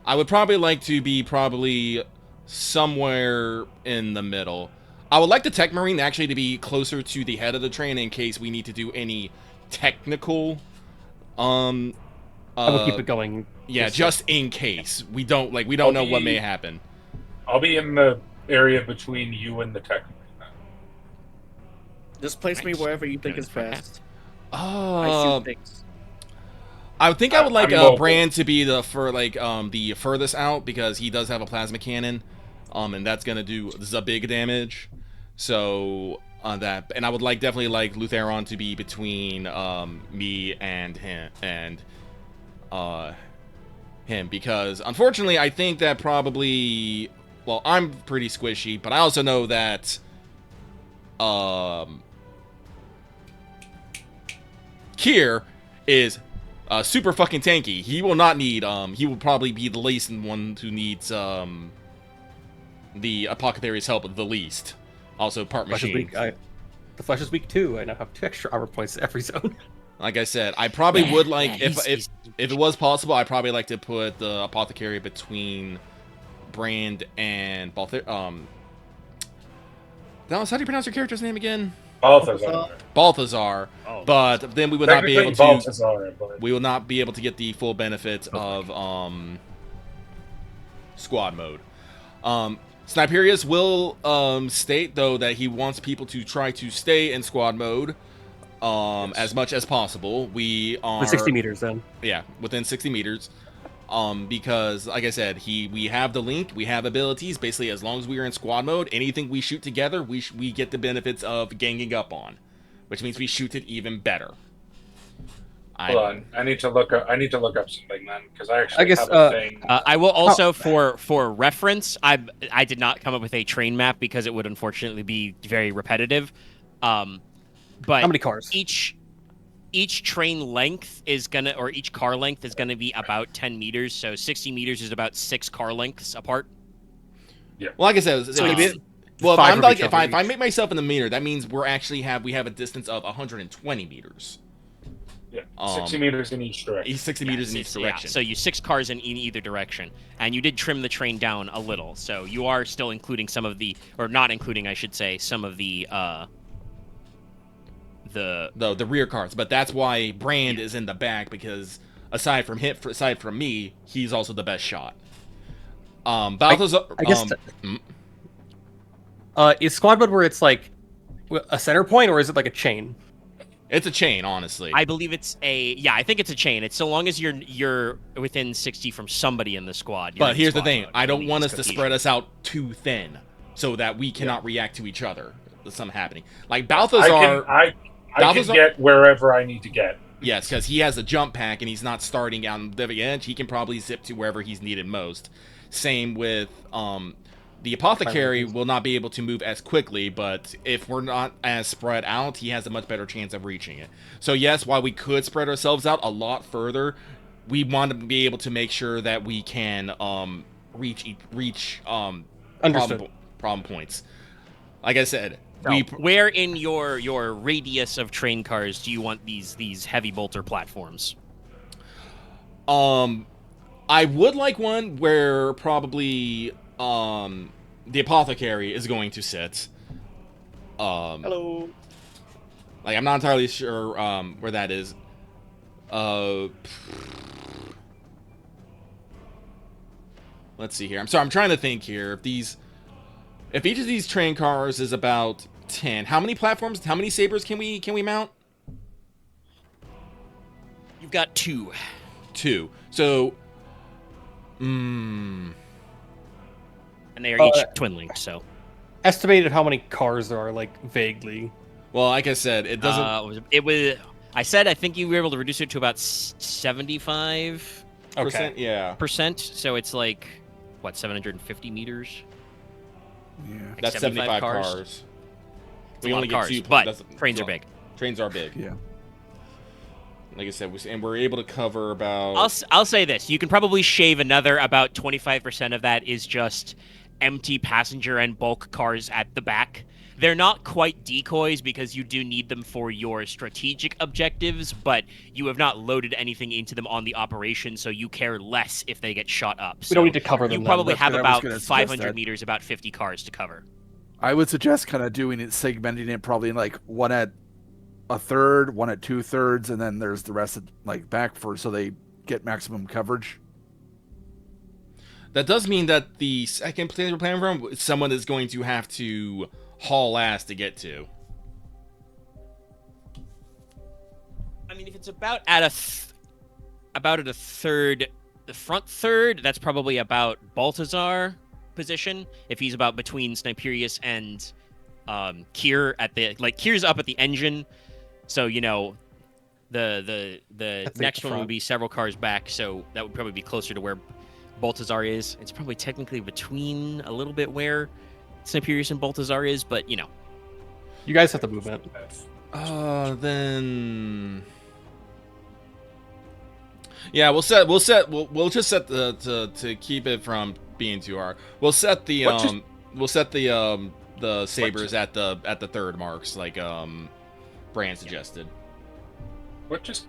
I would probably like to be somewhere in the middle. I would like the Techmarine actually to be closer to the head of the train in case we need to do any technical I will keep it going. yeah, just in case. We don't know what may happen. I'll be in the area between you and the tech. Just place me Nice. wherever you think Yeah, is best. I Uh, shoot things. I would think I would like I'm mobile. Brand to be the furthest out because he does have a plasma cannon, and that's gonna do big damage. So that, and I would definitely like Lutheron to be between me and him because unfortunately I think that probably, well, I'm pretty squishy, but I also know that Khyr is super fucking tanky. He will not need he will probably be the least one who needs the Apothecary's help the least. Also part Flesh is machine. weak. The flesh is weak too. I now have 2 extra armor points every zone. Like I said, I probably would like Yeah, if it was possible, I'd probably like to put the Apothecary between Brand and Dallas, how do you pronounce your character's name again? Balthazar. Balthazar. Oh. But then we would not be Technically able to Balthazar, but we will not be able to get the full benefit of squad mode. Sniperius will state though that he wants people to try to stay in squad mode as much as possible. We are The 60 meters then. yeah, within 60 meters. Because like I said, we have the link, we have abilities. Basically, as long as we are in squad mode, anything we shoot together, we get the benefits of ganging up on, which means we shoot it even better. hold on. I need to look up something then because I actually guess, have a thing. I will also, for reference, I did not come up with a train map because it would unfortunately be very repetitive. But How many cars? each train length is gonna, or each car length is gonna be about 10 meters. So 60 meters is about 6 car lengths apart. Well, like I said, So well, if 5 I'm of like each if I other make myself in the meter, that means we have a distance of 120 meters. Yeah, 60 meters in each direction. 60 meters in each direction. So you 6 cars in either direction, and you did trim the train down a little. So you are still including some of the, or not including, I should say, some of the rear cars, but that's why Brand is in the back because aside from me, he's also the best shot. Balathazar, I guess is squad mode where it's like a center point, or is it like a chain? it's a chain, honestly. I believe it's I think it's a chain. It's so long as you're within 60 from somebody in the squad. you're But in here's the squad thing: mode. I don't believe want it's us to cohesion. spread us out too thin, so that we cannot react to each other. There's something happening. Like Balthazar, I can Balthazar- get wherever I need to get. yes, because he has a jump pack and he's not starting on the edge. He can probably zip to wherever he's needed most. Same with the Apothecary will not be able to move as quickly, but if we're not as spread out, he has a much better chance of reaching it. So yes, while we could spread ourselves out a lot further, we want to be able to make sure that we can reach Understood. problem points. Like I said, So, where in your radius of train cars do you want these heavy bolter platforms? I would like one where probably the Apothecary is going to sit. Hello. Like I'm not entirely sure where that is. Let's see here. I'm sorry, I'm trying to think here. If each of these train cars is about 10, how many platforms, how many sabers can we mount? You've got 2. 2. So And they are each twin linked, so. Estimated how many cars there are, like vaguely. well, like I said, it doesn't It was. I said I think you were able to reduce it to about 75%. Okay. yeah. So it's like what, 750 meters? Yeah. Like That's 75 cars. It's a lot of cars, but trains are big. Trains are big. Yeah. Like I said, and we're able to cover about. I'll say this: you can probably shave another about 25% of that is just empty passenger and bulk cars at the back. They're not quite decoys because you do need them for your strategic objectives, but you have not loaded anything into them on the operation, so you care less if they get shot up. So We don't need to cover them. you then. probably That's have what I was about gonna suggest 500 that. meters, about 50 cars to cover. I would suggest kind of doing it, segmenting it probably in like one at a third, one at 2/3, and then there's the rest of like back for so they get maximum coverage. That does mean that the second place we're playing from, someone is going to have to haul ass to get to. I mean, if it's about at a third, the front third, that's probably about Balthazar position. If he's about between Sniperius and Khyr at the Kyr's up at the engine, so you know the next one would be several cars back, so that would probably be closer to where Balthazar is. It's probably technically between a little bit where Sniperius and Balthazar is, but you know, You guys have the movement. Then. Yeah, we'll just set the to keep it from being too hard. We'll set the sabers at the third marks like Brand suggested. What just?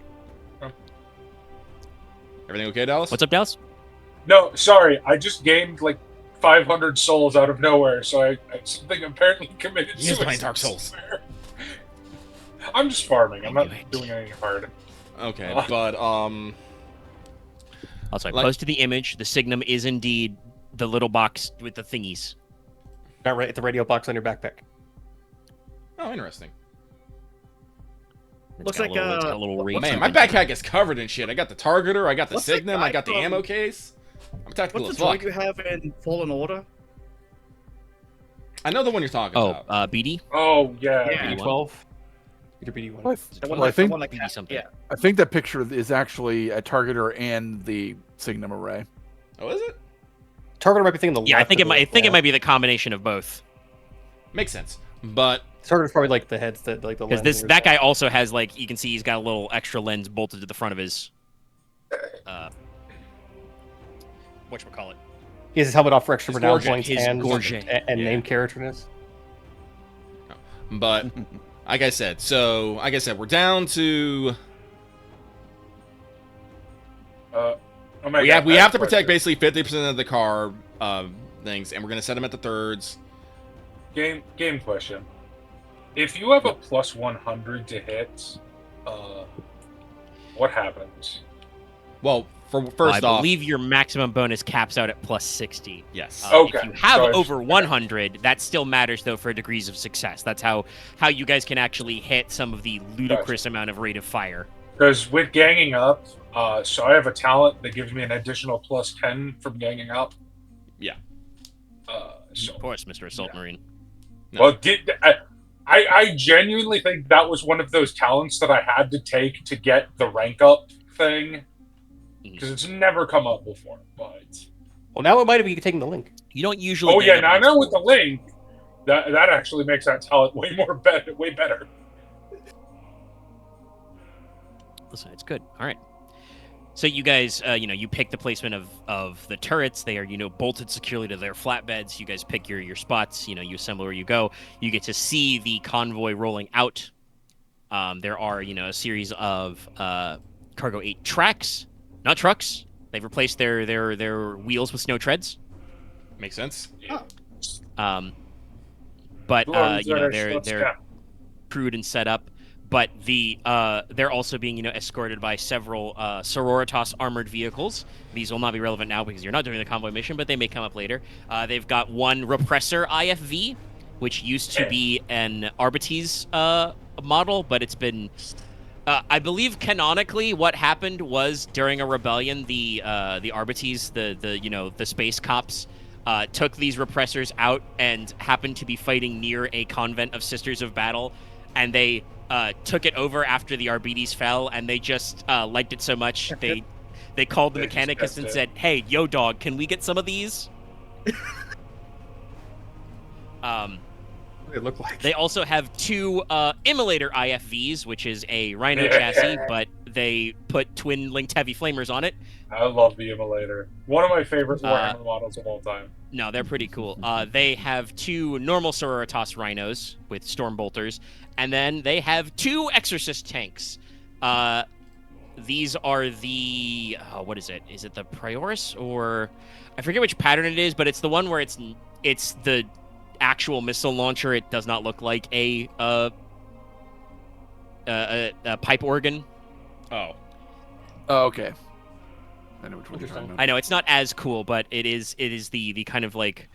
Everything okay, Dallas? what's up, Dallas? No, sorry. I just gained like 500 souls out of nowhere, so I something apparently committed He is suicide. playing Dark Souls. somewhere. I'm just farming. I'm not doing anything hard. Okay, but Also, I Like- posted the image. The signum is indeed the little box with the thingies. Not right at the radio box on your backpack. oh, interesting. It's Looks got a like, little, it's got a little what's ring. Man, my backpack is covered in shit. I got the targeter, I got the What's that signum, I guy got the from- ammo case. I'm tactical What's as the fuck. droid you have in Fallen Order? I know the one you're talking Oh, about. BD. Oh yeah. Yeah. BD12. Peter BD1. The one Well, I that- think the one that BD something. Yeah. I think that picture is actually a targeter and the Signum array. Oh, is it? Targeter might be thinking the Yeah, I left think of it might. I think yeah. it might be the combination of both. Makes sense. But Targeter's probably like the heads that like the Because lens that guy also has like you can see he's got a little extra lens bolted to the front of his. Whatchamacallit. He has his helmet off for extra His renown gorget, points his and gorget. and Yeah. name characterness. But like I said, we're down to we have to protect basically 50% of the car things, and we're gonna set them at the thirds. Game question. If you have a plus 100 to hit, what happens? Well, I first off, believe your maximum bonus caps out at plus 60. yes. Okay. If you have So I just- over 100, that still matters though for degrees of success. That's how you guys can actually hit some of the ludicrous amount of rate of fire. Because with ganging up, so I have a talent that gives me an additional plus 10 from ganging up. Yeah. So, Of course, Mr. Assault Marine. No. well, I genuinely think that was one of those talents that I had to take to get the rank up thing. Because it's never come up before, but Well, now it might be taking the link. You don't usually. oh gang yeah, up now I against know with the fools. link, that actually makes that talent way better. Listen, it's good. All right. So you guys, you pick the placement of the turrets. They are, bolted securely to their flatbeds. You guys pick your spots. You assemble where you go. You get to see the convoy rolling out. There are, a series of Cargo 8 tracks, not trucks. They've replaced their wheels with snow treads. Makes sense. But Drones that are they're short-staffed. crewed and set up. But they're also being escorted by several Sororitas armored vehicles. These will not be relevant now because you're not doing the convoy mission, but they may come up later. They've got one repressor IFV, which used to be an Arbites model, but it's been. I believe canonically, what happened was during a rebellion, the Arbites, the space cops, took these repressors out and happened to be fighting near a convent of Sisters of Battle, and they took it over after the Arbites fell, and they just liked it so much they called the They just Mechanicus kept and it. said, "Hey, yo, dog, can we get some of these?" It looked like They also have two Immolator IFVs, which is a Rhino chassis, but they put twin-linked heavy flamers on it. I love the Immolator. One of my favorite Warhammer models of all time. No, they're pretty cool. They have 2 normal Sororitas Rhinos with Storm Bolters, and then they have 2 Exorcist tanks. These are the what is it? Is it the Prioris, or I forget which pattern it is, but it's the one where it's the actual missile launcher. It does not look like a pipe organ. Oh. Oh, okay. I know which one you're talking about. I know it's not as cool, but it is the kind of like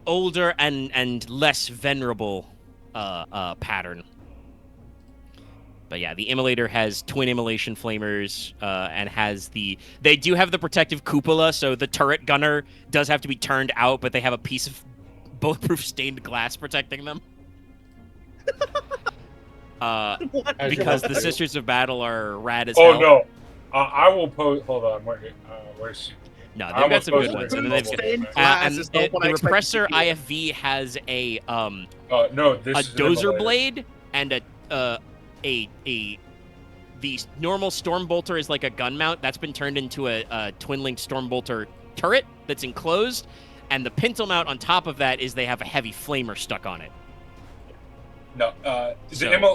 older and less venerable pattern. But yeah, the Immolator has twin immolation flamers and they do have the protective cupola, so the turret gunner does have to be turned out, but they have a piece of bulletproof stained glass protecting them. Because the Sisters of Battle are rad as hell. Oh no, I will post. Hold on, where's she? No, they've got some good ones. And then they've Stained got, glass and is not what I the expected Repressor to hear. IFV has a No, this is an dozer Immolator. blade and the normal Storm Bolter is like a gun mount that's been turned into a twin-linked Storm Bolter turret that's enclosed, and the pintle mount on top of that is they have a heavy flamer stuck on it. No,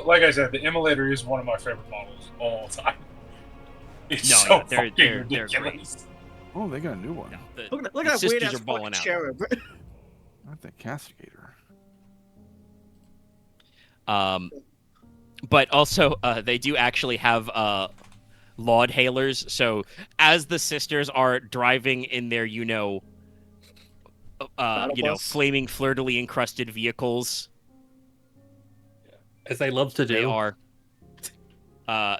like I said, the Immolator is one of my favorite models of all time. It's No, so yeah, they're fucking great. ridiculous. Oh, they got a new one. Look The at that sisters weird are ass balling fucking out. cherub. Not that castigator. But also, they do actually have laud hailers. So as the sisters are driving in their, bus. flaming fleur-de-lis encrusted vehicles, As they love to do.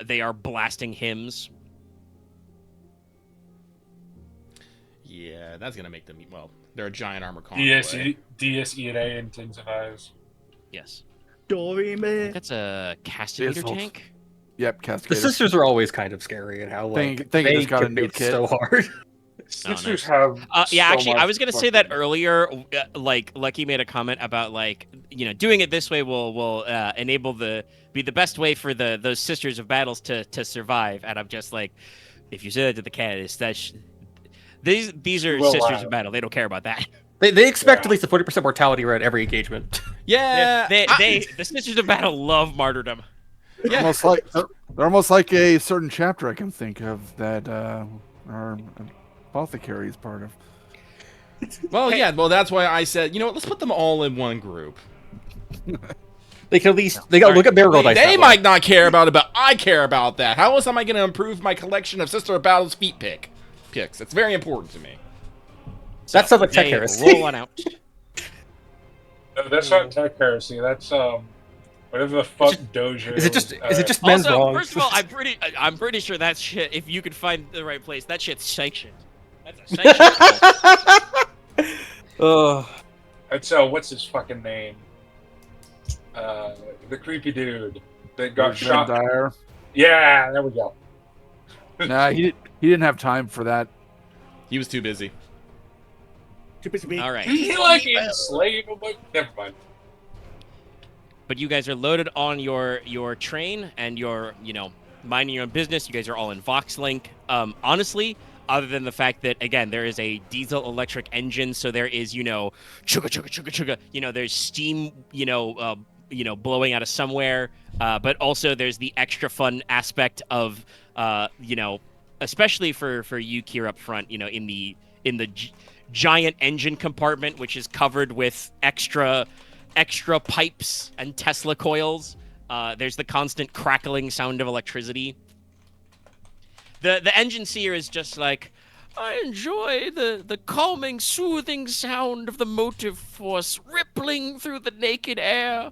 they are blasting hymns. Yeah, that's gonna make them. Well, they're a giant armor convoy. DSENA intensifies. Yes, Dorime. that's a castigator Assault. tank. Yep, The castigator. sisters are always kind of scary and how like Think they just got a get new hit kit. so hard. Sisters nice. have. Yeah, so actually, I much was gonna say that fucking- earlier. Like Lucky made a comment about doing it this way will enable be the best way for those Sisters of Battles to survive. And I'm just like, if you say that to the candidates, these are Well, Sisters wow. of Battle. They don't care about that. They expect Yeah. at least a 40% mortality rate at every engagement. Yeah, The Sisters of Battle love martyrdom. They're almost like they're almost like a certain chapter I can think of that our Apothecary is part of. Well, yeah. Well, that's why I said, let's put them all in one group. They can at least they got look at Marigold Dice. They that way. might not care about it, but I care about that. How else am I going to improve my collection of Sister of Battle's feet picks? It's very important to me. That sounds like tech They heresy. roll on out. No, that's not tech heresy. That's whatever the fuck dojo. Is it just men's Also, wrong? first of all, I'm pretty sure that shit. If you could find the right place, that shit's sanctioned. That's a sanctioned. Ugh. That's what's his fucking name? The creepy dude that got Van shot. Dyer. Yeah, there we go. Nah, he didn't have time for that. He was too busy. Too busy being All right. He like enslaved him, but never mind. But you guys are loaded on your train and you're, minding your own business. You guys are all in VoxLink. Honestly, other than the fact that, again, there is a diesel electric engine, so there is, chugga, chugga, chugga, chugga. There's steam, blowing out of somewhere. But also there's the extra fun aspect of, especially for you, Khyr, up front, in the giant engine compartment, which is covered with extra pipes and Tesla coils. There's the constant crackling sound of electricity. The engine seer is just like, I enjoy the calming, soothing sound of the motive force rippling through the naked air.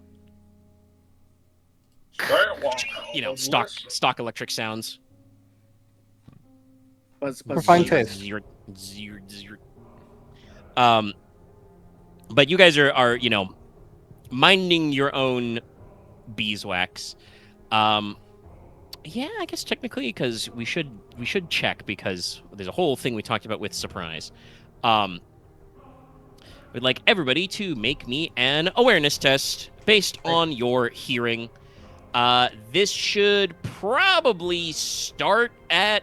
Stock electric sounds. buzz, For fine buzz. taste. Zero, zero, zero. But you guys are minding your own beeswax. Yeah, I guess technically, because we should check, because there's a whole thing we talked about with surprise. We'd like everybody to make me an awareness test based on your hearing. This should probably start at.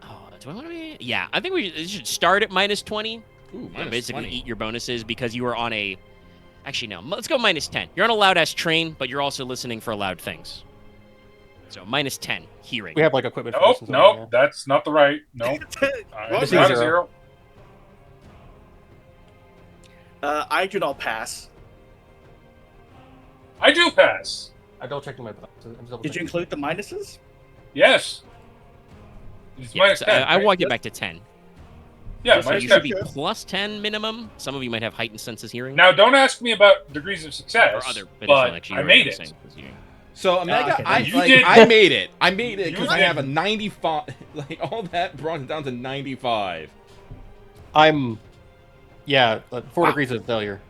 Oh, do I want to be? Yeah, I think it should start at -20. Ooh, Yeah, basically 20. eat your bonuses because you were on a. Actually, no. Let's go -10. You're on a loud ass train, but you're also listening for loud things. So -10 hearing. We have like equipment. Nope, for this and stuff, nope, that's not the right. Nope. Well, It's not a 0. I do not pass. I do pass. I double checked my box. Did you include the minuses? Yes. It's Yeah, minus so 10. I right? walk you back to 10. Yeah, Yes, So minus you 10. should be plus 10 minimum. Some of you might have heightened senses hearing. Now, don't ask me about degrees of success, or other but actually, I you're made the it. same as you. So Omega, okay. I made it. I made it because I have a 95. Like all that brought it down to 95. I'm, yeah, 4 Wow. degrees of failure.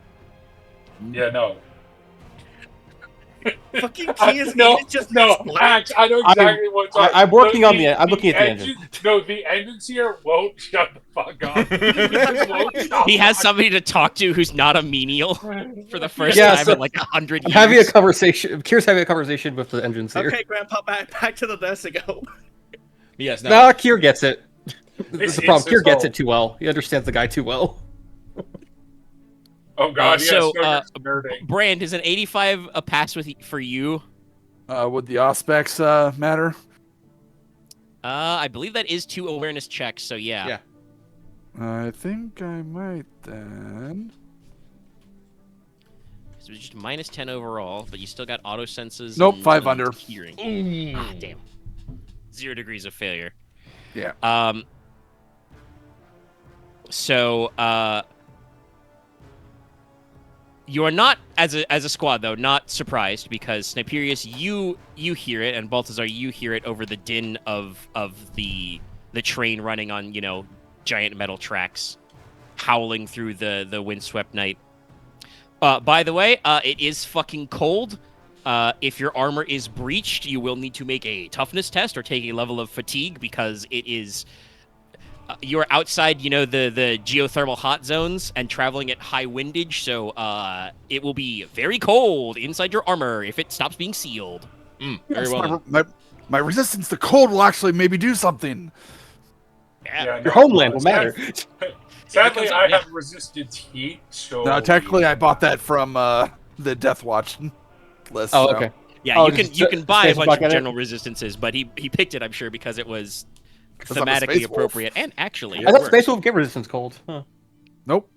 Yeah, no. Fucking key is no, just no, blank. Max, I know exactly what's up. I'm working on the. I'm looking at the engine. No, the engines here won't shut the fuck up. They just won't shut He has the somebody to talk to who's not a menial fuck for the first Yeah, time so in like 100 I'm years. having a conversation. Kyr's having a conversation with the engines here. Okay, Grandpa, back to the nursing home. Yes, no. Nah, Kyr gets it. This That's the problem. is his Kyr gets home. it too well. He understands the guy too well. Oh god, yes, so, no, you're nerding. Brand, is an 85 a pass for you? Would the aspects matter? I believe that is 2 awareness checks, so yeah. Yeah. I think I might then. So it's just -10 overall, but you still got auto senses. Nope, and, 5 under. Hearing. Ooh. Ah, damn. 0 degrees of failure. Yeah. So, you are not, as a squad though, not surprised because Sniperius, you hear it, and Balthazar, you hear it over the din of the train running on, giant metal tracks, howling through the windswept night. By the way, it is fucking cold. If your armor is breached, you will need to make a toughness test or take a level of fatigue because it is. You're outside, the geothermal hot zones and traveling at high windage, so it will be very cold inside your armor if it stops being sealed. Very Yes, well. my resistance to cold will actually maybe do something. Yeah. Your homeland will matter. Sadly, comes I up, yeah. have resisted heat, so... No, technically, I bought that from the Deathwatch list. Oh, so. okay. Yeah, Oh, you can buy a Space bunch Buck of at it? general resistances, but he picked it, I'm sure, because it was Because I'm a thematically Space Wolf. appropriate and actually. I it thought works. Space Wolf get resistance cold. Huh. Nope.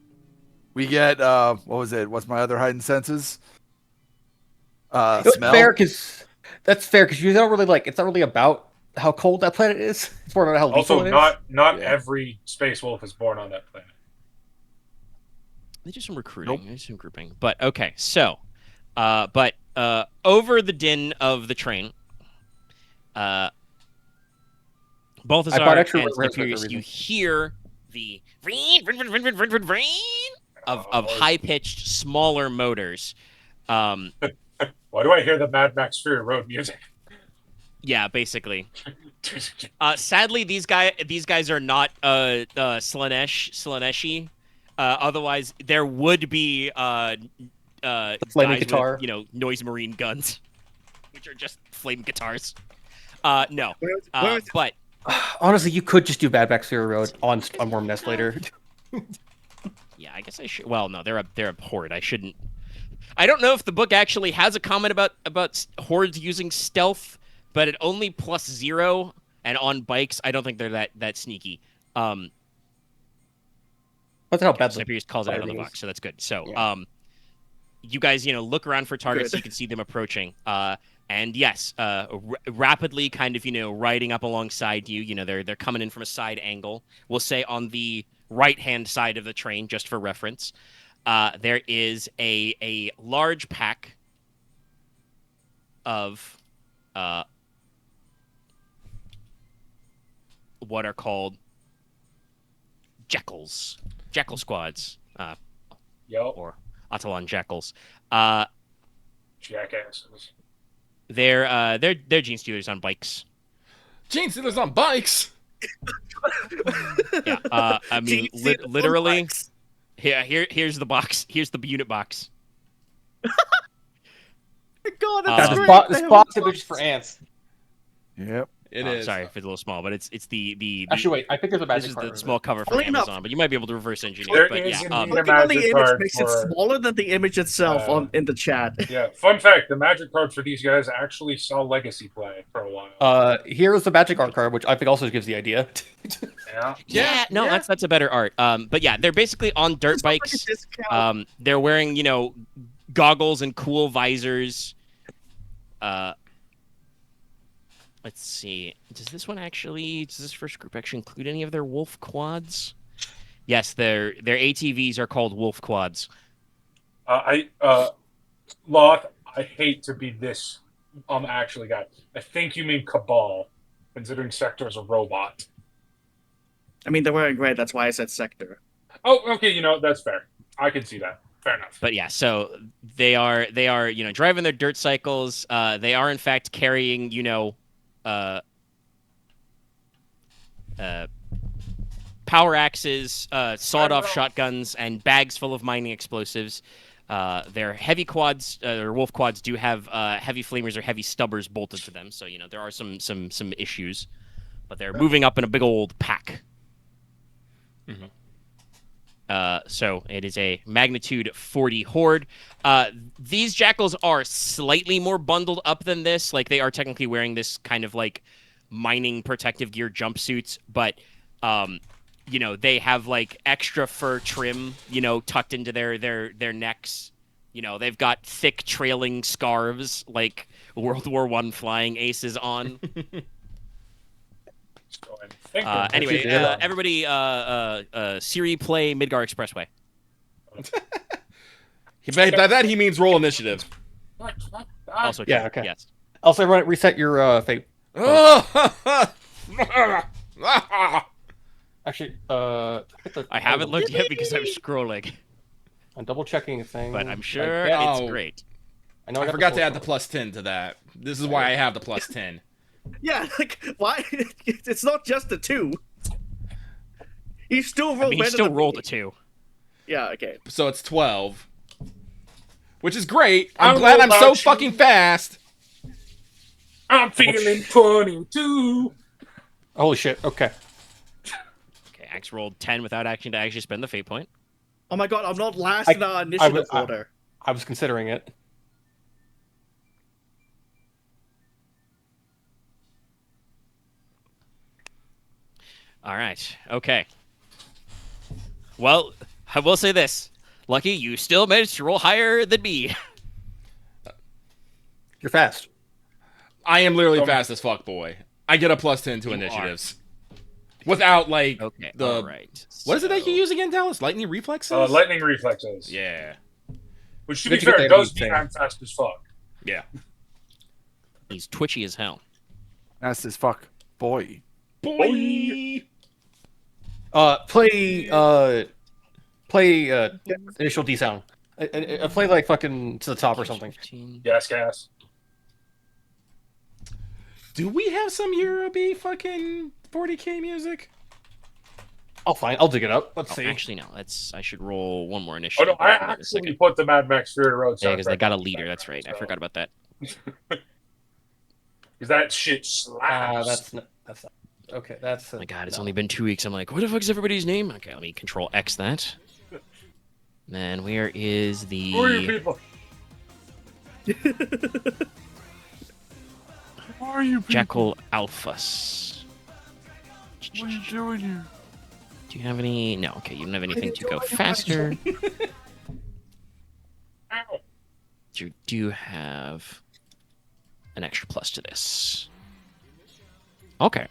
We get what was it? What's my other heightened senses? That's Smell. fair because you don't really like. It's not really about how cold that planet is. It's more about how lethal Also, it is. not Yeah. every Space Wolf is born on that planet. They do some recruiting. They do some grouping. But okay, so, over the din of the train, Balthazar bought and extra rares for that Sniperius, reason. you hear the of high-pitched, smaller motors. Why do I hear the Mad Max Fury Road music? Yeah, basically. Sadly, these guys are not Slaneshi. Otherwise, there would be flaming guys guitar. with, noise marine guns, which are just flame guitars. No, but Honestly, you could just do Bad Max Fury Road on Worm Nest later. yeah, I guess I should. Well, no, they're a horde. I shouldn't. I don't know if the book actually has a comment about hordes using stealth, but it only +0, and on bikes, I don't think they're that sneaky. That's how bad the Sniperius calls it out on the fighting box, is. so that's good. So, Yeah. you guys, look around for targets. Good. You can see them approaching. And yes, rapidly, kind of, riding up alongside you. They're coming in from a side angle. We'll say on the right-hand side of the train, just for reference. There is a large pack of what are called jackals, jackal squads, Yo, or Atalan jackals. jackasses. They're Genestealers on bikes. Genestealers on bikes. Yeah, I mean, literally. Here's the box. Here's the unit box. Oh, that's Yeah, great. this They have box a image is for ants. Yep. It Oh, is. sorry if it's a little small, but it's the Actually, wait. I think there's a this magic is card. the of small it. cover from Funny enough- Amazon, but you might be able to reverse engineer. There it. But is yeah, indeed a Looking on the magic image card makes it for. smaller than the image itself in the chat. Yeah, fun fact: the magic card for these guys actually saw Legacy play for a while. Here's the magic art card, which I think also gives the idea. Yeah. no, yeah. that's a better art. But yeah, they're basically on dirt It's not like a bikes. discount. They're wearing goggles and cool visors. Let's see. Does this first group actually include any of their wolf quads? Yes, their ATVs are called wolf quads. Loth, I hate to be this actually guy. I think you mean Cabal, considering Sector's a robot. I mean, they're wearing red. That's why I said sector. Oh, okay, that's fair. I can see that. Fair enough. But yeah, so they are driving their dirt cycles. They are in fact carrying power axes, sawed-off shotguns, and bags full of mining explosives. Their heavy quads, or wolf quads, do have heavy flamers or heavy stubbers bolted to them. So there are some issues, but they're moving up in a big old pack. So it is a magnitude 40 horde. These jackals are slightly more bundled up than this. Like, they are technically wearing this kind of like mining protective gear jumpsuits, but they have like extra fur trim, tucked into their necks. They've got thick trailing scarves like World War I flying aces on. Anyway, everybody, Siri, play Midgar Expressway. By that he means roll initiative. Also, Yeah, true. okay. Yes. Also, everyone, reset your fate. Actually, I haven't looked yet because I'm scrolling, I'm double checking a thing, but I'm sure yeah, it's great. I know I got forgot the to add the source +10 to that. This is why I have the +10. Yeah, like why? It's not just a 2. You still roll I mean, he better still than rolled me. a 2. Yeah, okay. So it's 12. Which is great. I I'm don't glad know I'm so about you. fucking fast. I'm feeling 22. Holy shit! Okay. Okay, Axe rolled 10 without action to actually spend the fate point. Oh my god, I'm not last in our initiative order. I was considering it. All right. Okay. Well, I will say this. Lucky, you still managed to roll higher than me. You're fast. I am literally fast as fuck, boy. I get a +10 to You initiatives. Without, like, Okay, the... all right. What is it that you use again, Dallas? Lightning reflexes? Lightning reflexes. Yeah. Which, to be Did you get fair, that does thing? mean I'm fast as fuck. Yeah. He's twitchy as hell. Fast as fuck, boy. Boy! Play initial D sound. Play like fucking to the top or something. 15. Gas. Do we have some Eurobe fucking 40k music? I'll dig it up. Let's Oh, see. actually, no. I should roll one more Oh initiative. no, I in a actually second. put the Mad Max Fury Road Yeah, because they soundtrack got a on leader. the That's background, right. I so- forgot about that. Because that shit slaps. That's not. Okay, that's. Oh my god, it's only been 2 weeks. I'm like, what the fuck is everybody's name? Okay, let me control X that. Then where is the... Who are you people? Who are you? Jackal Alphas? What are you doing here? Do you have any... No, okay, you don't have anything to go faster. Ow. You do have an extra plus to this. Okay.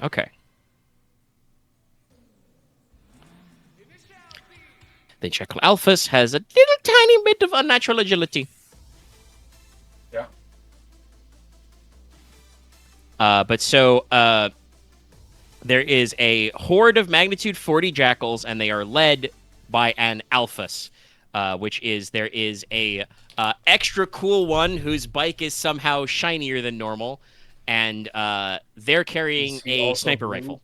The Jackal Alphas has a little tiny bit of unnatural agility. Yeah. There is a horde of magnitude 40 jackals, and they are led by an Alphas, which is there is a extra cool one whose bike is somehow shinier than normal, and they're carrying Is he a also sniper blue? rifle.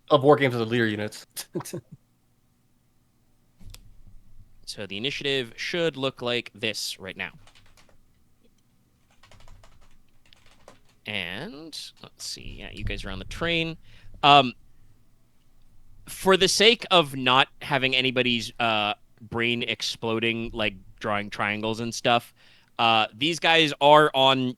Of war games with the leader units. So the initiative should look like this right now. And let's see. Yeah, you guys are on the train. For the sake of not having anybody's brain exploding, like drawing triangles and stuff, these guys are on,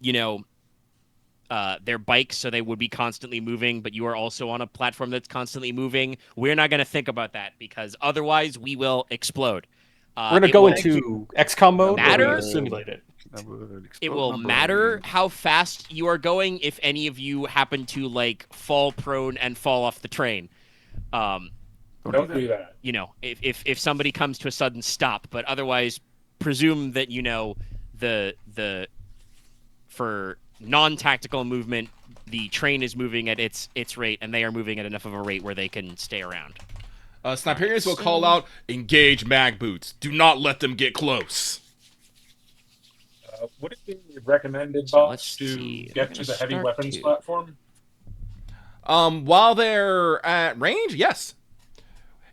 their bikes, so they would be constantly moving, but you are also on a platform that's constantly moving. We're not going to think about that because otherwise we will explode. We're going to go into XCOM mode matter? where we simulate it. It will matter how fast you are going if any of you happen to like fall prone and fall off the train. Don't do that. If somebody comes to a sudden stop, but otherwise presume that the for non-tactical movement, the train is moving at its rate, and they are moving at enough of a rate where they can stay around. Sniperius will call out, engage mag boots. Do not let them get close. Would it be recommended, boss, to get to the heavy weapons platform? While they're at range, yes.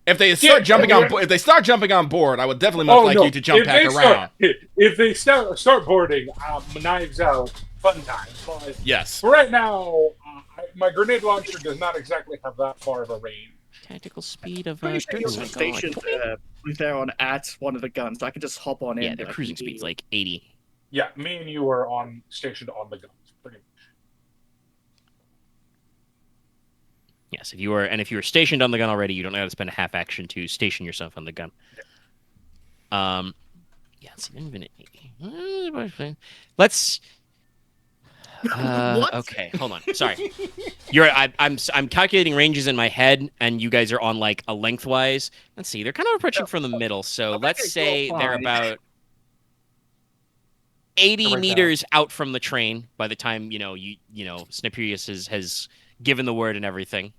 If they start jumping on board, I would definitely you to jump back around. If they start boarding, knives out, fun time. But yes. For right now, my grenade launcher does not exactly have that far of a range. Tactical speed of stationed there on at one of the guns. I could just hop on in. Yeah, the cruising speed's like 80. Yeah, me and you are stationed on the guns, pretty much. Yes, if you were stationed on the gun already, you don't have to spend a half action to station yourself on the gun. Yeah. It's infinite. Let's. Okay, hold on. Sorry. I'm calculating ranges in my head, and you guys are on like a lengthwise. Let's see. They're kind of approaching from the middle, so let's say they're about 80 meters out from the train by the time Sniperius has given the word and everything.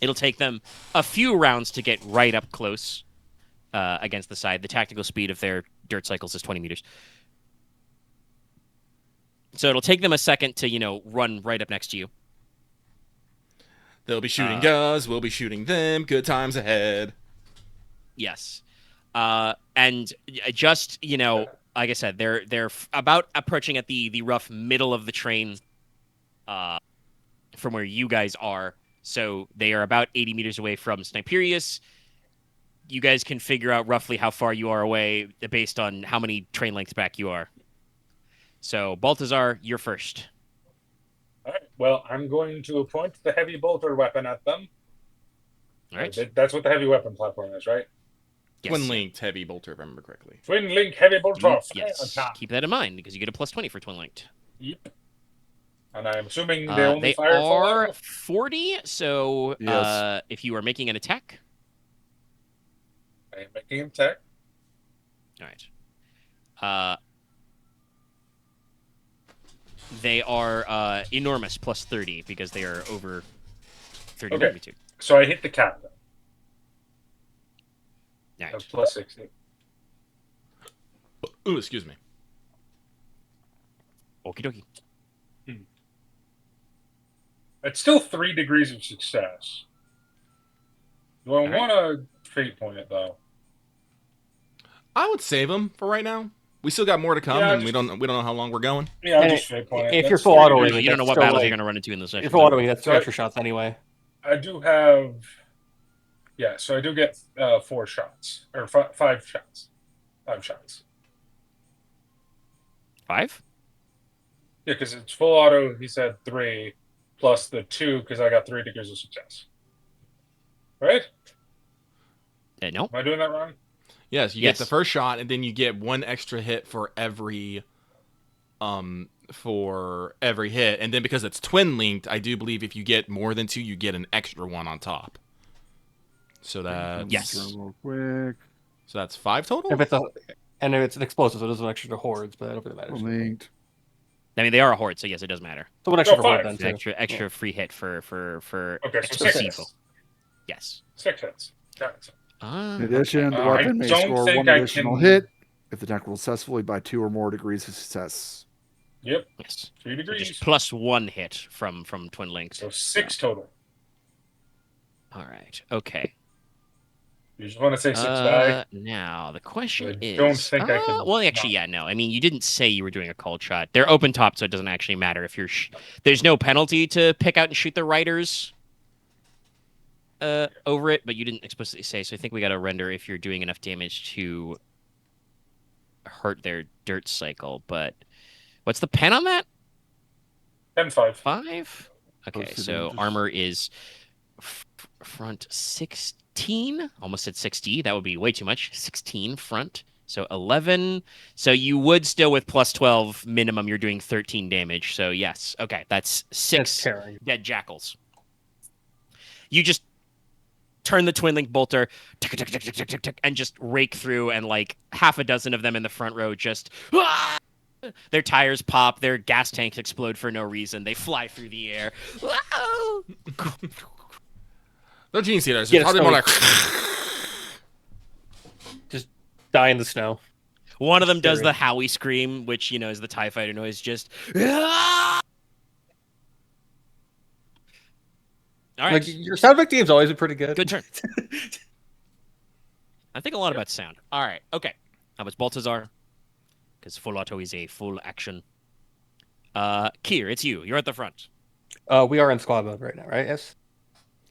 It'll take them a few rounds to get right up close against the side. The tactical speed of their dirt cycles is 20 meters. So it'll take them a second to, run right up next to you. They'll be shooting us. We'll be shooting them. Good times ahead. Yes. And just, like I said, they're about approaching at the rough middle of the train from where you guys are. So they are about 80 meters away from Sniperius. You guys can figure out roughly how far you are away based on how many train lengths back you are. So, Balthazar, you're first. All right. Well, I'm going to point the heavy bolter weapon at them. All right. That's what the heavy weapon platform is, right? Yes. Twin-linked heavy bolter, if I remember correctly. Twin-link heavy bolter. Yes. Keep that in mind, because you get a plus 20 for twin-linked. Yep. And I'm assuming they only fire They are 40, so yes. If you are making an attack. I am making an attack. All right. They are enormous, plus 30, because they are over 30 magnitude. So I hit the cap then. All right. That's plus 60. Ooh, excuse me. Okie dokie. It's still 3 degrees of success. Do I want to fate point it, though? I would save them for right now. We still got more to come, and we don't know how long we're going. Yeah, I'll just fate point it. If you're full autoing, you don't know what battles you're going to run into in this session. If you're full autoing, that's 2 extra shots anyway. I do have... Yeah, so I do get 4 shots. Or 5 shots. 5 shots. 5? Yeah, because it's full auto, he said 3, plus the 2, because I got 3 degrees of success. Right? No. Am I doing that wrong? Yes, you get the first shot, and then you get 1 extra hit for every hit. And then because it's twin-linked, I do believe if you get more than 2, you get an extra 1 on top. So that's... Yes. Real quick. So that's 5 total? If it's an explosive, so it doesn't extra to hordes, but I don't think that matters. Linked. I mean, they are a horde, so yes, it does matter. So what extra for horde then, too? Extra free hit for Okay, so 6 hits. Yes. 6 hits. Got it. In addition, the weapon may don't score think 1 I additional can- hit if the attack rolls successfully by 2 or more degrees of success. Yep. Yes. 3 So degrees. just plus 1 hit from twin links. So 6 total. All right. Okay. You just want to say 6 die? Now the question I is, don't think I can well, actually, yeah, no. I mean, you didn't say you were doing a cold shot. They're open top, so it doesn't actually matter if you're. There's no penalty to pick out and shoot the riders over it, but you didn't explicitly say. So I think we got to render if you're doing enough damage to hurt their dirt cycle. But what's the pen on that? 10-5. 5. Okay, Posted so images. armor is front 16. Almost said 60. That would be way too much. 16 front. So 11. So you would still with plus 12 minimum. You're doing 13 damage. So yes. Okay, that's 6 tearing. dead jackals. You just turn the twin link bolter tick, tick, tick, tick, tick, tick, tick, and just rake through, and like half a dozen of them in the front row just. Their tires pop, their gas tanks explode for no reason. They fly through the air. No Genestealers. Yeah, It's probably it's more like. Just die in the snow. One of them does Scary. the Howie scream, which, you know, is the TIE fighter noise. Just. All right. Like your sound effect game's always been pretty good. Good turn. I think a lot about sound. All right. Okay. How about Balthazar? Because full auto is a full action. Khyr, it's you. You're at the front. We are in squad mode right now, right? Yes.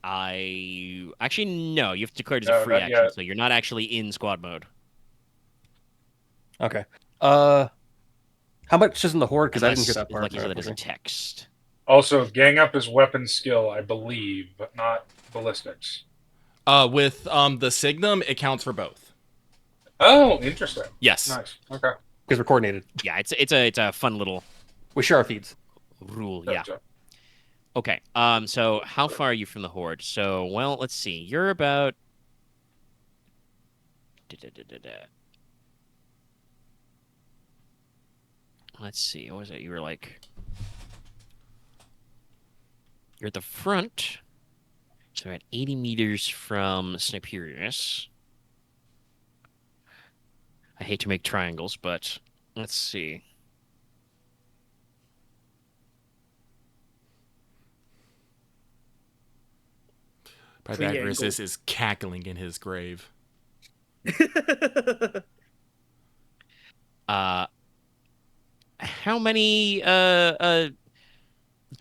Actually no. You've declared as No, a free not action, yet. so you're not actually in squad mode. Okay. How much is in the horde? Because I didn't get that part. Like you said, that as a text. Also, gang up is weapon skill, I believe, but not ballistics. With the Signum, it counts for both. Oh, interesting. Yes. Nice. Okay. Because we're coordinated. Yeah, it's a fun little We share our feeds. rule. Yeah. Gotcha. Okay. So how far are you from the horde? So, well, let's see. You're about. Let's see. What was it? You were like. You're at the front. So at 80 meters from Sniperius. I hate to make triangles, but let's see. Pythagoras Triangle. is cackling in his grave. How many to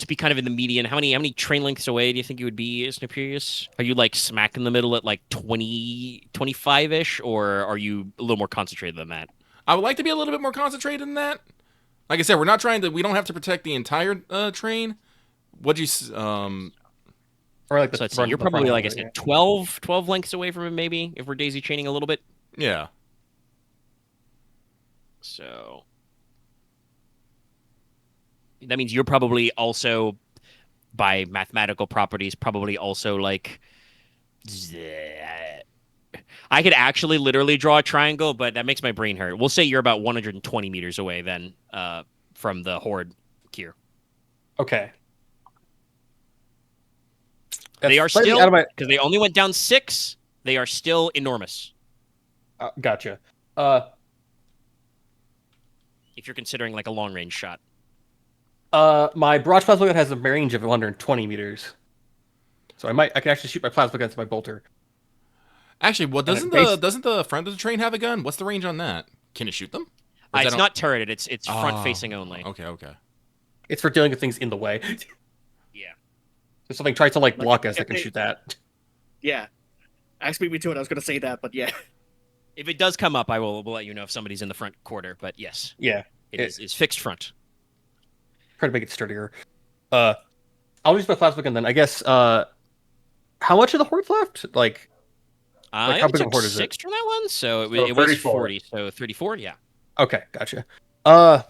be kind of in the median, how many train lengths away do you think you would be, Sniperius? Are you like smack in the middle at like 20, 25-ish, or are you a little more concentrated than that? I would like to be a little bit more concentrated than that. Like I said, we don't have to protect the entire train. What'd you, Or like the So let's see, front- you're the front probably, like I end, said, yeah. 12 lengths away from him, maybe, if we're daisy chaining a little bit. yeah. So that means you're probably also, by mathematical properties, probably also like. I could actually literally draw a triangle, but that makes my brain hurt. We'll say you're about 120 meters away then from the horde, Khyr. Okay. They are That's slightly still, out of my. because they only went down 6, they are still enormous. Gotcha. If you're considering like a long range shot. My barrage plasma gun has a range of 120 meters, so I can actually shoot my plasma gun to my bolter. Actually, well, And doesn't the front of the train have a gun? What's the range on that? Can it shoot them? Or is It's that not turreted. It's front Oh, facing only. Okay. It's for dealing with things in the way. Yeah. If something tries to like Like, block us, if I can they- shoot that. Yeah. Actually, me too, and I was going to say that, but yeah. If it does come up, we'll let you know if somebody's in the front quarter. But yes, Yeah, it's fixed front. try to make it sturdier. I'll use my plasma gun then. I guess. How much of the horde left? Like I how big took of a horde is 6 from that one, so it, So it was 34. 40. So 34, yeah. Okay, gotcha. I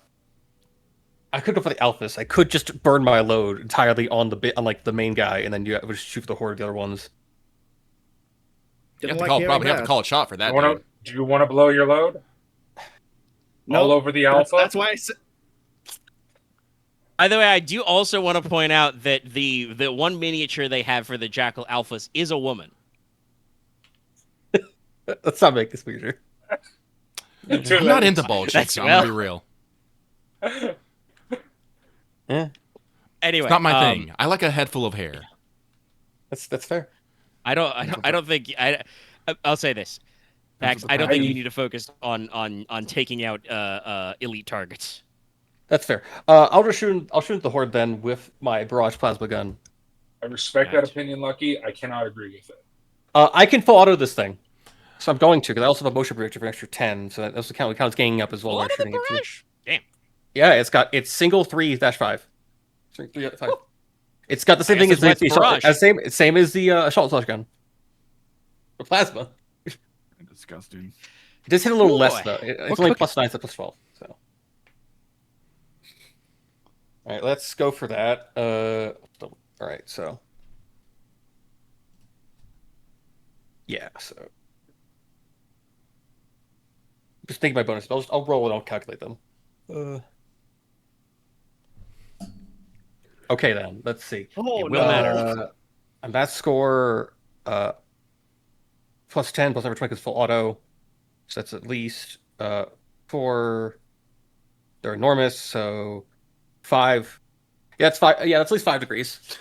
could go for the alphas. I could just burn my load entirely on like the main guy, and then you would just shoot for the horde of the other ones. You Didn't have to like hearing probably have to that. call a shot for that. Do you want to blow your load? No, All over the alpha? That's why I said. By the way, I do also want to point out that the one miniature they have for the Jackal Alphas is a woman. Let's not make this weirder. Too I'm not late. into ball chicks. That's- I'm gonna be real. Yeah, Anyway, It's not my thing. I like a head full of hair. that's fair. I don't think I'll say this. That's Max, what the I don't think pack- you need to focus on taking out elite targets. That's fair. I'll shoot at the horde then with my barrage plasma gun. I respect Right. that opinion, Lucky. I cannot agree with it. I can full auto this thing, so I'm going to because I also have a motion projector for an extra 10, so that also counts ganging up as well. Full when out of the shooting it too. barrage. Damn. Yeah, it's single 3-5. 3-5. It's got the same I thing guess as that's the why it's barrage. same as the assault slash gun. The plasma. Disgusting. It does hit a little Boy, less though. It's we're only cooking. +9 to +12. So. All right, let's go for that. All right, so. Yeah, so. Just think my bonus. I'll roll and I'll calculate them. Okay then, let's see. Oh, It will no. matter. And that score, +10 plus every 20 is full auto. So that's at least 4. They're enormous, so 5. Yeah, it's 5. Yeah, that's at least 5 degrees.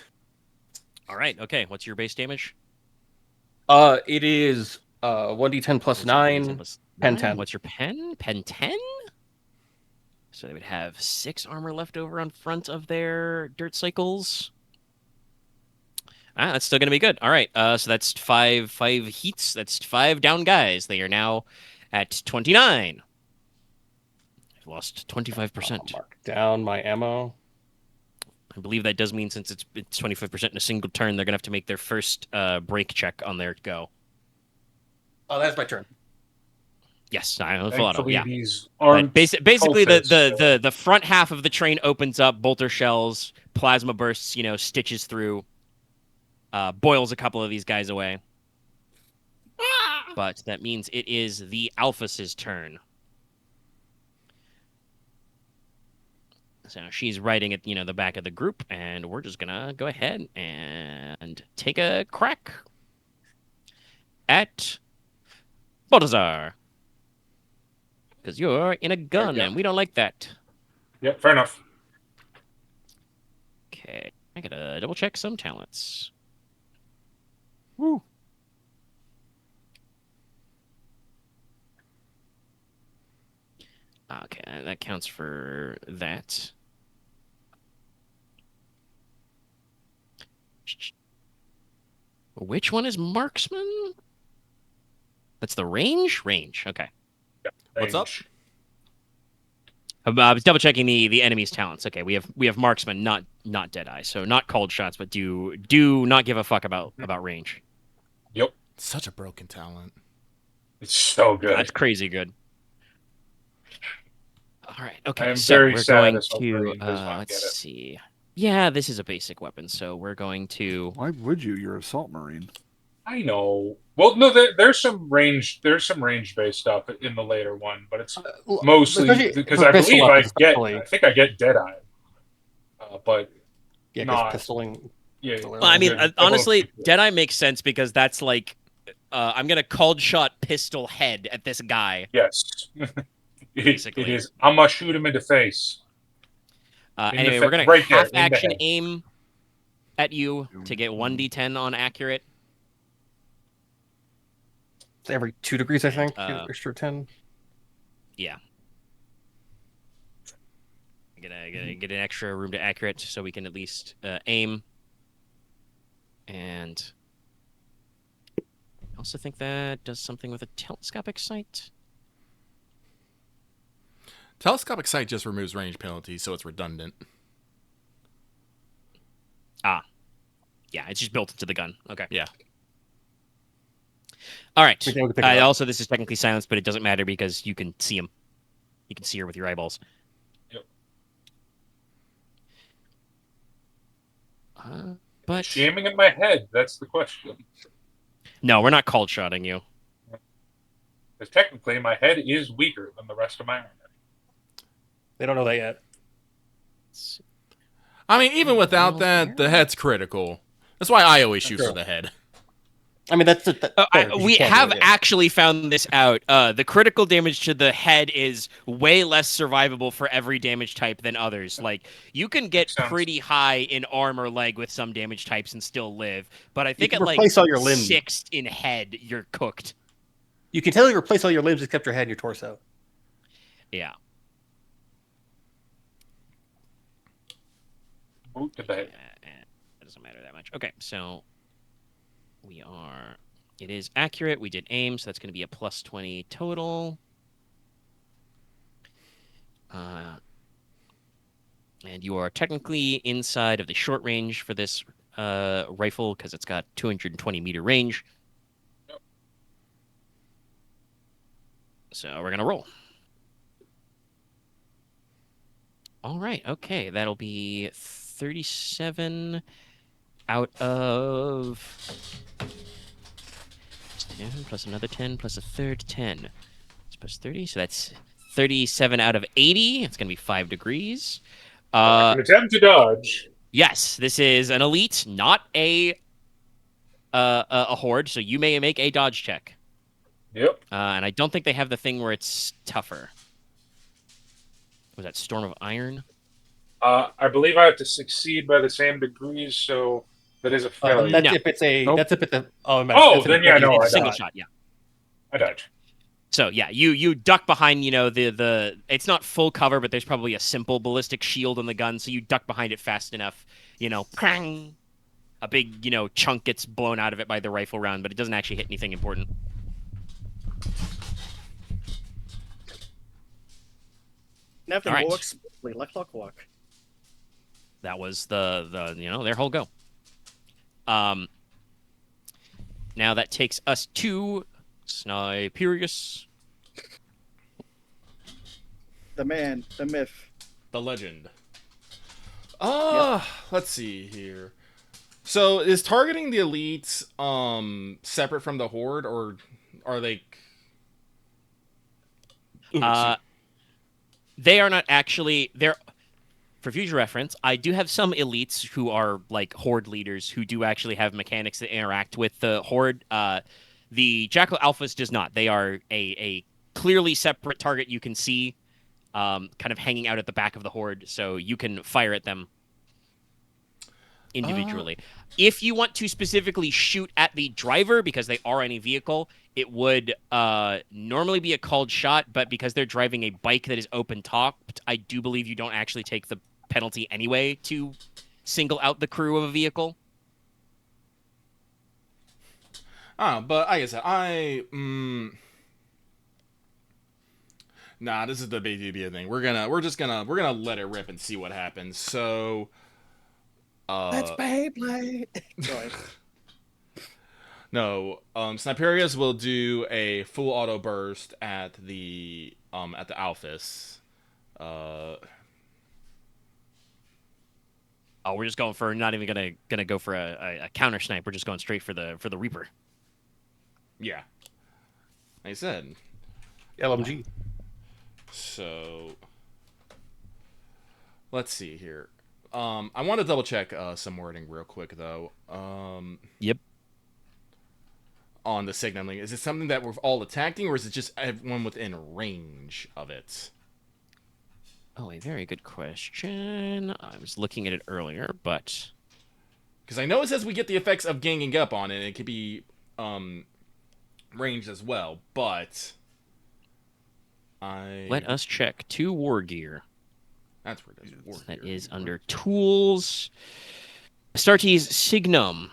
All right. Okay. What's your base damage? It is 1d10 plus What's your 9. 1d10 plus pen 9? 10. What's your pen? Pen 10? So they would have 6 armor left over on front of their dirt cycles. That's still going to be good. All right. So that's 5 heats. That's 5 down guys. They are now at 29. I've lost 25%. I'll mark down my ammo. I believe that does mean since it's 25% in a single turn, they're going to have to make their first break check on their go. Oh, that's my turn. Yes, I know. Full auto. Thankfully, Yeah. these But aren't basically, cultists, the front half of the train opens up, bolter shells, plasma bursts, stitches through, boils a couple of these guys away. But that means it is the Alphas's turn. So she's riding at the back of the group, and we're just gonna go ahead and take a crack at Balathazar. Because you're in a gun, Yeah. and we don't like that. Yep, fair enough. Okay, I gotta double check some talents. Woo. Okay, that counts for that. Which one is marksman? That's the range? Range, okay. What's up? Range. I was double checking the enemy's talents. Okay, we have marksman, not Deadeye, so not called shots, but do not give a fuck about range. Yep, Such a broken talent. it's so good. That's crazy good. All right, okay. I am so very we're sad going Assault to Marine does not let's get it. see. Yeah, this is a basic weapon, so we're going to. Why would you? You're assault marine. I know. Well, no, there's some range. There's some range-based stuff in the later one, but it's mostly Especially because for I pistol believe weapons, I especially. think I get Deadeye, but Yeah, not- because pistoling. yeah. Well, Well, I mean, They're both honestly, equal. Deadeye makes sense because that's like, I'm gonna cold shot pistol head at this guy. Yes, Basically. it is. I'm gonna shoot him in the face. In the Anyway, fa- we're gonna right there, half in the action head. aim at you to get 1d10 on accurate. It's every 2 degrees, I think. And, Extra 10. Yeah. Get an extra room to accurate so we can at least aim. And I also think that does something with a telescopic sight. Telescopic sight just removes range penalties, so it's redundant. Yeah, it's just built into the gun. Okay. Yeah. All right. We can pick it up. Also, this is technically silenced, but it doesn't matter because you can see him. You can see her with your eyeballs. Yep. But Jamming in my head. That's the question. no, we're not cold shotting you. Because technically, my head is weaker than the rest of my armor. They don't know that yet. I mean, even without Miles that, per the head's critical. That's why I always shoot True. for the head. I mean, that's fair, 'cause you We can't do have it, yeah. actually found this out. The critical damage to the head is way less survivable for every damage type than others. Like, you can get Makes sense. pretty high in arm or leg with some damage types and still live, but I You think can at like replace all your limbs. 6 in head, you're cooked. You can totally replace all your limbs except your head and your torso. Yeah. Boot debate. It doesn't matter that much. Okay, so it is accurate. We did aim, so that's going to be a plus 20 total. And you are technically inside of the short range for this rifle because it's got 220-meter range. So we're going to roll. All right, okay. That'll be 37 out of 10, plus another 10, plus a third 10. It's plus 30, so that's 37 out of 80. It's going to be 5 degrees. I can attempt to dodge. Yes, this is an elite, not a horde, so you may make a dodge check. Yep. And I don't think they have the thing where it's tougher. Was that Storm of Iron? I believe I have to succeed by the same degrees, so that is a failure. That's No. if it's a. Nope. That's if it's a. Then yeah, no, It's I a single dodge. shot, yeah. I dodge. So yeah, you duck behind, the it's not full cover, but there's probably a simple ballistic shield on the gun, so you duck behind it fast enough, prang, a big, chunk gets blown out of it by the rifle round, but it doesn't actually hit anything important. Nothing All right. works like clockwork. That was their whole go. Now that takes us to Sniperius. The man, the myth. The legend. Let's see here. So is targeting the elites separate from the horde, or are they? They are not actually there. For future reference, I do have some elites who are like horde leaders who do actually have mechanics that interact with the horde. The Jackal Alphas does not. They are a clearly separate target you can see, kind of hanging out at the back of the horde, so you can fire at them individually. If you want to specifically shoot at the driver because they are any vehicle, it would normally be a called shot, but because they're driving a bike that is open topped, I do believe you don't actually take the penalty anyway to single out the crew of a vehicle. But like I said, nah, this is the BTB thing. We're just gonna let it rip and see what happens. So, Let's play. Sorry. No, Sniperius will do a full auto burst at the Alphys. Oh, we're just going for not even gonna go for a counter snipe. We're just going straight for the Reaper. Yeah, like I said. LMG. So let's see here. I want to double check some wording real quick though. Yep. On the signaling, is it something that we're all attacking, or is it just everyone within range of it? Oh, a very good question. I was looking at it earlier, but because I know it says we get the effects of ganging up on it. It could be ranged as well, but let us check. 2 war gear. That's where it is. War That gear. is under tools. Astartes Signum.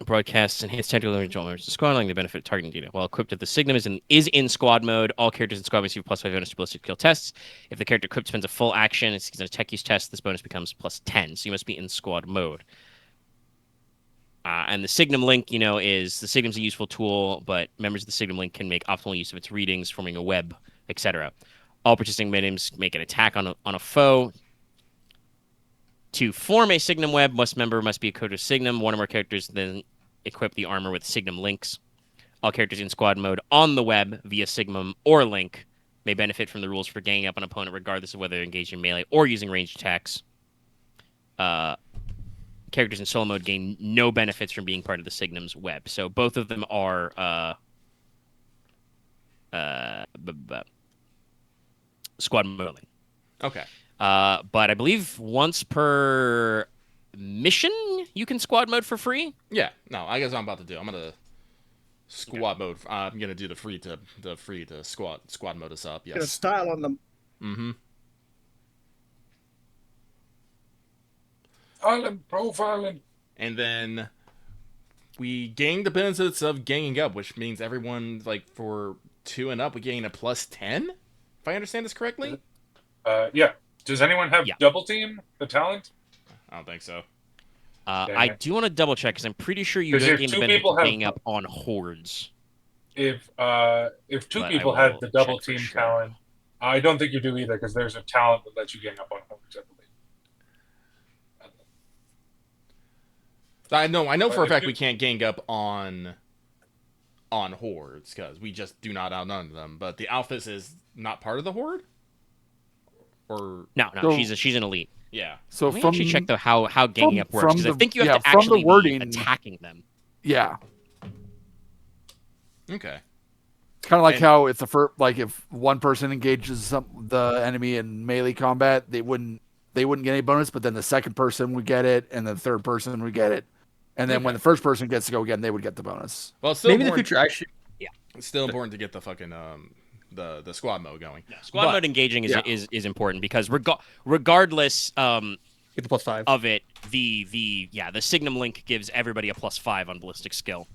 Broadcasts enhanced technical elements to squad along the benefit of targeting data. While equipped with the Signum is in squad mode, all characters in squad receive +5 bonus to ballistic kill tests. If the character equipped spends a full action and sees a tech use test, this bonus becomes +10. So you must be in squad mode. And the Signum link, is the Signum's a useful tool, but members of the Signum link can make optimal use of its readings, forming a web, etc. All participating mediums make an attack on a foe. To form a Signum web, member must be equipped with Signum. One or more characters then equip the armor with Signum links. All characters in squad mode on the web via Signum or link may benefit from the rules for ganging up an opponent regardless of whether they're engaged in melee or using ranged attacks. characters in solo mode gain no benefits from being part of the Signum's web. So both of them are squad mode only. Okay. But I believe once per mission you can squad mode for free. Yeah. No, I guess what I'm about to do. I'm gonna squad mode. I'm gonna do the free to squad mode us up. Get a Yes. style on them. Mm-hmm. Profiling. And then we gain the benefits of ganging up, which means everyone, like, for 2 and up, we gain a +10? If I understand this correctly? Yeah. Does anyone have Yeah. double team the talent? I don't think so. I do want to double check because I'm pretty sure you 'Cause don't if gain the two benefit people of have- ganging up on hordes. If two But I people will had the double check for team sure. talent, I don't think you do either because there's a talent that lets you gang up on hordes, I believe. I know for a If fact you- we can't gang up on hordes because we just do not outrun them. But the Alphys is not part of the horde, or No, So- she's an elite. yeah. So Let me from actually check though how ganging up works from because I the- think you have yeah, to from the actually be wording- attacking them. yeah, Okay. it's kind of like And- how it's the first, like if one person engages the enemy in melee combat, they wouldn't get any bonus, but then the second person would get it, and the third person would get it, and then when Okay. the first person gets to go again, they would get the bonus. Well, it's still Maybe in the important. future I should. It's still important to get the fucking the squad mode going. Squad But- mode engaging is, yeah. is important because regardless Get the +5. of it, the Signum link gives everybody a +5 on ballistic skill,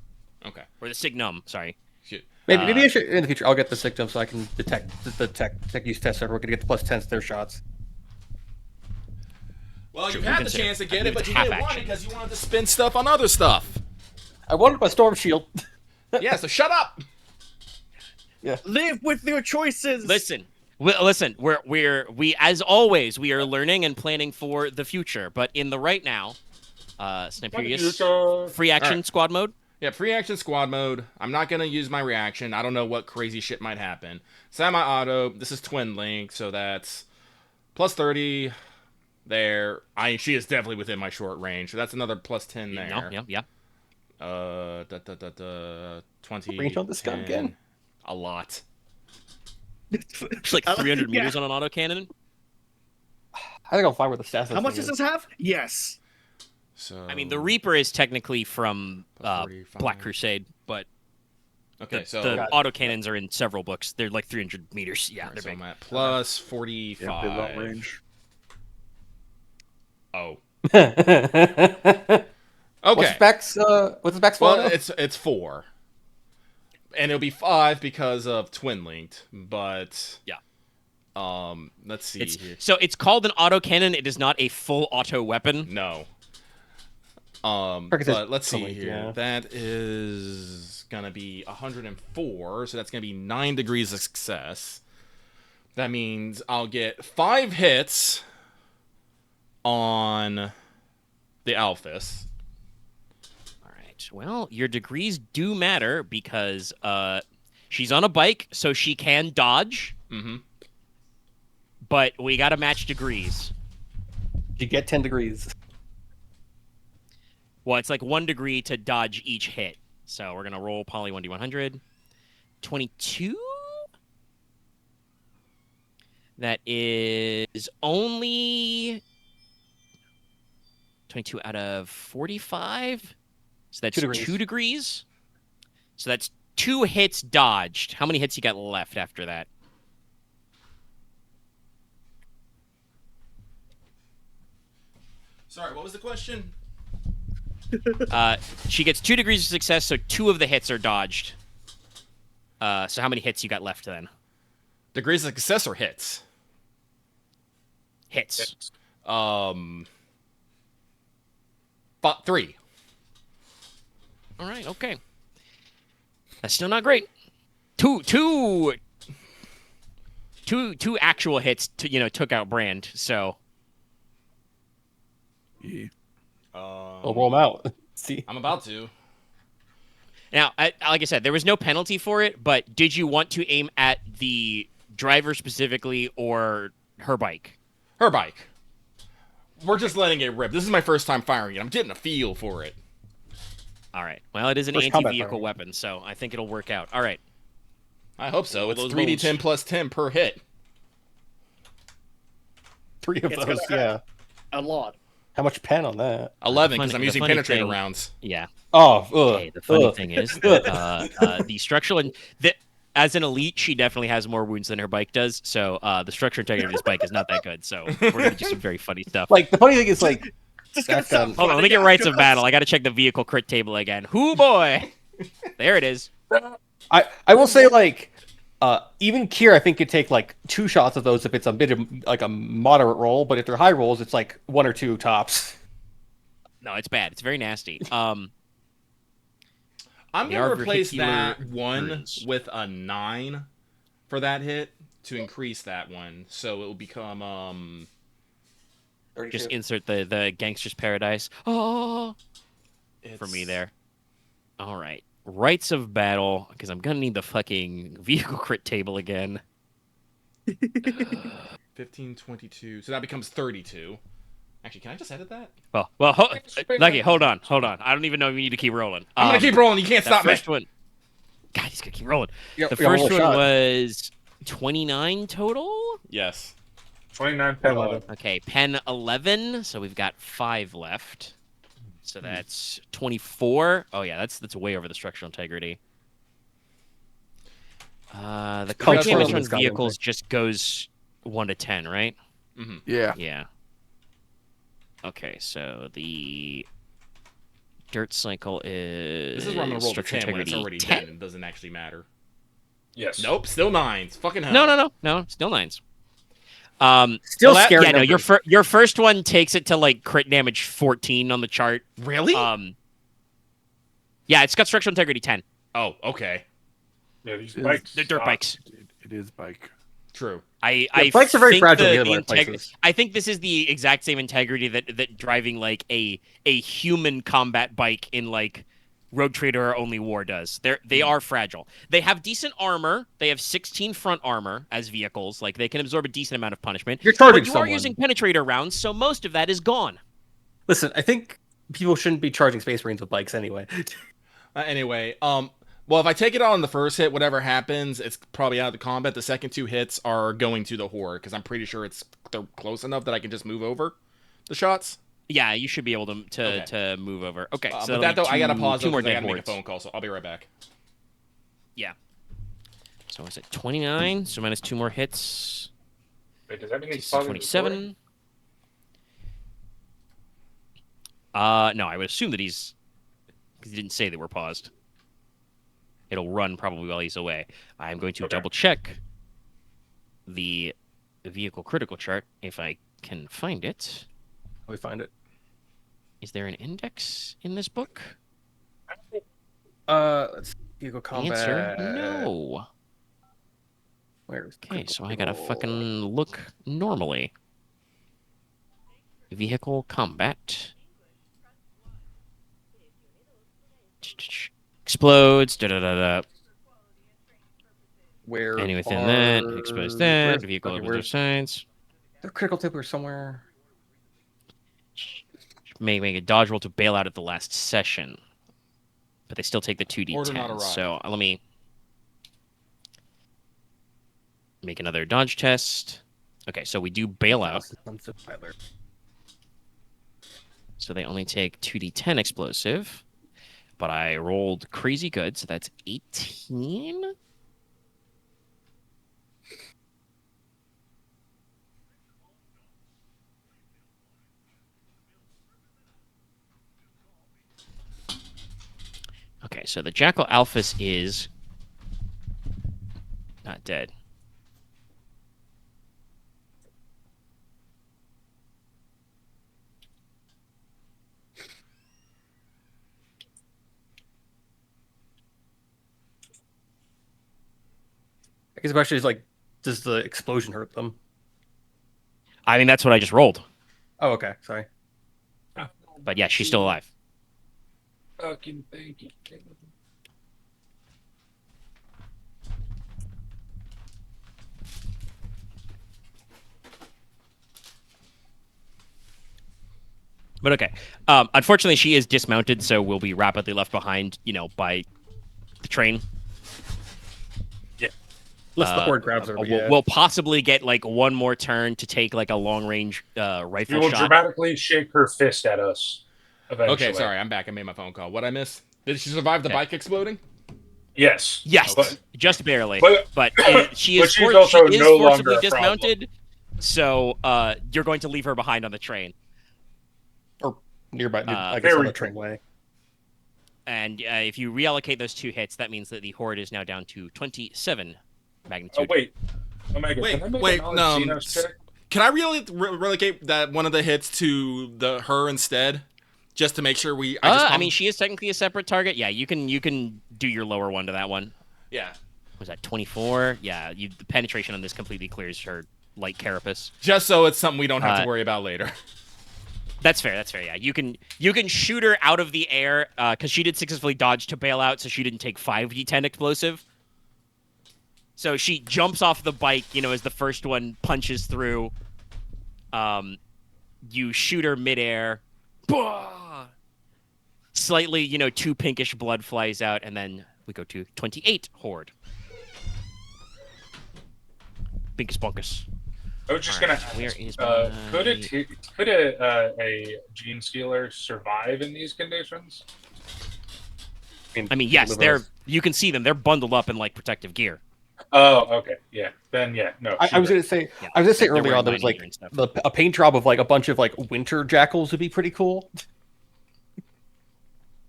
Okay. or the Signum. Sorry. Shit. Maybe I should in the future. I'll get the Sanctum so I can detect the tech use test. So we're gonna get the +10s to their shots. Well, Sure, you we had the consider chance to it. I get it, believe but it's you half didn't want it action. because you wanted to spend stuff on other stuff. I wanted my storm shield. Yeah, so shut up. Live with your choices. Listen, we as always we are learning and planning for the future, but in the right now, Sniperius free action Alright. squad mode. Yeah, free action squad mode. I'm not gonna use my reaction. I don't know what crazy shit might happen. Semi-auto. This is twin link, so that's +30 there. She is definitely within my short range, so that's another +10 there. No, yeah. 20. Range on this gun 10. again? A lot. It's like 300 meters on an autocannon. I think I'll find where the stats. How much does this have? Yes. So I mean, the Reaper is technically from Plus 45. Black Crusade, but Okay, the so autocannons are in several books. They're like 300 meters. Yeah, alright, they're so big. I'm at plus 45. Yeah, they long range. Oh. What's Okay. specs? What's the specs for? Well, it's 4. And it'll be 5 because of twin linked, but Yeah. let's see here. So it's called an autocannon. It is not a full auto weapon. No. Because it's But let's see twin linked, here. yeah. That is gonna be 104, so that's gonna be 9 degrees of success. That means I'll get 5 hits on the Alphys. All right. Well, your degrees do matter because she's on a bike, so she can dodge. Mm-hmm. But we got to match degrees. You get 10 degrees. Well, it's like 1 degree to dodge each hit. So we're gonna roll poly 1d100. 22. That is only 22 out of 45. So that's 2 degrees. 2 degrees. So that's 2 hits dodged. How many hits you got left after that? Sorry, what was the question? She gets 2 degrees of success, so 2 of the hits are dodged. So how many hits you got left then? Degrees of success or hits? Hits. But 3. All right, okay. That's still not great. Two actual hits took out Brand. So Yeah. I'll roll them out. See. I'm about to. now, like I said, there was no penalty for it. But did you want to aim at the driver specifically or her bike? Her bike. We're just letting it rip. This is my first time firing it. I'm getting a feel for it. All right. Well, it is an First combat anti-vehicle firing. weapon, so I think it'll work out. All right. I hope so. Roll It's those 3d10 bones. plus 10 per hit. 3 of It's those, gonna yeah. A lot. How much pen on that? 11 because funny- I'm the using funny penetrator thing- rounds. Yeah. Oh, Okay. The funny thing is that the structural and as an elite, she definitely has more wounds than her bike does. So the structure integrity of this bike is not that good. So we're gonna do some very funny stuff. Like, the funny thing is, like, Just gonna That stop gun- Hold on, let me get rights of battle. I got to check the vehicle crit table again. Hoo boy, there it is. I will say, like, even Khyr, I think, could take, like, 2 shots of those if it's a bit of, like, a moderate roll, but if they're high rolls, it's, like, 1 or 2 tops. No, it's bad. It's very nasty. I'm They going are to replace that vehicular 1 burns. with a 9 for that hit to increase that one. So it will become, just insert the gangster's paradise. Oh, for me it's- there. All right, rights of battle, because I'm gonna need the fucking vehicle crit table again. 15, 22. So that becomes 32. Actually, can I just edit that? Well, Lucky, hold on. I don't even know if you need to keep rolling. I'm going to keep rolling. You can't That stop me. first one. God, he's gonna keep rolling. Yeah, The we got one first more one shot. was 29 total. Yes. 29 pen 11. 11. Okay, pen 11. So we've got 5 left. So that's 24. Oh yeah, that's way over the structural integrity. The crit That's damage what on it's got, vehicles just goes 1 to 10, right? Yeah. Yeah. Okay, so the dirt cycle is This is where I'm going to roll the structural 10 when it's integrity already 10? dead and it doesn't actually matter. Yes. Nope, still 9s. Fucking hell. No, still 9s. Still Well, scary Yeah, no, numbers. your first one takes it to like crit damage 14 on the chart. Really? Yeah, it's got structural integrity 10. Oh, okay. Yeah, these Is- bikes. They're dirt suck. bikes. It is bike. True. I bikes are very think fragile the in the other integ- places. I think this is the exact same integrity that driving like a human combat bike in like Road Trader or Only War does. They are fragile. They have decent armor. They have 16 front armor as vehicles. Like they can absorb a decent amount of punishment. You're charging But you someone. are using penetrator rounds, so most of that is gone. Listen, I think people shouldn't be charging Space Marines with bikes anyway. Anyway, well, if I take it on the first hit, whatever happens, it's probably out of the combat. The second 2 hits are going to the Horde, because I'm pretty sure they're close enough that I can just move over the shots. Yeah, you should be able to Okay. to move over. Okay, so With that'll that, be though, I got to pause, two though, more because I got dead to make a hordes. phone call, so I'll be right back. Yeah. So is it 29? So minus 2 more hits. Wait, does that mean he's It's pausing 27. No, I would assume that he's because he didn't say they were paused. It'll run probably while he's away. I'm going to Okay. double check the vehicle critical chart if I can find it. We find it. Is there an index in this book? Let's vehicle The combat. answer: no. Where's Okay, so I gotta fucking look normally. Vehicle combat. Explodes. Da da da da. where Any within that. are- Expose that. where's- Vehicle okay, opens their where's sights. the critical Templar somewhere? May make a dodge roll to bail out at the last session, but they still take the Order not 2d10. arrived. So let me make another dodge test. Okay, so we do bail out, so they only take 2d10 explosive. But I rolled crazy good, so that's 18. Okay, so the Jackal Alphys is not dead. I guess the question is like, does the explosion hurt them? I mean, that's what I just rolled. Oh, okay. Sorry. But yeah, she's still alive. Fucking thank you. But okay. Unfortunately, she is dismounted, so will be rapidly left behind, by the train. Unless the horde grabs her. but yeah. We'll possibly get like one more turn to take like a long range rifle We will shot. dramatically shake her fist at us. Eventually. Okay, sorry, I'm back. I made my phone call. What I miss? Did she survive the bike exploding? Yes. Yes, But just barely. but she but is, she's also she is no longer forcibly a dismounted, so you're going to leave her behind on the train. Or nearby, I guess very on the trainway. And if you reallocate those 2 hits, that means that the horde is now down to 27 magnitude. Oh wait, Omega. Wait, can I make wait, a no. Xenos check? Can I really relegate that one of the hits to her instead, just to make sure we? I mean, she is technically a separate target. Yeah, you can do your lower one to that one. Yeah. Was that 24? Yeah, the penetration on this completely clears her light carapace. Just so it's something we don't have to worry about later. That's fair. That's fair. Yeah, you can shoot her out of the air because she did successfully dodge to bail out, so she didn't take 5d10 explosive. So she jumps off the bike, as the first one punches through. You shoot her midair. Bah! Slightly, 2 pinkish blood flies out, and then we go to 28 horde. Binkus bonkus. I was just All gonna right, ask, where is could a Genestealer survive in these conditions? I mean, yes, you can see them. They're bundled up in like protective gear. Oh, okay, yeah. Then yeah, no. I was gonna say, Yeah. I was gonna say They're earlier on, there wearing was like mind eater and stuff. a paint job of like a bunch of like winter jackals would be pretty cool.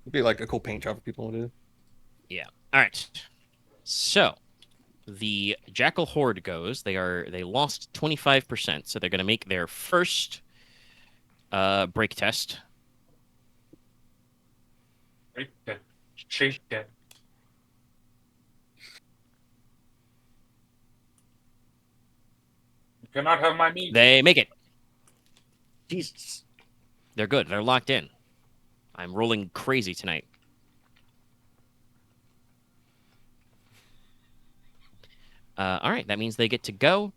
It'd be like a cool paint job for people to do. Yeah. All right. So the Jackal Horde goes. They lost 25%, so they're going to make their first break test. Shake that. You cannot have my meat. They make it. Jesus. They're good. They're locked in. I'm rolling crazy tonight. All right, that means they get to go.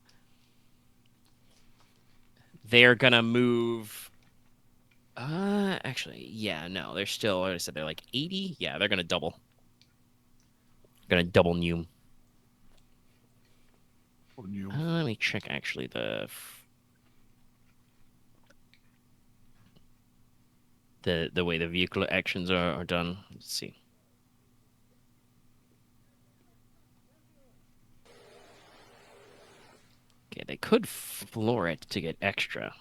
They're gonna move. Actually, yeah, no, they're still. Like I said, they're like 80. Yeah, they're gonna double. Gonna double Neum. Let me check actually the way the vehicle actions are done. Let's see. Okay, they could floor it to get extra.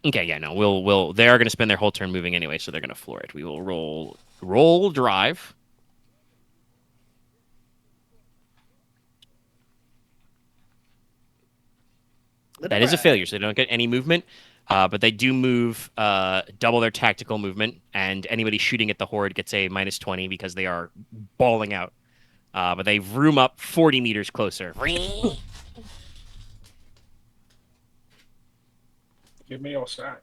Okay, yeah, no, we'll they are going to spend their whole turn moving anyway, so they're going to floor it. We will roll drive. That is a failure, so they don't get any movement. But they do move double their tactical movement, and anybody shooting at the horde gets a -20 because they are balling out. But they room up 40 meters closer. Give me your sack.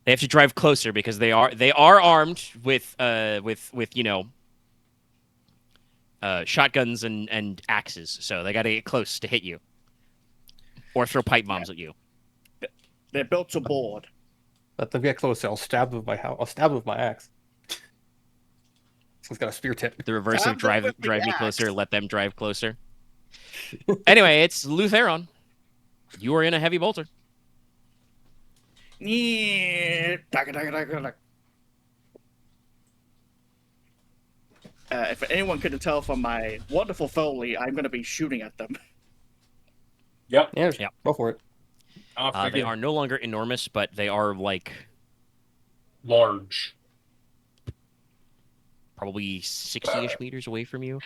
They have to drive closer because they are armed with shotguns and axes, so they got to get close to hit you. Or throw pipe bombs at you. They're built to board. Let them get close. I'll stab with my axe. This one's got a spear tip. The reverse Stab of them drive with the me axe. closer, let them drive closer. Anyway, it's Lutheron. You are in a heavy bolter. Yeah. If anyone couldn't tell from my wonderful Foley, I'm going to be shooting at them. Yep. Yeah, Yep. go for it. They are no longer enormous, but they are like large. probably 60-ish meters away from you.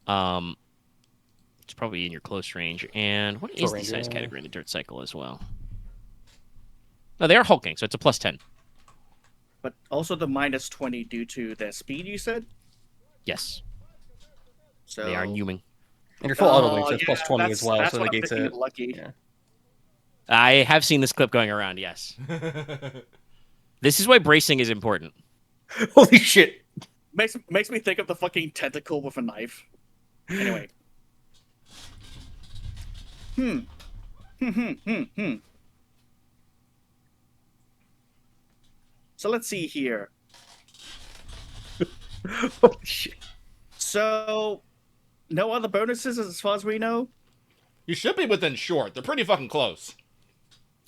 It's probably in your close range. And what is the range, size yeah. category in the dirt cycle as well? No, they are hulking, so it's a +10. But also the -20 due to their speed, you said? Yes, So they are Newing. And your full auto link, so it's yeah, +20 as well, that's so what it I'm negates thinking it. of Lucky. Yeah. I have seen this clip going around, yes. This is why bracing is important. Holy shit! makes me think of the fucking tentacle with a knife. Anyway. So let's see here. Oh shit. So, no other bonuses as far as we know? You should be within short. They're pretty fucking close.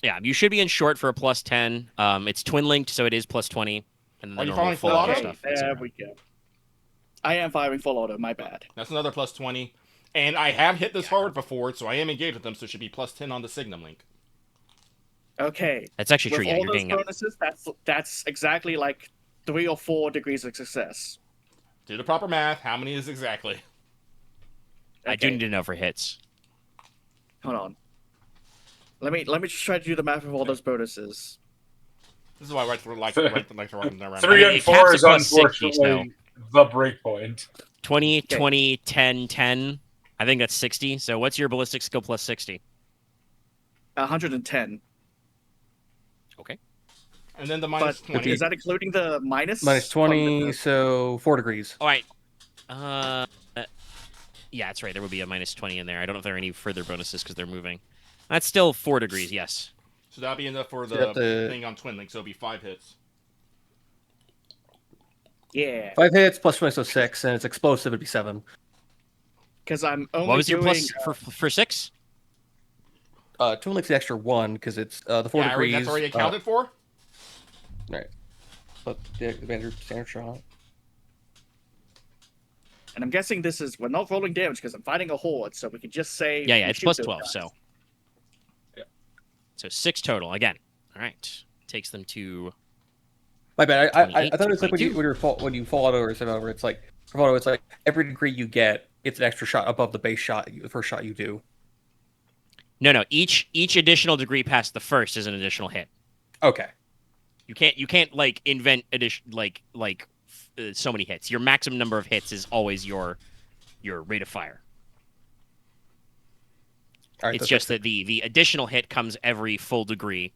Yeah, you should be in short for a +10. It's twin linked, so it is +20. And then Are the you normal following full full auto? stuff. There we go. I am firing full auto, my bad. That's another +20. And I have hit this forward before, so I am engaged with them, so it should be +10 on the Signum link. Okay. That's actually With true. Yeah, all you're those getting up. bonuses, that's exactly like 3 or 4 degrees of success. Do the proper math. How many is exactly? I do Okay. need to know for hits. Hold on. Let me just try to do the math of all those bonuses. This is why I like to like to run them around. 3 I mean, and it 4 caps is at +60, unfortunately the breakpoint. 20, Okay. 20, 10, 10. I think that's 60. So what's your ballistic skill +60? 110. Okay. And then the But -20. is that including the minus? Minus from 20, the- so 4 degrees. All right. Yeah, that's right. There would be a -20 in there. I don't know if there are any further bonuses because they're moving. That's still 4 degrees, yes. So that'll be enough for So the you have to- thing on Twin Link, so it'll be 5 hits. Yeah, 5 hits plus 20, so 6, and it's explosive, it'd be 7. because I'm only What was your doing, plus for 6? Twin Link's the extra 1, because it's the 4 Yeah, degrees. that's already accounted for? Right. But the standard shot. and I'm guessing this is we're not rolling damage because I'm fighting a horde, so we can just say Yeah, we it's shoot plus those 12, guys. so. Yeah. So 6 total, again. All right. Takes them to... My bad. I 28, thought it was like when 22. you fall auto or something over, it's like for auto, it's like every degree you get, it's an extra shot above the base shot, the first shot you do. No. Each additional degree past the first is an additional hit. Okay. You can't like invent addition so many hits. Your maximum number of hits is always your rate of fire. All right. It's just that the additional hit comes every full degree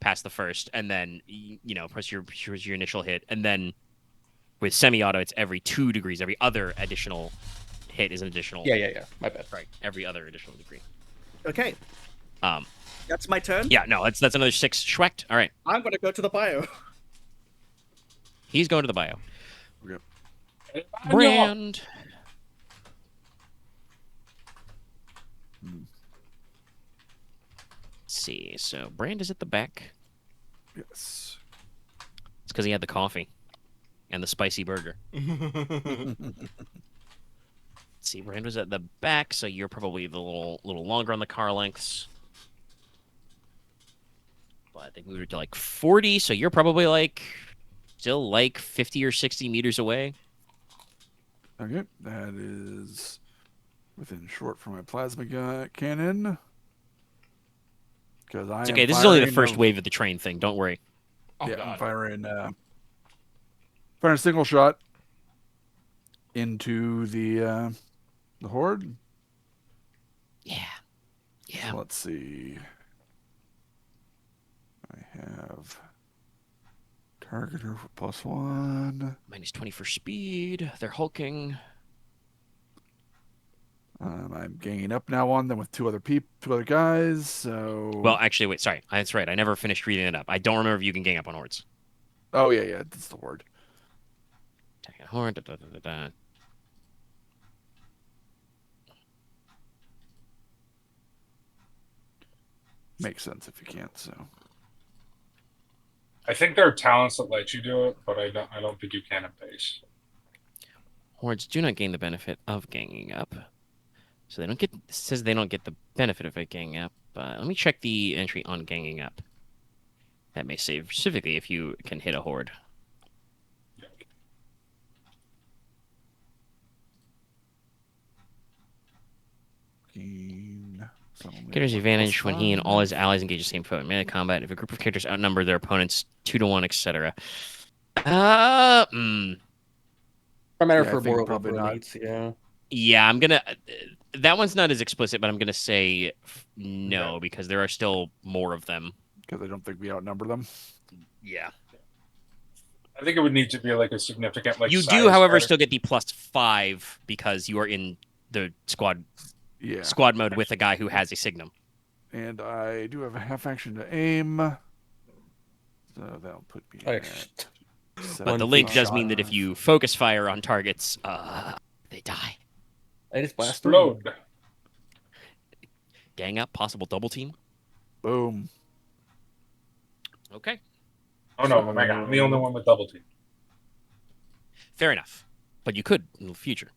past the first, and then press your initial hit, and then with semi-auto, it's every 2 degrees. Every other additional hit is an additional. Yeah. My bad. Right. Every other additional degree. Okay, Um. that's my turn. Yeah. No. That's another 6 Schwecht. All right. I'm gonna go to the bio. He's going to the bio. Yeah. Brand. Let's see. So Brand is at the back. Yes. It's because he had the coffee and the spicy burger. Let's see. Brand was at the back, so you're probably the little longer on the car lengths. But they moved it to like 40, so you're probably like still like 50 or 60 meters away. Okay, that is within short for my plasma cannon. Because It's okay. This is only the first wave of the train thing. Don't worry. Oh, yeah, God. I'm firing a single shot into the horde. Yeah. Yeah. Let's see. I have targeter for +1. -20 for speed. They're hulking. I'm ganging up now on them with two other guys. So Well, actually, wait. Sorry. That's right. I never finished reading it up. I don't remember if you can gang up on hordes. oh yeah, that's the word. Attacking a horde. Da, da, da, da, da. Makes sense if you can't. So I think there are talents that let you do it, but I don't think you can in base. Hordes do not gain the benefit of ganging up. So they don't get. It says they don't get the benefit of it ganging up. But let me check the entry on ganging up. That may say specifically if you can hit a horde. Character's advantage when he and all his allies engage the same foe in melee combat. If a group of characters outnumber their opponents 2-1, etc. Probably matter Yeah, I for think more probably overall not. elites, yeah. Yeah, I'm gonna. That one's not as explicit, but I'm gonna say no because there are still more of them. because I don't think we outnumber them. Yeah. I think it would need to be like a significant like. You size do, however, matter. still get the +5 because you are in the squad Yeah. mode with a guy who has a signum. And I do have a half action to aim. So that'll put me Oh, yeah. at But the link does 75. mean that if you focus fire on targets, they die. I just blast through. Explode. Gang up, possible double team. Boom. Okay, Oh no, my God, I'm the only one with double team. fair enough. But you could in the future.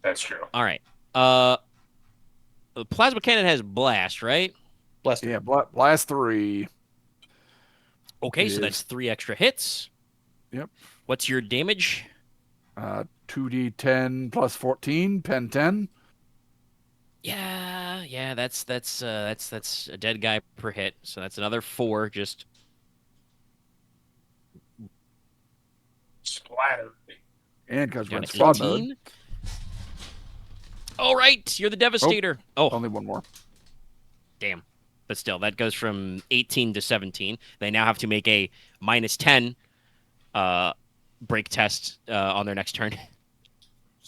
That's true. All right. The plasma cannon has blast, right? Blast. Yeah, blast 3. Okay, It so is. that's 3 extra hits. Yep. What's your damage? 2d10 plus 14, pen 10. Yeah, that's a dead guy per hit. So that's another 4 just Splatter. And because we're down in to squad mode, 18. All right, you're the Devastator. Oh, only one more. damn. But still, that goes from 18 to 17. They now have to make a -10 break test on their next turn,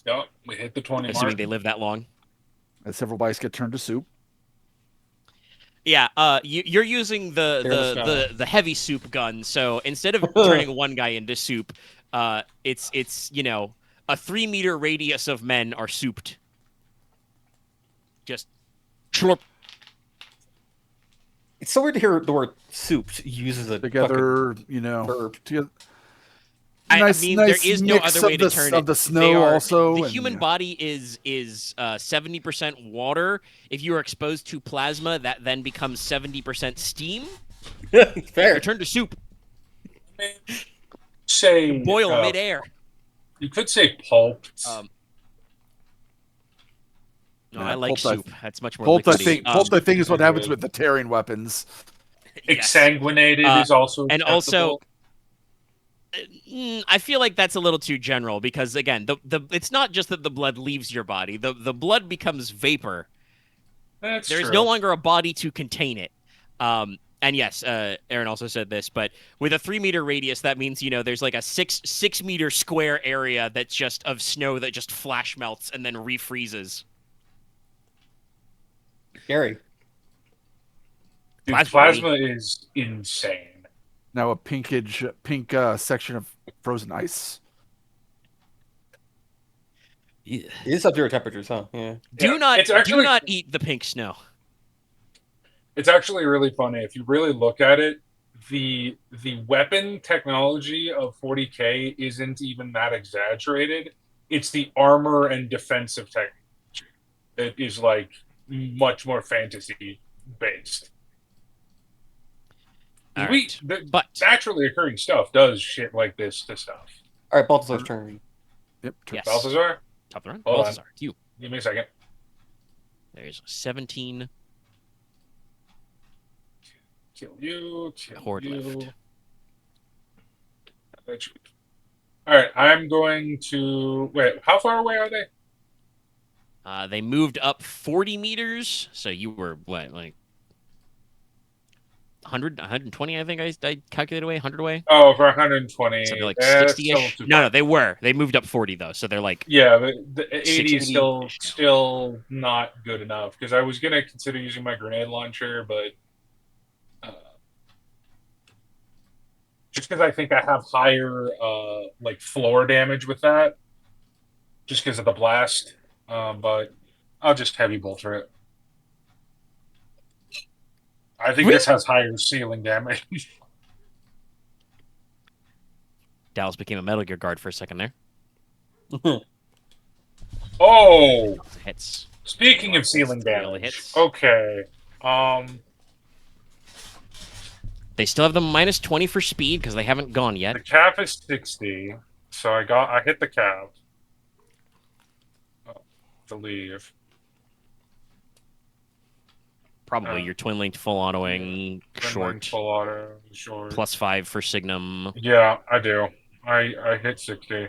No, we hit the 20 assuming mark. they live that long. As several bikes get turned to soup. Yeah, you're using the heavy soup gun. So instead of turning one guy into soup, it's a 3-meter radius of men are souped. Just chirp. It's so weird to hear the word "souped" uses a Together, verb. together. I mean, there is no mix other way of to the, turn of it. the snow also. The and, human body is 70% water. If you are exposed to plasma, that then becomes 70% steam. Fair. Return to soup. Say Boil midair. You could say pulped. No, Yeah, I like pulp, soup. That's much more Pulp, I liquidy. think, pulp, I think, is what happens with the tearing weapons. Yes. Exsanguinated is also and also acceptable. I feel like that's a little too general because again, the it's not just that the blood leaves your body. The blood becomes vapor. That's There's true. no longer a body to contain it. And yes, Aren also said this, but with a 3-meter radius, that means there's like a 6-meter square area that's just of snow that just flash melts and then refreezes. Scary. Dude, Plasma, plasma is insane. Now a pink section of frozen ice. It is sub-zero temperatures, huh? Yeah. Do it's actually, not eat the pink snow. It's actually really funny if you really look at it. The weapon technology of 40K isn't even that exaggerated. It's the armor and defensive technology that is like much more fantasy based. Right. But naturally occurring stuff does shit like this to stuff. All right, Balthazar's turn. Yep. Yes. Balthazar, Top of the round. Hold on. Balthazar, it's you. give me a second. There's 17 Kill you. Kill horde you. left. All right, I'm going to wait. How far away are they? They moved up 40 meters, so you were what, like 100, 120? I think I calculated away 100 away. Oh, for 120. So they're like That's 60-ish. still too No, far. they were. They moved up 40 though, so they're like Yeah, but the 80 is 60. still not good enough because I was gonna consider using my grenade launcher, but just because I think I have higher like floor damage with that, just because of the blast. But I'll just heavy bolter it. I think this has higher ceiling damage. Dallas became a Metal Gear guard for a second there. Oh, Hits. speaking of ceiling Really damage, hits. okay. They still have the -20 for speed because they haven't gone yet. The cap is 60, so I hit the cap. I believe. Probably your twin linked full autoing short. Full auto, short. +5 for Signum. Yeah, I do. I hit 60.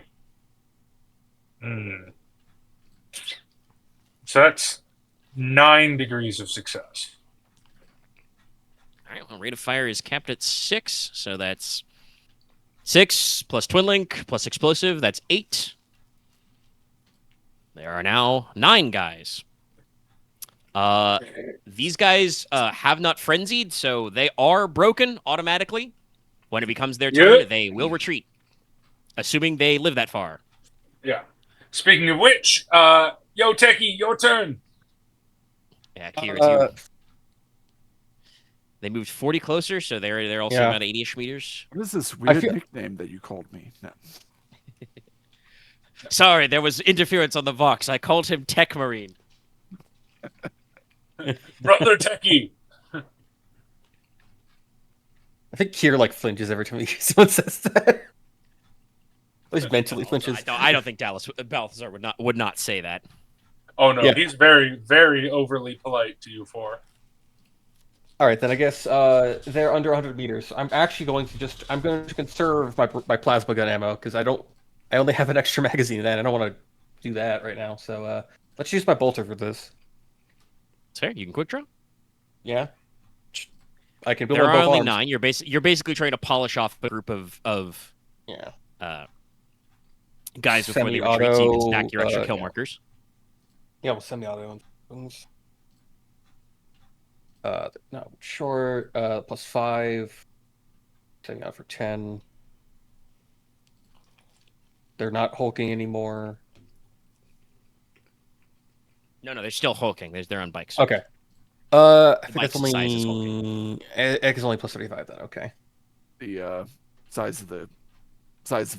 So that's 9 degrees of success. All right, well, rate of fire is capped at 6, so that's 6 plus Twin Link plus Explosive. That's 8. There are now 9 guys. These guys have not frenzied, so they are broken automatically. When it becomes their turn, they will retreat, assuming they live that far. Yeah. Speaking of which, yo, Techie, your turn. Yeah, Khyr, it's you. They moved 40 closer, so they're also about 80-ish meters. What is this weird nickname that you called me? No. Sorry, there was interference on the Vox. I called him Techmarine. Brother Techie. I think Khyr like flinches every time someone says that. At least mentally flinches. I don't think Balathazar would not say that. Oh no, he's very, very overly polite to you four. All right, then I guess they're under 100 meters. I'm actually going to conserve my plasma gun ammo because I only have an extra magazine in that. I don't want to do that right now. So let's use my bolter for this. It's fair. You can quick draw. Yeah. I can build there are only arms. 9. You're basically trying to polish off a group of guys before they retreat, so you can stack your extra kill markers. Yeah, with semi-auto ones. No, short, plus 5. Setting out for 10. They're not hulking anymore. No, they're still hulking. They're on bikes. Okay. I think Bike's that's only size is hulking. Egg is only plus 35 then. Okay. The size of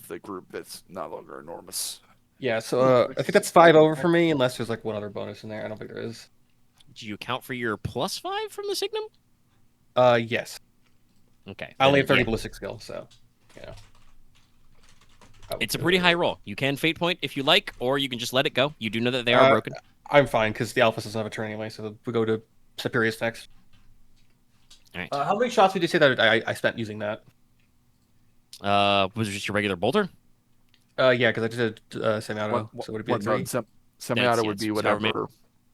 the group that's no longer enormous. Yeah, so I think that's 5 over for me, unless there's like one other bonus in there. I don't think there is. Do you account for your plus 5 from the Signum? Yes. Okay. I only have 30 ballistic skill, so yeah. It's a pretty high roll. You can fate point if you like, or you can just let it go. You do know that they are broken. I'm fine because the Alpha doesn't have a turn anyway, so we go to Sniperius next. All right. How many shots did you say that I spent using that? Was it just your regular bolter? Yeah, because I just did semi-auto, so would it be a 3? Semi-auto would be whatever.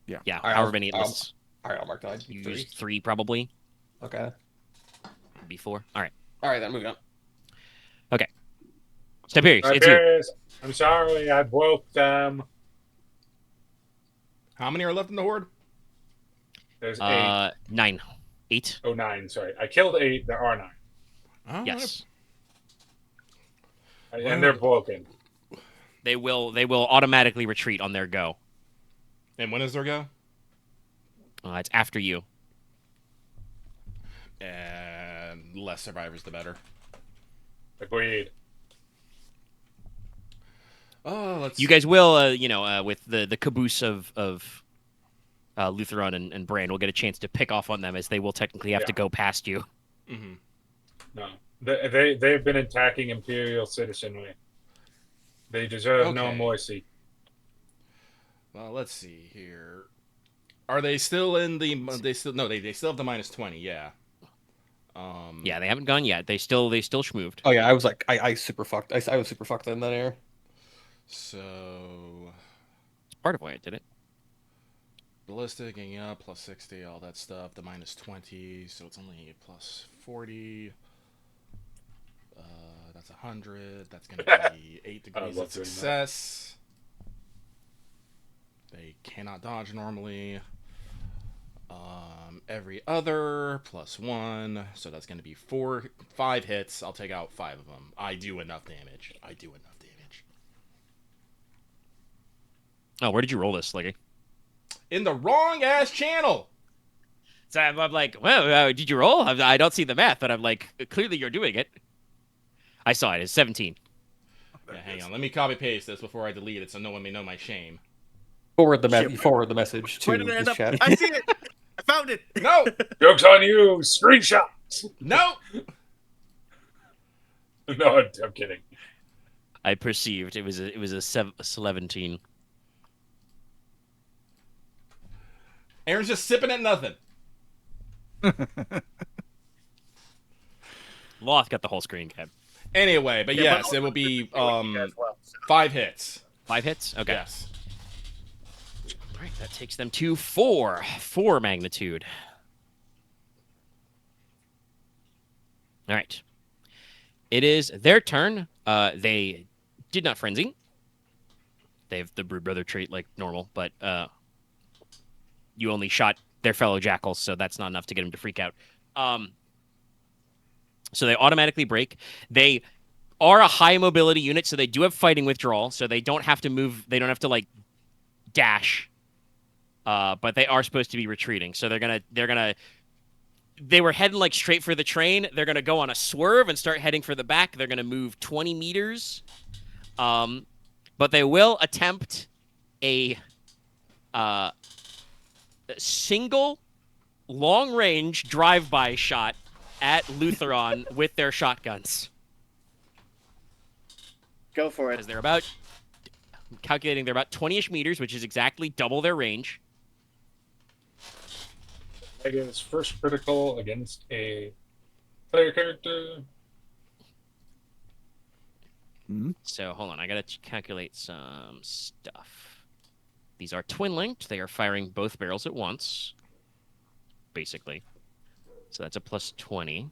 Yeah, however many it lists. All right, I'll mark that. You used 3 probably. Okay. Before. All right. Then moving on. Okay. Sniperius, it's you. I'm sorry, I broke them. How many are left in the horde? There's 8. 9. 8. Oh, 9, sorry. I killed 8, there are 9. Oh, Yes. And they're broken. They will automatically retreat on their go. And when is their go? It's after you. And less survivors, the better. Agreed. Oh, let's. You guys will, with the caboose of Lutheron and Brand, will get a chance to pick off on them as they will technically have to go past you. Mm-hmm. No, they've been attacking Imperial citizenry. They deserve no mercy. Well, let's see here. Are they still in the? They still have the -20. Yeah. Yeah, they haven't gone yet. They still schmooved. Oh yeah, I was like, I super fucked. I was super fucked in that air. So. It's part of why I did it. Ballistic, getting up, plus 60, all that stuff. The -20, so it's only plus 40. That's 100. That's going to be 8 degrees of success. They cannot dodge normally. Every other, plus 1. So that's going to be 5 hits. I'll take out 5 of them. I do enough damage. Oh, where did you roll this, Leggy? In the wrong-ass channel! So I'm like, well, did you roll? I don't see the math, but I'm like, clearly you're doing it. I saw it. It's 17. Yeah, hang on. Let me copy-paste this before I delete it so no one may know my shame. Forward the message to this chat. I see it. I found it. No! Joke's on you. Screenshot. No! No, I'm kidding. I perceived it was a 17. Aaron's just sipping at nothing. Loth got the whole screen cap. Anyway, but yes, it will be 5 hits. 5 hits? Okay. Yes. All right, that takes them to 4 magnitude. All right. It is their turn. They did not frenzy. They have the Brood Brother trait like normal, but you only shot their fellow jackals, so that's not enough to get them to freak out. So they automatically break. They are a high mobility unit, so they do have fighting withdrawal, so they don't have to move. They don't have to like dash, but they are supposed to be retreating. So they were heading like straight for the train. They're gonna go on a swerve and start heading for the back. They're gonna move 20 meters, but they will attempt a single long-range drive-by shot at Lutheron with their shotguns. Go for it. Because they're about, calculating, they're about 20-ish meters, which is exactly double their range. Against first critical against a player character. So hold on, I gotta calculate some stuff. These are twin-linked. They are firing both barrels at once, basically. So that's a plus 20.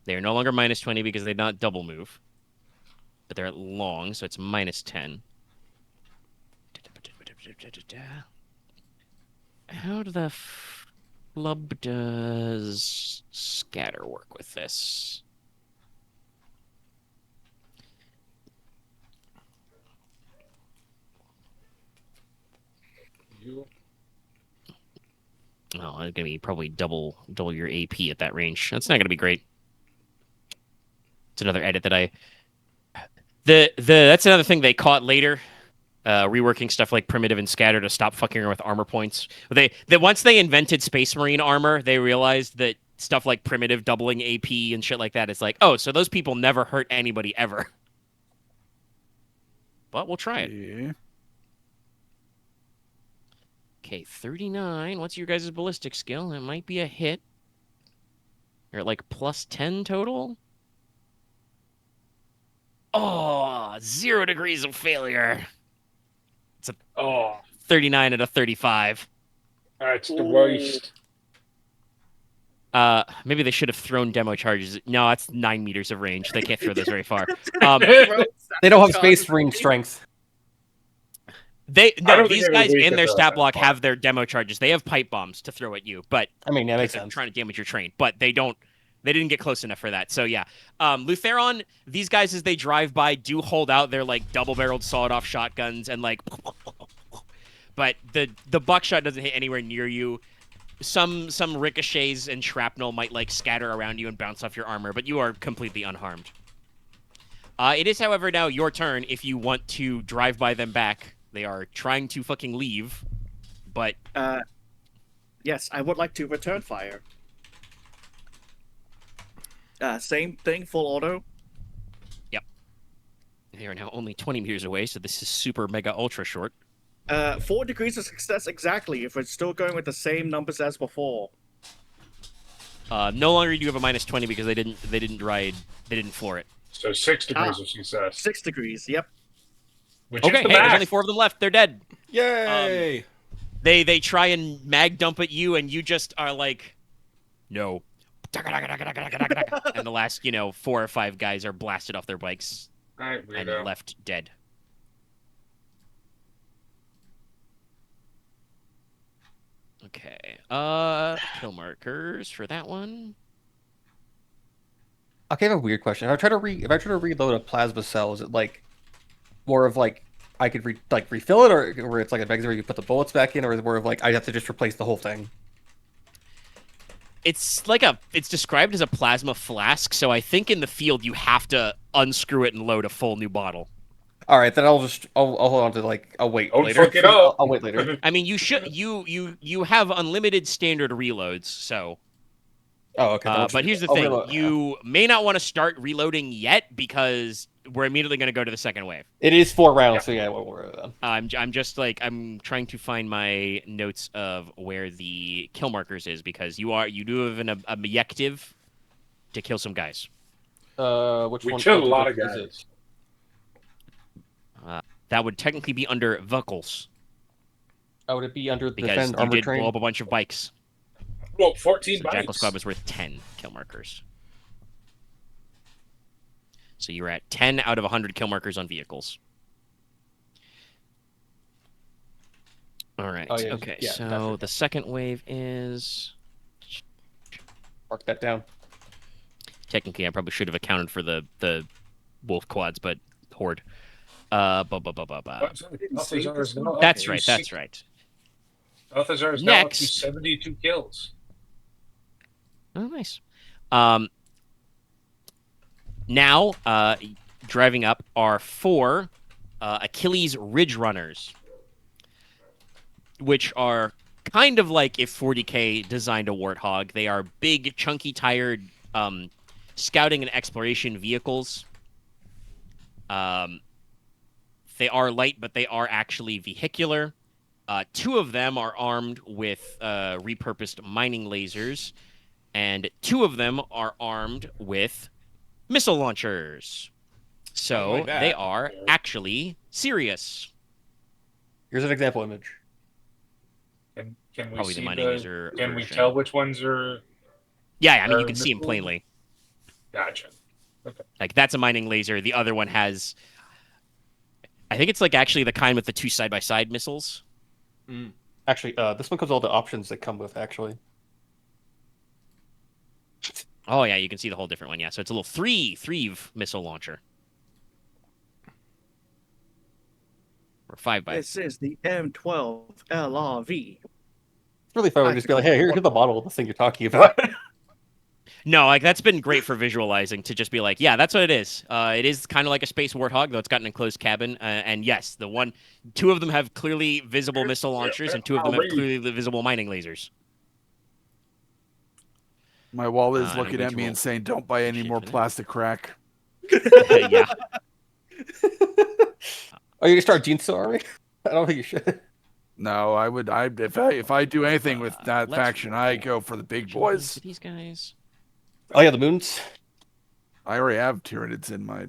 They are no longer minus 20 because they not double move. But they're at long, so it's minus 10. How the flub does scatter work with this? Oh, it's gonna be probably double your AP at that range. That's not gonna be great. It's another edit that I. That's another thing they caught later, reworking stuff like primitive and scatter to stop fucking around with armor points. Once they invented Space Marine armor, they realized that stuff like primitive doubling AP and shit like that. It's like, oh, so those people never hurt anybody ever. But we'll try it. Yeah. Okay, 39. What's your guys' ballistic skill? It might be a hit. You're at like plus 10 total. Oh, 0 degrees of failure. It's a 39 out of 35. That's the worst. Maybe they should have thrown demo charges. No, that's 9 meters of range. They can't throw those very far. They don't have Space Marine strength. These think guys we in could their throw stat that block far. have their demo charges. They have pipe bombs to throw at you, but I mean, that makes they're sense. trying to damage your train. But they didn't get close enough for that. So yeah, Lutheron, these guys as they drive by do hold out their like double-barreled sawed-off shotguns and like, but the buckshot doesn't hit anywhere near you. Some ricochets and shrapnel might like scatter around you and bounce off your armor, but you are completely unharmed. It is, however, now your turn if you want to drive by them back. They are trying to fucking leave, but Yes, I would like to return fire. Same thing, full auto. they are now only 20 meters away, so this is super mega ultra short. 4 degrees of success exactly, if we're still going with the same numbers as before. No longer do you have a minus 20 because they didn't floor it. So 6 degrees of success. 6 degrees, yep. Which Okay, is the hey, there's max. only 4 of them left. They're dead. Yay! They try and mag dump at you, and you just are like, no. And the last, 4 or 5 guys are blasted off their bikes Alright, and weirdo. left dead. Okay. Kill markers for that one. Okay, I have a weird question. If I try to reload a plasma cell, is it like more of like I could refill it, or where it's like a magazine where you put the bullets back in, or is it more of like I have to just replace the whole thing? It's described as a plasma flask, so I think in the field you have to unscrew it and load a full new bottle. All right, then I'll hold on to I'll wait Don't later. fuck it up. I'll wait later. I mean, you have unlimited standard reloads, so. Oh, okay. But here's the I'll thing: reload. you may not want to start reloading yet because we're immediately going to go to the second wave. It is 4 rounds, so yeah, we'll worry about that. I'm trying to find my notes of where the kill markers is because you do have an objective to kill some guys. Which We one? killed a which lot of is guys. it? That would technically be under vehicles Oh, would it be under the because defend you armor did train? blow up a bunch of bikes. Well, 14 So bikes. Jackal Squad was worth 10 kill markers. So you're at 10 out of 100 kill markers on vehicles. All right. Oh, yeah, Okay. yeah, So that's the second wave is Mark that down. technically I probably should have accounted for the wolf quads, but horde. Balthazar is now up That's to right. That's right. Balthazar is now up to Next. 72 kills. Oh, nice. Now, driving up are 4 Achilles Ridge Runners, which are kind of like if 40K designed a Warthog. They are big, chunky, tired scouting and exploration vehicles. They are light, but they are actually vehicular. 2 of them are armed with repurposed mining lasers, and 2 of them are armed with missile launchers. So like that. they are actually serious. Here's an example image. Can we Probably see the mining laser Can we version. tell which ones are? Yeah, I mean, you Are can see them missile- plainly. Gotcha. Like, that's a mining laser. The other one has... I think it's, like, actually the kind with the 2 side-by-side missiles. Actually, this one comes with all the options that come with, actually. Oh, yeah, you can see the whole different one. Yeah, so it's a little three missile launcher. Or 5 by... This is the M12 LRV. It's really fun to just be like, hey, here's the model of the thing you're talking about. No, like that's been great for visualizing to just be like, yeah, that's what it is. It is kind of like a space warthog, though it's got an enclosed cabin. And yes, 2 of them have clearly visible missile launchers, and 2 of them have clearly visible mining lasers. My wall is And I'm looking going at to me roll and saying, "Don't buy any shit more for that. plastic crack." Yeah. Are you gonna start Genestealer army? I don't think you should. No, I would. If I do anything with that Let's faction, I roll. go for the big To boys. these guys. Oh yeah, the moons. I already have Tyranids in my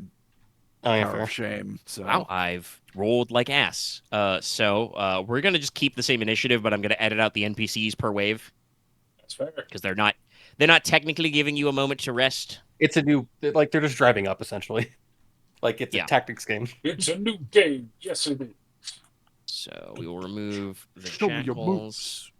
Oh yeah, Tower fair. of Shame. So Wow, I've rolled like ass. So we're gonna just keep the same initiative, but I'm gonna edit out the NPCs per wave That's fair. because they're not technically giving you a moment to rest. It's a new, like they're just driving up essentially. Like it's Yeah. a tactics game. It's a new game. Yes, it is. So we will remove the show me your jackals. moves.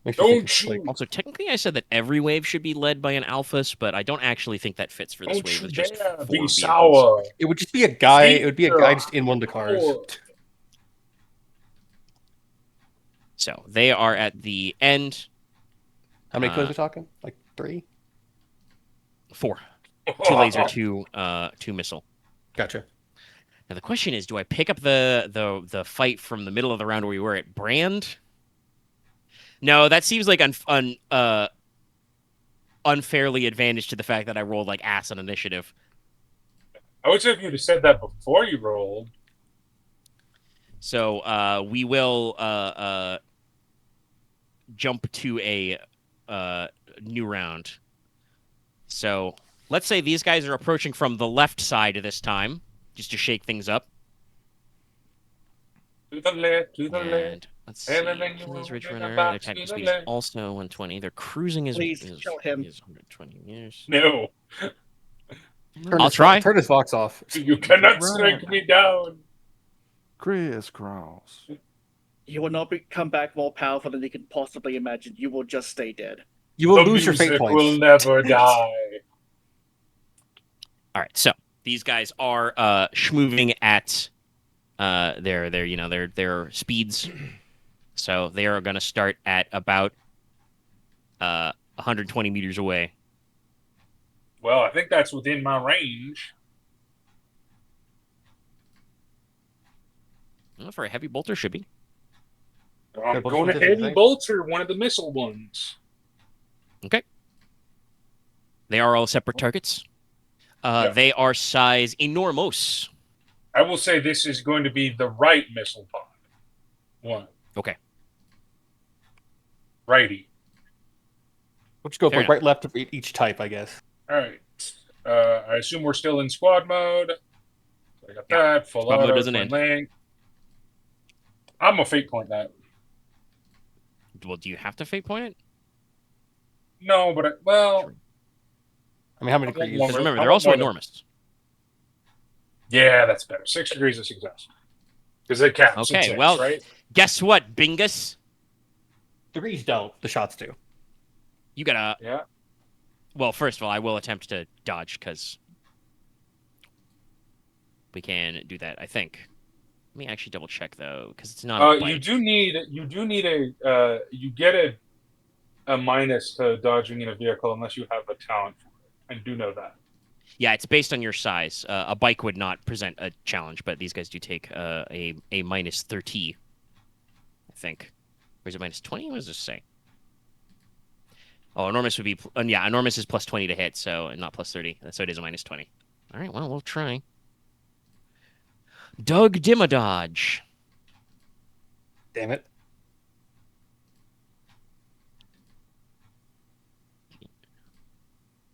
Makes you think Don't it's, shoot. like, Also, technically, I said that every wave should be led by an alphas, but I don't actually think that fits for this Don't wave you with just dare 4 be vehicles. sour. it would just be a guy. See? It would be a guy just in one of the cars. Sour. So they are at the end. How many kills Uh, are we talking? Like 3? 4. 2 laser, 2 missile. Gotcha. Now the question is, do I pick up the fight from the middle of the round where we were at Brand? No, that seems like unfairly advantaged to the fact that I rolled like ass on initiative. I would say if you'd have said that before you rolled. So we will jump to a new round. So let's say these guys are approaching from the left side this time, just to shake things up. To the left, to the left. And let's see. And then you Achilles will Ridge get a Runner. Their box attack to the speed is left. also 120. Their cruising is Please kill him. 120 meters. No, I'll try. Turn his Vox off. you cannot strike me down. Crisscross. You will not come back more powerful than you can possibly imagine. You will just stay dead. You will The lose your fate music points. will never die. All right, so these guys are schmoving at their speeds. So they are going to start at about 120 meters away. Well, I think that's within my range. Well, for a heavy bolter, should be. I'm which going one to did you heavy think? bolter, one of the missile ones. Okay. They are all separate targets. Yeah. They are size enormous. I will say this is going to be the right missile pod. One. Okay. Righty. We'll just go Fair for right, left of each type, I guess. All right. I assume we're still in squad mode. I got that. Full Squad mode auto. doesn't twin end. link. I'm a fate point that. Well, do you have to fate point it? No, but well, I mean, how many I want degrees? more. Because remember, I they're want also more than- enormous. Yeah, that's better. 6 degrees of success. Because it caps. at Okay, 6, well, right? guess what, Bingus? Degrees don't. The shots do. You gotta. Yeah. Well, first of all, I will attempt to dodge because we can do that. I think. Let me actually double check though, because it's not. A bite. You do need a you get a minus to dodging in a vehicle unless you have a talent for it. I do know that. Yeah, it's based on your size. A bike would not present a challenge, but these guys do take a minus 30. I think. Or is it minus 20? What does this say? Oh, enormous would be. Yeah, enormous is plus 20 to hit, so not plus 30. So it is a minus 20. All right, well, we'll try. Doug Dimmadodge. Damn it.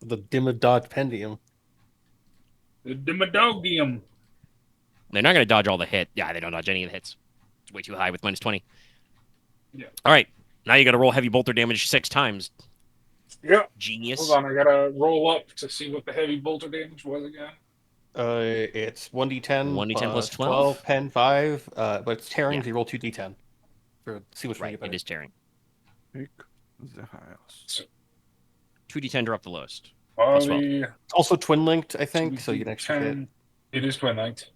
The Dimmadog Pendium. The Demadogium. They're not going to dodge all the hit. Yeah, they don't dodge any of the hits. It's way too high with minus 20. Yeah. All right. Now you got to roll heavy bolter damage 6 times. Yeah. Genius. Hold on, I gotta roll up to see what the heavy bolter damage was again. It's 1d10. 1d10 plus 12. Pen 5. But it's tearing, Yeah. so you roll 2d10. See which one Right, you get it better. is tearing. Pick the highest. 2d10 drop the lowest. Plus 12. Quality, It's also twin linked, I think, so you get an extra hit. 10. It is twin linked.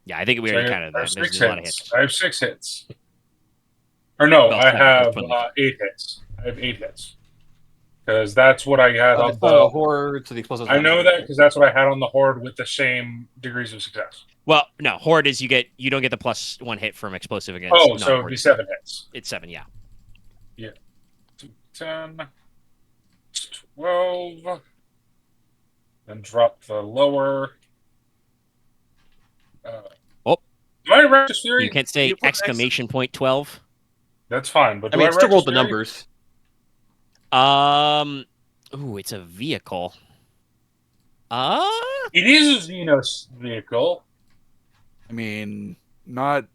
Yeah, I think we already counted I that. have There's 6 a lot of hits. hits. I have 6 hits. Or no, Well, I twin- have twin linked. 8 hits. I have 8 hits. Because that's what I had on It's not a the. horde, so the explosives. I know that because that's what I had on the horde with the same degrees of success. Well, no, horde is you don't get the plus 1 hit from explosive against. Oh, so it'd non-horde. be 7 hits. It's 7, yeah. 10, 12. Then drop the lower. Oh. Do I Raptors Fury? You can't say You put exclamation point 12. That's fine, but I do mean, I it still Raptors rolled the Fury? numbers. Ooh, it's a vehicle. It is a Xenos vehicle. I mean, not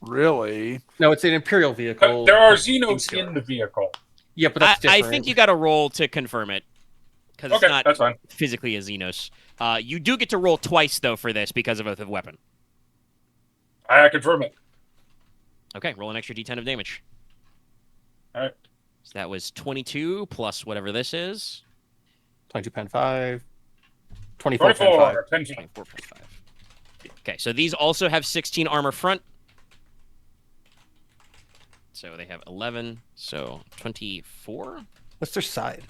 really. No, it's an Imperial vehicle. There are with Xenos Genestealer. in the vehicle. Yeah, but that's I different. think you got to roll to confirm it. Because Okay, it's not that's fine. physically a Xenos. You do get to roll twice, though, for this because of the weapon. I confirm it. Okay, roll an extra d10 of damage. All right. So that was 22 plus whatever this is. 22 pen 5. 24 pen 5. 24, 10 feet. 24 plus 5. Okay, so these also have 16 armor front. So they have 11, so 24. What's their side?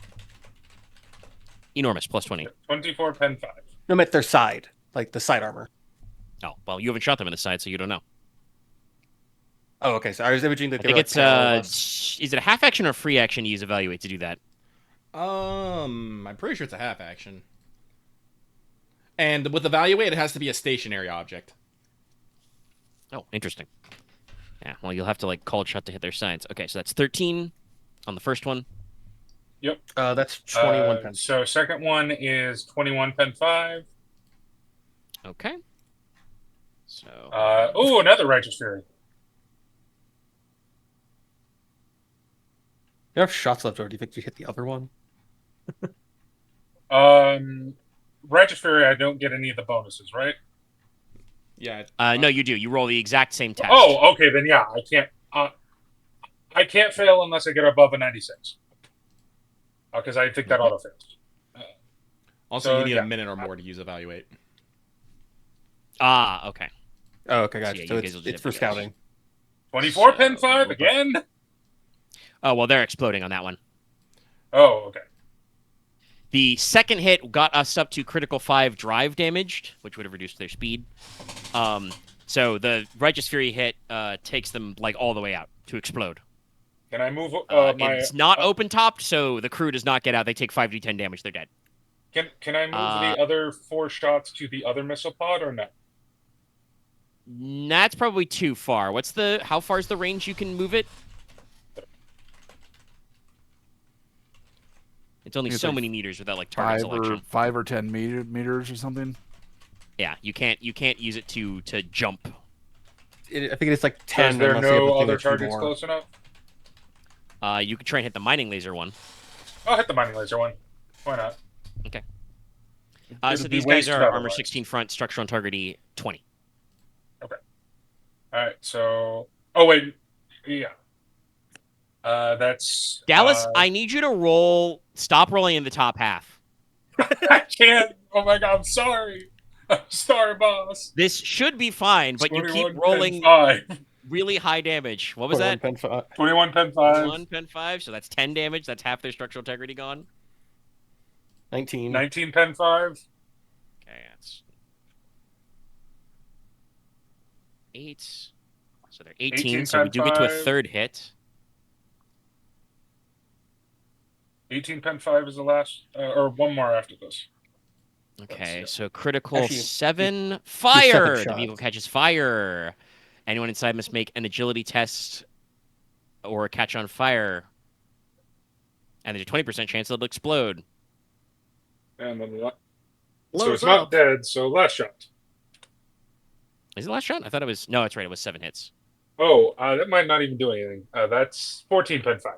Enormous, plus 20. 24, pen 5. No, I meant their side. Like the side armor. Oh, well, you haven't shot them in the side, so you don't know. Oh, okay. So I was imaging that I they think were it's, like 10 or less. is it a half action or free action to use Evaluate to do that? I'm pretty sure it's a half action. And with Evaluate, it has to be a stationary object. Oh, interesting. Yeah, well, you'll have to, like, cold shot to hit their sides. Okay, so that's 13 on the first one. Yep. That's 21 pen. So second one is 21, pen 5. Okay. So... Oh, another Righteous Fury. You have shots left over. Do you think you hit the other one? Righteous Fury, I don't get any of the bonuses, right? Yeah. no, you do. You roll the exact same test. Oh, okay, then yeah, I can't. I can't fail unless I get above a 96. Because I think that auto fails. Also, So, you need yeah. a minute or more to use Evaluate. Ah, okay. Oh, okay, So, gotcha. yeah, So you guys will it's just for have to guess. scouting. 24, So- pen 5 again? Oh, well, they're exploding on that one. Oh, okay. The second hit got us up to critical 5 drive damaged, which would have reduced their speed. So the Righteous Fury hit takes them like all the way out to explode. Can I move It's not open topped, so the crew does not get out. They take 5d10 damage. They're dead. Can I move the other 4 shots to the other missile pod or no? That's probably too far. How far is the range you can move it? It's only It's so like many meters without like target selection. 5 or 10 meters or something. Yeah, you can't use it to jump. I think it's like 10. Is there unless you have a no thing other or two targets more. close enough? You could try and hit the mining laser one. I'll hit the mining laser one. Why not? Okay. It'd So be these guys wasted are armor otherwise. 16 front, structural integrity 20. All right, so oh wait, yeah, that's Dallas, I need you to roll. Stop rolling in the top half. I can't. Oh my god, I'm sorry, boss. This should be fine, but you keep 21 rolling pen 5. really high damage. What was 21 that? pen 5. 21 pen 5. 1 pen 5, so that's 10 damage. That's half their structural integrity gone. 19. 19 pen 5. Okay, that's 8. So they're 18, 18 so we pen do get to a 5. third hit. 18 pen 5 is the last, or one more after this. Okay, That's- so critical Actually, 7. second Fire! The shot. vehicle catches fire. Anyone inside must make an agility test or catch on fire. And there's a 20% chance it'll explode. And then so Blows it's not up. dead, so last shot. Is it last shot? I thought it was... No, it's right. It was 7 hits. Oh, that might not even do anything. That's 14 pen 5.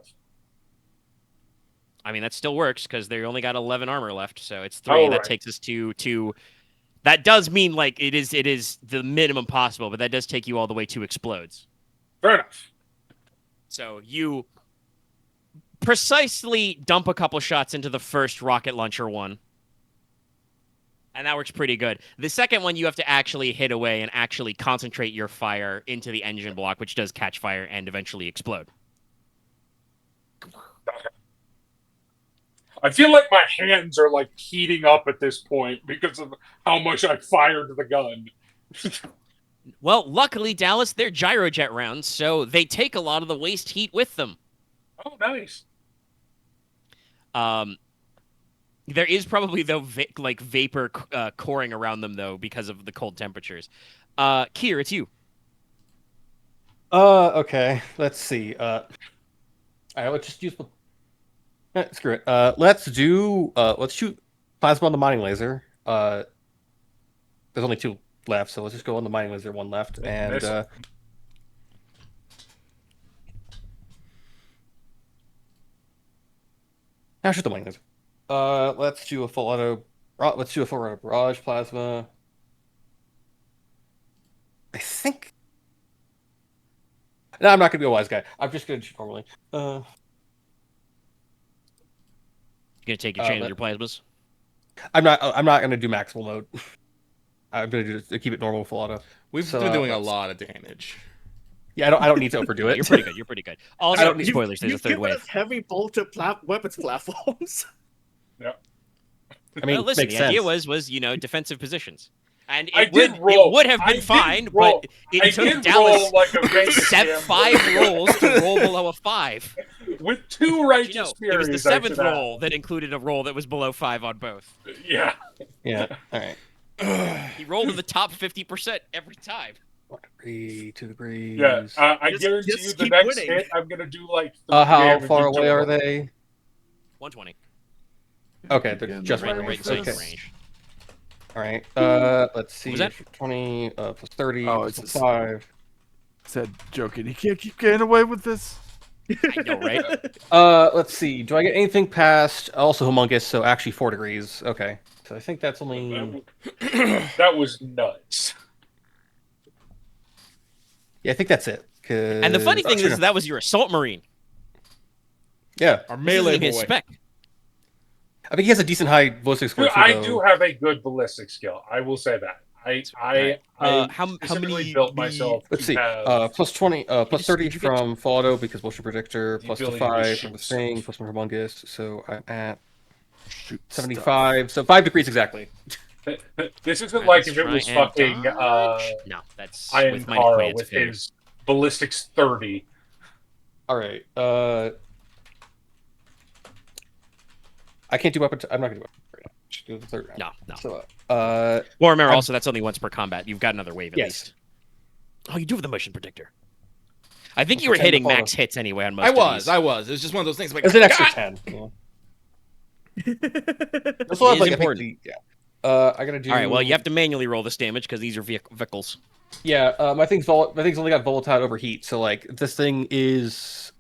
I mean, that still works because they only got 11 armor left, so it's 3. Oh, That right. takes us to... That does mean, like, it is the minimum possible, but that does take you all the way to explodes. Fair enough. So you precisely dump a couple shots into the first rocket launcher one. And that works pretty good. The second one, you have to actually hit away and actually concentrate your fire into the engine block, which does catch fire and eventually explode. I feel like my hands are like heating up at this point because of how much I fired the gun. Well, luckily, Dallas, they're gyrojet rounds, so they take a lot of the waste heat with them. Oh, nice. There is probably, though, vapor coring around them, though, because of the cold temperatures. Khyr, it's you. Okay. Let's see. All right, let's just use... screw it. Let's shoot plasma on the mining laser. There's only 2 left, so let's just go on the mining laser, 1 left, and Miss. now shoot the mining laser. Let's do a full auto. Let's do a full auto barrage plasma. I think. No, I'm not gonna be a wise guy. I'm just gonna shoot normally. You gonna take your chain with your plasmas? I'm not gonna do maximal mode. I'm gonna keep it normal full auto. We've So, been doing a let's- lot of damage. Yeah, I don't need to overdo it. You're pretty good. You're pretty good. Also, I don't need spoilers. There's a You've third given wave. us heavy bolted weapons platforms. I mean, Listen, makes the sense. idea was defensive positions, and I it did roll. would have I been did fine, roll. but I it took did Dallas roll like a Vegas 5 gambler. rolls to roll below a 5. With 2 You righteous know, it furies. was the I 7th should add. roll that included a roll that was below 5 on both. Yeah. Yeah. All right. He rolled in the top 50% every time. 1 degree, 2 degrees. Yeah. I Just- guarantee just you the keep next winning. hit I'm gonna do like. How 300 far to away are 200. they? 120. Okay, they're just Right, right. right Okay. inside the range. All right. Let's see. was that? 20 plus 30 Oh, plus it's 5. Said joking. He can't keep getting away with this. I know, right? Let's see. Do I get anything past also humongous? So actually 4 degrees. Okay. So I think that's only. That was nuts. Yeah, I think that's it. And the funny thing is, that was your assault marine. Yeah, Our This melee isn't his boy. spec. I think he has a decent high ballistic score. I too, do though. have a good ballistic skill. I will say that. I How specifically many built myself. Let's to see. have- Plus 20. Plus just- 30 did you get- from full auto because motion predictor. The Plus the ability to 5 shoot from the thing. stuff. Plus one humongous. So I'm at Shoot 75. So 5 degrees exactly. This isn't Alright, like let's if it was try and fucking dodge. No, that's Iron with minus Kara 20, it's with failure. his ballistics 30. All right. I can't do weapon. I'm not gonna do weapon right now. Just do the third round. No. So Well, remember, I'm- also, that's only once per combat. You've got another wave at Yes. least. Oh, you do have the motion predictor. I think you Well, were hitting 10 to max hits anyway on most I of was. these. I was. It was just one of those things. Like, it's an extra God! 10. Yeah. This It will have, is like, I think important. I gotta do. All right, well, you have to manually roll this damage because these are vehicles. Yeah, my thing's only got volatile overheat, so like this thing is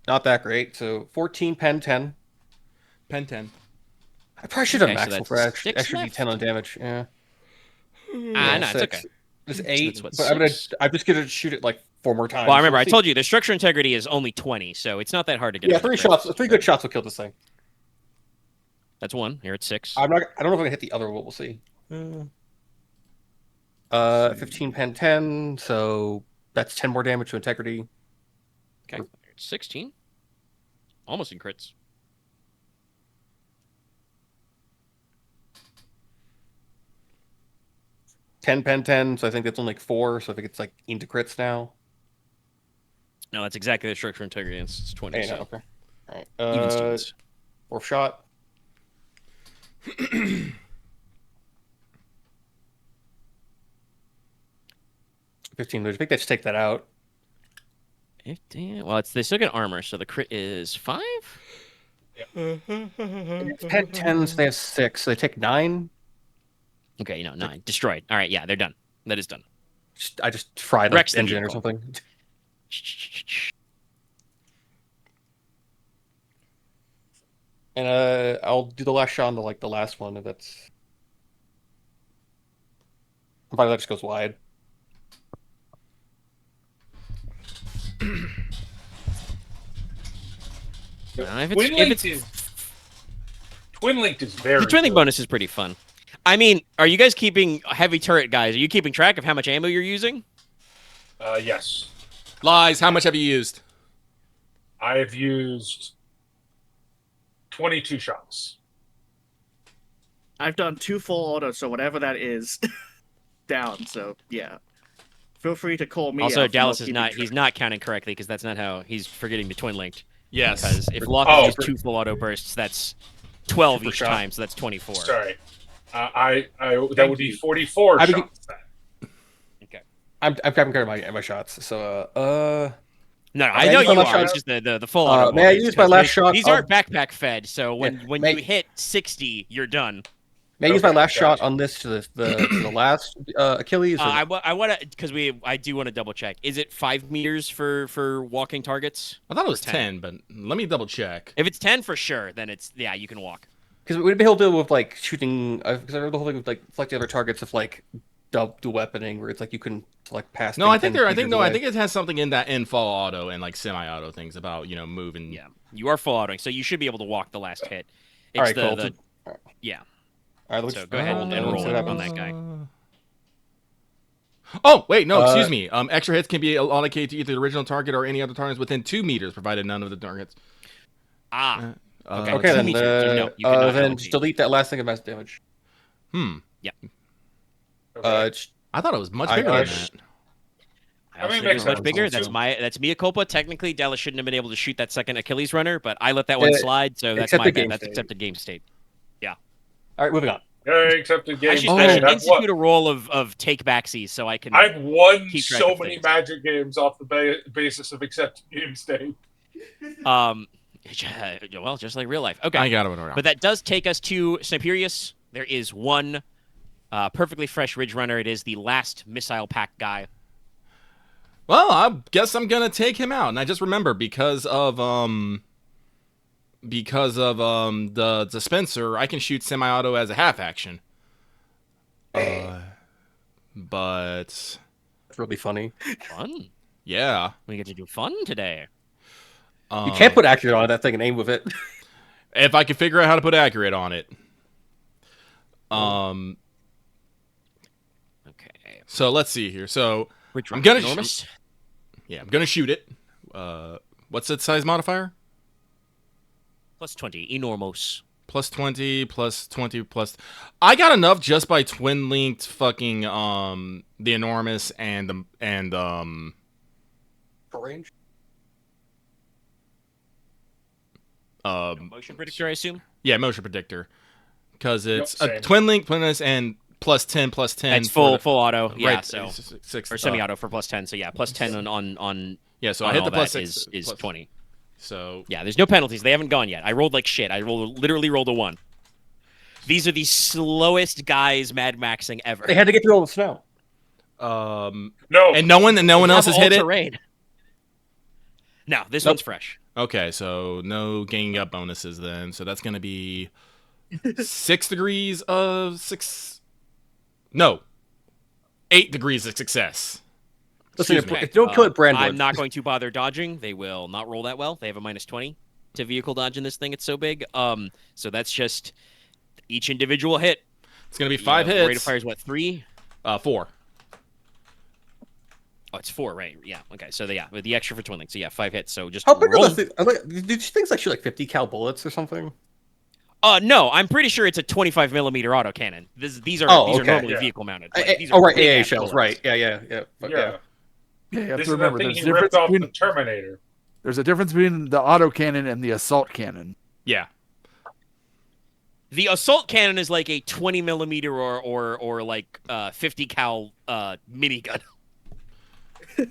not that great. So 14 pen 10. Pen 10. I probably should have Okay, so maximal that's for extra 6 D10 on left. damage. Yeah. No, it's 6. okay. It's So 8, that's what, but 6? I'm just gonna shoot it like 4 more times. Well, I remember We'll I see. told you the structure integrity is only 20, so it's not that hard to get. Yeah, a bunch 3 of crits. shots. 3 good shots will kill this thing. That's 1. Here it's 6. I don't know if I'm gonna hit the other one. We'll see. 15 pen 10, so that's 10 more damage to integrity. Okay, here it's 16. Almost in crits. Ten pen 10, so I think that's only like 4. So I think it's like into crits now. No, that's exactly the structure integrity. It's 20. Hey, So. no, okay. All right. Even Stevens. 4th shot. $15. I think they just take that out. 15. Well, they still get armor, so the crit is 5. It's pen 10, so they have 6. So they take 9. Okay, 9. Destroyed. All right, yeah, they're done. That is done. I just fried Rex the the engine or vehicle. something. And I'll do the last shot on the last one if that's. Probably that just goes wide. Twin linked is very. The twin link good. bonus is pretty fun. I mean, are you guys keeping heavy turret guys? Are you keeping track of how much ammo you're using? Yes. Lies. How much have you used? I've used 22 shots. I've done 2 full auto, so whatever that is, down. So yeah, feel free to call me. Also, out for Dallas not is keeping not. track. He's not counting correctly because that's not how he's forgetting the twin linked. Yes. Because if Loth Oh. used 2 full auto bursts, that's 12 Super each shot. time, so that's 24. Sorry. That Thank would be you. 44 I would shots. I'm taking care of my shots. So No, May I I know use my you last are. shot? It's just the full auto. may I ones, use my 'cause last shot These of- aren't backpack fed, so when may- you hit 60, you're done. may I use my Okay, last shot gotcha. on this to the last Achilles? Or I want to because I do want to double check. Is it 5 meters for walking targets? I thought it was 10. 10, but let me double check. If it's 10 for sure, then you can walk. Because we'd be able to deal with like shooting. Because I heard the whole thing with like select the other targets of like dual weaponing, where it's like you can select past. No, I think it has something in that in fall auto and like semi-auto things about moving. Yeah, you are full autoing, so you should be able to walk the last hit. It's All right, the, cool. the All yeah. right, let's So go ahead and roll see what it happens. on that guy. Oh, wait, no, excuse me. Extra hits can be allocated to either the original target or any other targets within 2 meters, provided none of the targets. Ah, okay. Okay, 2 then meters, so no, you cannot then allocate. just delete that last thing of mass damage. Okay. I thought it was much I- bigger I than sh- that. I also mean, think makes it's much sense. bigger. That's mea culpa. Technically, Dallas shouldn't have been able to shoot that second Achilles runner, but I let that one slide, so that's my accepted bad. game That's state. accepted game state. All right, moving on. Okay, accepted game. I should I've institute won, a roll of take backsies so I can. I've won keep track so of many things. Magic games off the basis of accepted game state. Well, just like real life. Okay, I got it. but that does take us to Sniperius. There is one perfectly fresh Ridge Runner. It is the last missile pack guy. Well, I guess I'm gonna take him out, and I just remember because of the dispenser, I can shoot semi-auto as a half action. But It's really funny. Fun. yeah, We get to do fun today. You can't put accurate on that thing and aim with it. if I can figure out how to put accurate on it. Okay. So let's see here. So Ridge I'm Runner, gonna enormous. I'm gonna shoot it. What's its size modifier? Plus 20. Enormous. Plus 20, plus 20, plus... I got enough just by twin-linked fucking, the enormous and range. Motion predictor, I assume. yeah, motion predictor. Because it's Yep, a same. twin-link, twin-linked, and plus 10, plus 10. It's for full auto. Yeah, right, so six, or semi-auto for plus 10. So yeah, plus 10 on yeah, so on I hit all the plus that 6. is plus- 20. So, Yeah, there's no penalties. They haven't gone yet. I rolled like shit. Literally rolled a 1. These are the slowest guys Mad Maxing ever. They had to get through all the snow. No, and no one else has hit it? Terrain. No, this Nope. one's fresh. Okay, so no ganging up bonuses then. So that's going to be 6 degrees of six. No, 8 degrees of success. Listen, Excuse me. if you don't kill it, Brandwood. I'm not going to bother dodging. They will not roll that well. They have a -20 to vehicle dodge in this thing. It's so big. So that's just each individual hit. It's gonna be 5 hits. Rate of fire is what, 3? 4. Oh, it's 4, right? Yeah. Okay. So with the extra for twinling. So yeah, 5 hits. So just How big roll. are those things? Did you things like shoot like 50 cal bullets or something? No, I'm pretty sure it's a 25 millimeter autocannon. These are okay. normally Yeah. vehicle mounted. Oh, right, AA shells, right? Yeah. Yeah. Yeah, you have This to is remember the thing there's a he difference ripped off between the Terminator. there's a difference between the autocannon and the assault cannon. Yeah. The assault cannon is like a 20 millimeter or like 50 cal minigun. Did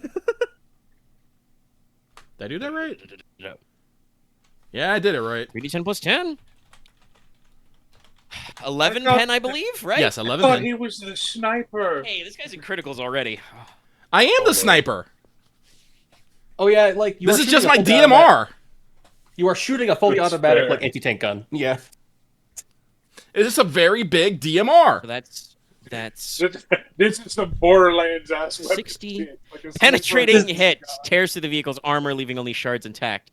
I do that right? No. Yeah, I did it right. 3d10 plus 10. 11 I thought- pen, I believe, right? Yes, I 11. thought Pen. he was the sniper. Hey, this guy's in criticals already. I am the sniper. Oh yeah, like This is just my DMR. You are shooting a fully That's automatic fair. like anti-tank gun. Yeah. It is a very big DMR. So that's This is some Borderlands ass weapon 60. shit, like a penetrating sniper. hits, tears through the vehicle's armor, leaving only shards intact.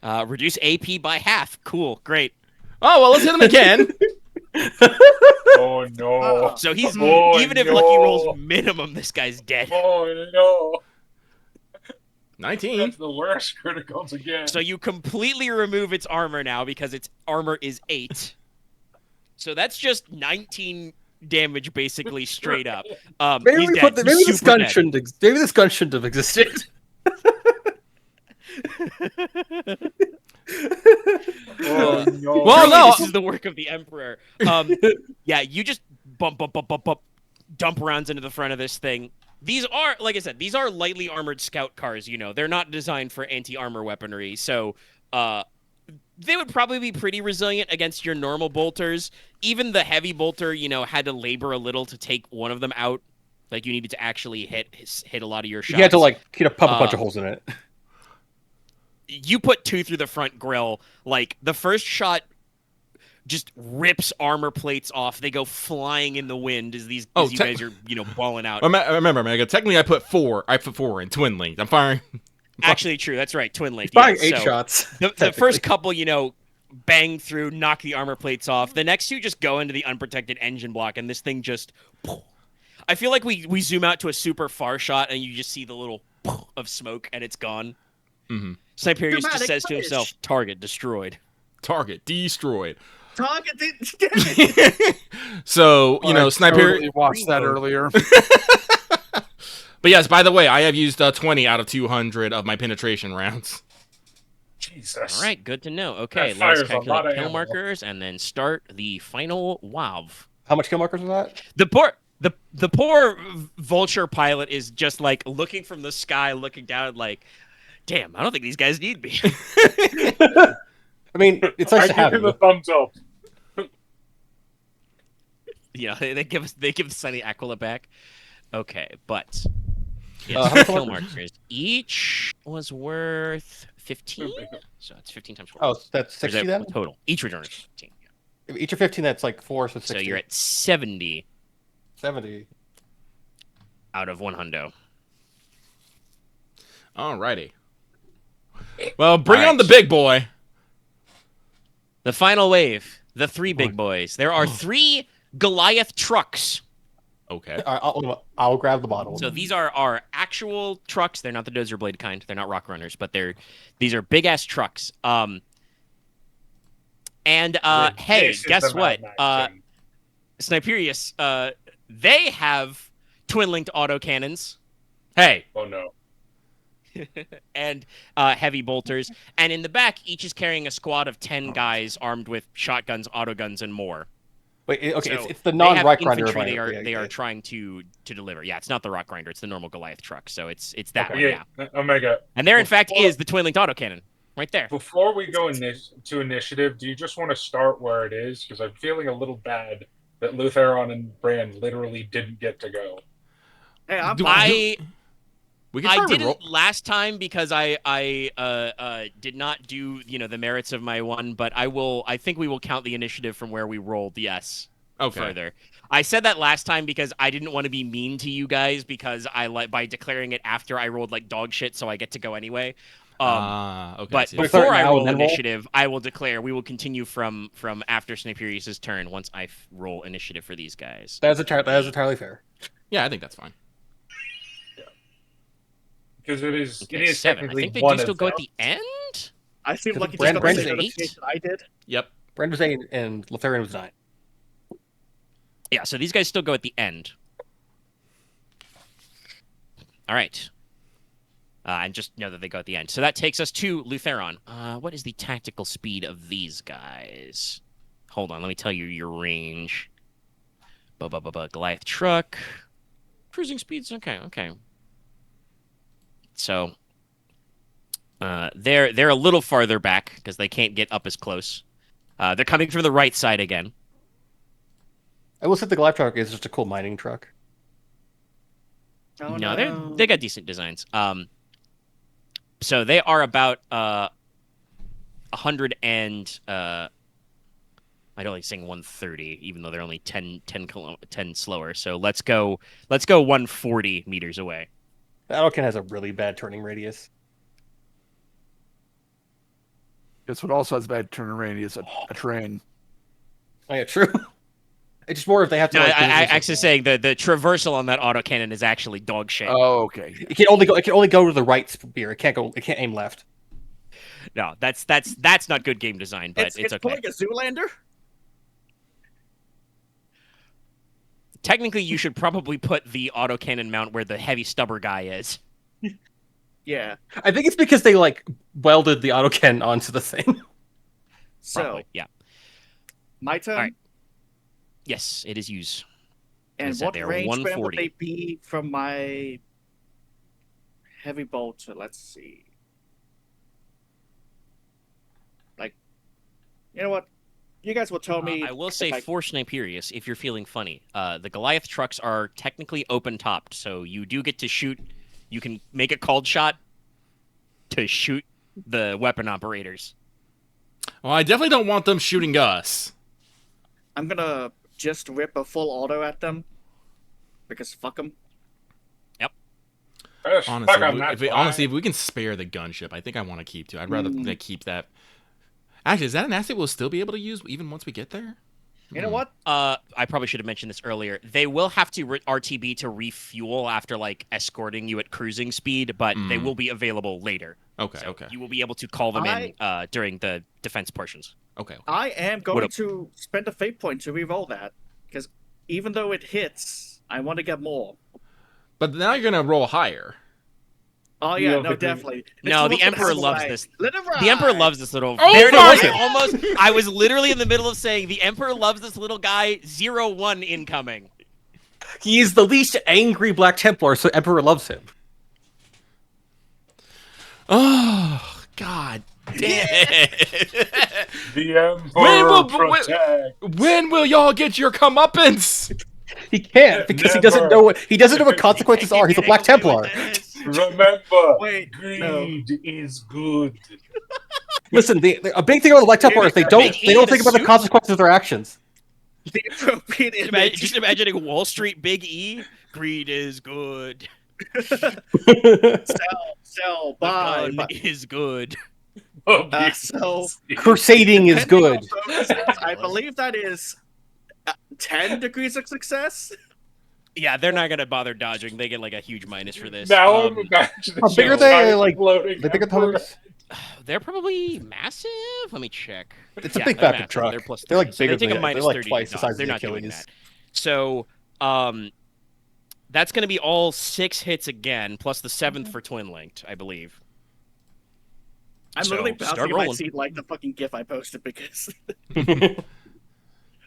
Reduce AP by half. Cool, great. Oh, well, let's hit him again. Oh no! So he's Oh, even if no. Lucky rolls minimum, this guy's dead. Oh no! 19. That's the worst criticals again. So you completely remove its armor now because its armor is 8. So that's just 19 damage, basically straight up. Maybe he's dead. maybe He's this super gun dead. shouldn't. Maybe this gun shouldn't have existed. Oh no! Well, Truly, no. this is the work of the Emperor. Yeah, you just bump, dump rounds into the front of this thing. These are, like I said, these are lightly armored scout cars. You know, they're not designed for anti-armor weaponry, so they would probably be pretty resilient against your normal bolters. Even the heavy bolter, you know, had to labor a little to take one of them out. Like you needed to actually hit a lot of your shots. You had to pump a bunch of holes in it. You put 2 through the front grill. Like the first shot just rips armor plates off. They go flying in the wind as you guys are, you know, balling out. Remember, Mega, technically I put 4 in twin linked. I'm firing. Actually, true. That's right. Twin link. Buying Yeah, 8 so shots. The first couple, you know, bang through, knock the armor plates off. The next 2 just go into the unprotected engine block, and this thing just. I feel like we zoom out to a super far shot, and you just see the little of smoke, and it's gone. Mm-hmm. Sniperius just Dramatic says to finish. himself, "Target destroyed." Target destroyed. Target So, you know, I Sniper. totally watched that earlier. But yes, by the way, I have used 20 out of 200 of my penetration rounds. Jesus! All right, good to know. Okay, That let's fires a lot calculate of kill ammo. markers and then start the final WAV. How much kill markers was that? The poor vulture pilot is just like looking from the sky, looking down, like, damn, I don't think these guys need me. I mean, it's nice to I have give him you. a thumbs up. You know, they give Sunny Aquila back. Okay, but how yes, much kill more? markers. Each was worth 15, so it's 15 times 4. Oh, that's Or is 60 that then? total. Each return is 15. Yeah. Each of 15, that's like 4, so 60. So you're at 70 70. out of 100. Alrighty. Well, bring All on right. the big boy. The final wave, the 3 big boys. There are 3 Goliath trucks. Okay. I'll grab the bottle. So these are our actual trucks. They're not the Dozer Blade kind. They're not rock runners, but these are big ass trucks. Hey, This is guess the what? Mad Max thing. Sniperius, they have twin linked autocannons Hey. Oh no! and heavy bolters, and in the back, each is carrying a squad of 10 guys armed with shotguns, autoguns, and more. Wait, okay, So it's the they non-rock have grinder. infantry they are trying to deliver. Yeah, it's not the rock grinder; it's the normal Goliath truck. So it's that one. Yeah, Omega. and there in fact Before- is the twin linked autocannon right there. Before we go to initiative, do you just want to start where it is? Because I'm feeling a little bad that Lutheron and Brand literally didn't get to go. Hey, I'm Do- fine. We can I try didn't roll. last time because I did not do the merits of my one, but I think we will count the initiative from where we rolled. Yes. Okay. Further. I said that last time because I didn't want to be mean to you guys because by declaring it after I rolled like dog shit, so I get to go anyway. Okay. But I see. Before- before I now roll and then roll? initiative, I will declare we will continue from after Sniperius' turn once I roll initiative for these guys. That is entirely fair. Yeah, I think that's fine. Because it is Okay, 7. I technically think they one do still of go at them. the end. I seem Because like you Brand- just got the Brand's same eight. notification I did. Yep. Brand was 8 and Lutheron was 9. Yeah, so these guys still go at the end. All right. And just know that they go at the end. So that takes us to Lutheron. What is the tactical speed of these guys? Hold on, let me tell you your range. Goliath truck. Cruising speeds, okay. So they're a little farther back because they can't get up as close. They're coming from the right side again. I will say the Goliath truck is just a cool mining truck. Oh, No, they got decent designs. So they are about 100 and I don't like saying 130, even though they're only 10 slower. So let's go 140 meters away. The Autocan has a really bad turning radius. Guess what also has bad turn radius? A train. Oh yeah, true. It's just more if they have to. No, Like, I do this actually saying the traversal on that autocannon is actually dog shit. Oh, okay. It can only go to the right spear. It can't aim left. No, that's not good game design, but it's okay. pulling a Zoolander. Technically, you should probably put the autocannon mount where the heavy stubber guy is. Yeah. I think it's because they like welded the autocannon onto the thing. So Probably, yeah. my turn. All right. Yes, it is use. And Is that what they are range where would 140? they be from my heavy bolter? Let's see. Like, you know what? You guys will tell me. I will say if for Sniperius, if you're feeling funny, the Goliath trucks are technically open-topped, so you do get to shoot. You can make a called shot to shoot the weapon operators. Well, I definitely don't want them shooting us. I'm gonna just rip a full auto at them because fuck them. Honestly, if we can spare the gunship, I think I want to keep too. I'd rather like, keep that. Actually, is that an asset we'll still be able to use even once we get there? You know what? I probably should have mentioned this earlier. They will have to RTB to refuel after like escorting you at cruising speed, but they will be available later. Okay, So okay, you will be able to call them in during the defense portions. okay. I am going What to spend a fate point to re-roll that because even though it hits, I want to get more. But now you're gonna roll higher. Oh You yeah, don't no, think we- definitely. No, This the one Emperor has loves to this. ride. Let it The Emperor ride. loves this little. Oh There it my is. God! I was literally in the middle of saying the Emperor loves this little guy. 0-1 incoming. He is the least angry Black Templar, so Emperor loves him. Oh God damn it! The Emperor When will- protect. When will y'all get your comeuppance? He can't because he doesn't know what consequences are. He's a Black Templar. Remember, Wait, greed is good. Listen, a big thing about the Black Templar is they don't think about the consequences of their actions. The appropriate image. Just imagining Wall Street Big E. Greed is good. Sell, The buy. gun is good. So Crusading is depending on good. bonuses, I believe that is 10 degrees of success. Yeah, they're not gonna bother dodging. They get like a huge minus for this. Now I'm imagining How big are a they? giant Like, floating they bigger than emperor. others? They're probably massive. Let me check. It's a Yeah, big they're fat massive. truck. They're plus They're like 30. So bigger they take than a minus they're like 30 twice the dodge. size of They're the not doing Achilles. that. So, that's gonna be all 6 hits again, plus the 7th for twin linked, I believe. I'm So, literally start bouncing in my rolling. seat like the fucking gif I posted because.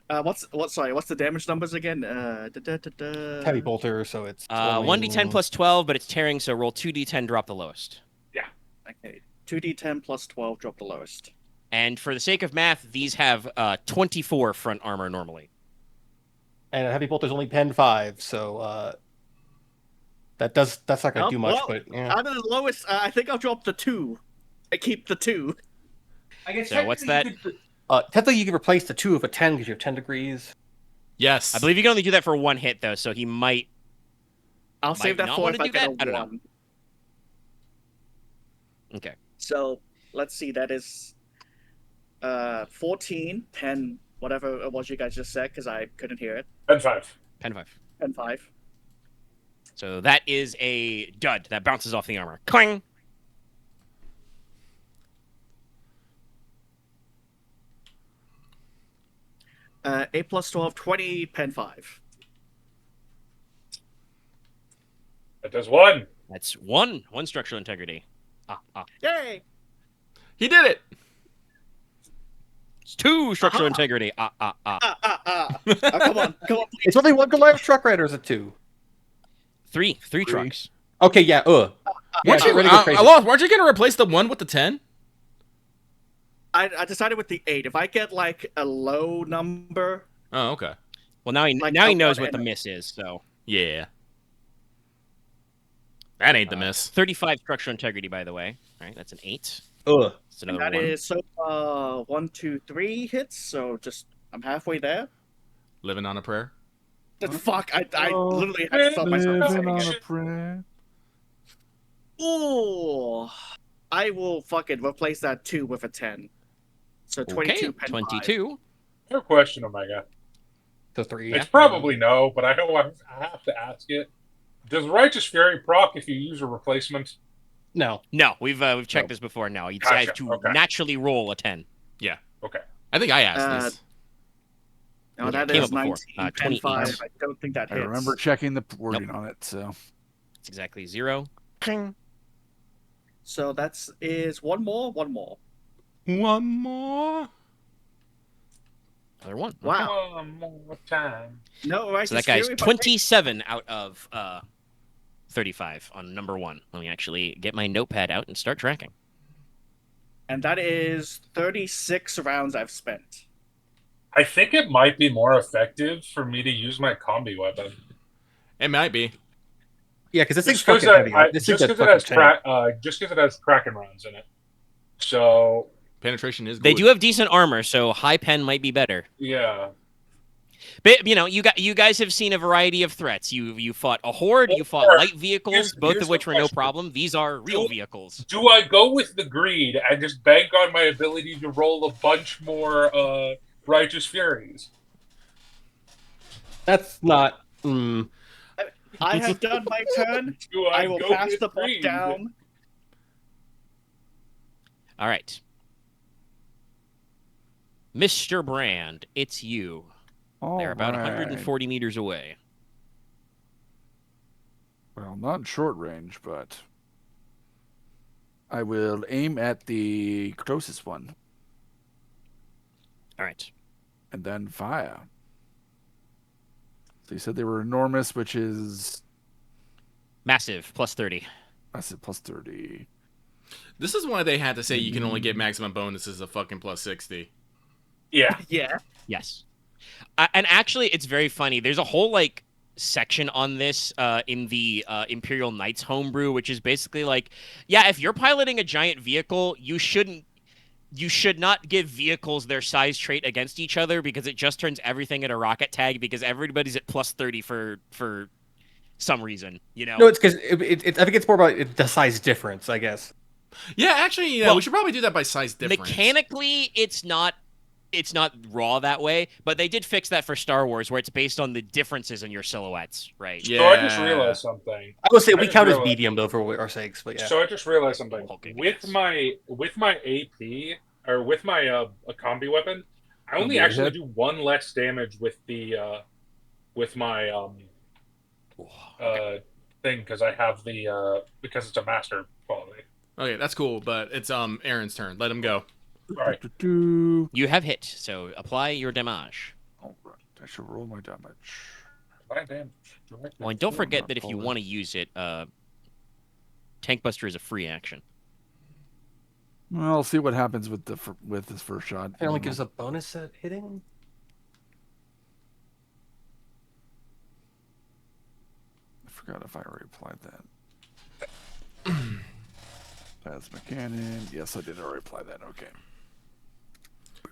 What's the damage numbers again? Heavy bolter, so it's 1d10 plus 12, but it's tearing, so roll 2d10, drop the lowest. Okay, 2d10 plus 12, drop the lowest. And for the sake of math, these have 24 front armor normally. and a heavy bolter's only pen 5, so That's not gonna Oh, do much, well, but yeah. out of the lowest, I think I'll drop the 2. I keep the 2. I guess So what's that? Technically, you could replace the 2 with a 10 because you have 10 degrees. Yes. I believe you can only do that for 1 hit though, so he might. I'll save that not for wanna if I do get that? a I don't know. 1. Okay. So let's see. That is 14, 10, whatever it was you guys just said, because I couldn't hear it. And 5. Pen 5. And 5. So that is a dud that bounces off the armor. Clang. Uh, 8 plus 12, 20, pen 5. That does 1. That's one structural integrity. Yay! He did it. It's 2 structural integrity. Oh, come on, please. It's only 1 Goliath truck rider is a 2. 3 trucks. Okay, yeah. Weren't you, ready to go crazy. Loth, weren't you going to replace the 1 with the 10? I decided with the 8. If I get like a low number, Oh, okay. Well, now he Like, now he I knows want what the it. miss is. So Yeah. That ain't the miss. 35 structural integrity, by the way. All right, that's an 8. Ugh. That's and another that 1. is so 1, 2, 3 hits. So just I'm halfway there. Living on a prayer. Fuck! I literally had to stop myself from Living saying on it. a prayer. Ooh, I will fucking replace that 2 with a 10. So 22 Okay, pen 22. No question, Omega. So 3. It's probably no, but I know I have to ask it. Does Righteous Fury proc if you use a replacement? No. No, we've checked Nope. this before. Now you Gotcha, have to okay. naturally roll a 10. Okay. I think I asked this. No, Yeah, that came is up before. 19 pen 28. 5. I don't think that I hits. remember checking the wording on it, so It's exactly 0. So that's is one more. One more. Another 1. Wow. One more time. No, right. So that guy's 27 out of 35 on number 1. Let me actually get my notepad out and start tracking. And that is 36 rounds I've spent. I think it might be more effective for me to use my combi weapon. It might be. Yeah, because this thing's Just because fucking heavy. This just thing's because it fucking has tank. just because it has Kraken rounds in it. So Penetration is good. They do have decent armor, so high pen might be better. yeah. But you guys have seen a variety of threats. You fought a horde, you fought light vehicles, both here's of which the were no question. problem. These are real vehicles. Do I go with the greed and just bank on my ability to roll a bunch more Righteous Furies? That's not. I have done my turn. Do I will go pass with the buck greed? down. All right. Mr. Brand, it's you. They're about 140 meters away. Well, not in short range, but I will aim at the closest one All right. and then fire. So you said they were enormous, which is Massive, plus 30. I said plus 30. This is why they had to say you can only get maximum bonuses of fucking plus 60. Yeah. Yeah. Yes. And actually, it's very funny. There's a whole, like, section on this in the Imperial Knights homebrew, which is basically like, yeah, if you're piloting a giant vehicle, you should not give vehicles their size trait against each other because it just turns everything at a rocket tag because everybody's at plus 30 for some reason, you know? No, it's because I think it's more about the size difference, I guess. Yeah, actually, Well, we should probably do that by size difference. Mechanically, it's not raw that way, but they did fix that for Star Wars where it's based on the differences in your silhouettes, right? Yeah. So I just realized something. I will say I we just count as realized- medium though for our sakes, but yeah. So I just realized something. Okay, With yes. my AP or with my a combi weapon, I only Okay, actually hit. do 1 less damage with the with my thing because I have the because it's a master quality. Okay, that's cool, but it's Aren's turn. Let him go. All right. You have hit, so apply your damage. All right, I should roll my damage. Fine damage. Well, and don't forget that if you want to use it, Tank Buster is a free action. Well, I'll see what happens with with this first shot. It only gives a bonus at hitting. I forgot if I already applied that. Plasma cannon. Yes, I did already apply that. Okay.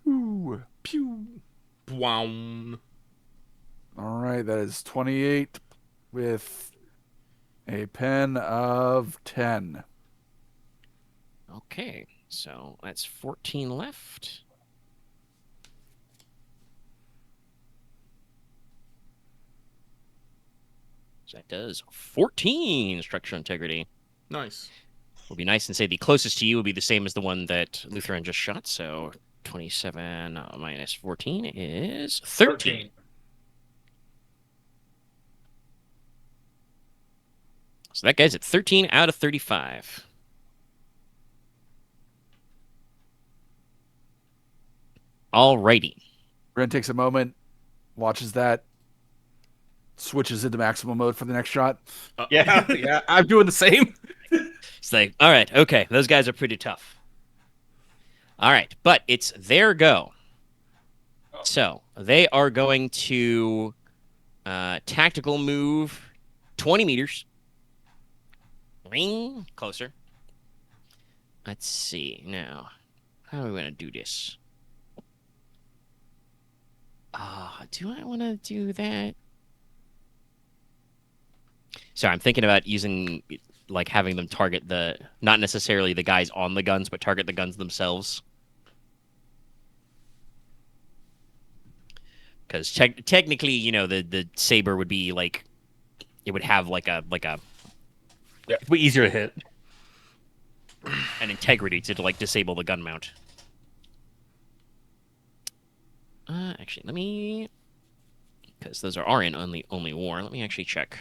Pew. Pew. Wow. All right, that is 28 with a pen of 10. Okay, so that's 14 left. So that does 14 structural integrity. Nice. Will be nice and say the closest to you will be the same as the one that Lutheron just shot. So 27 minus 14 is 13. So that guy's at 13 out of 35. Alrighty. Ren takes a moment, watches that, switches into maximum mode for the next shot. Yeah, yeah, I'm doing the same. It's like, all right, okay, those guys are pretty tough. All right, but it's their go. So they are going to tactical move 20 meters. Ring closer. Let's see now. How are we going to do this? Do I want to do that? So I'm thinking about using, like, having them target not necessarily the guys on the guns, but target the guns themselves. Because technically, you know, the saber would be like, it would have like a Yeah, it'd be easier to hit. an integrity to like disable the gun mount. Actually, let me, because those are Aren only war. Let me actually check.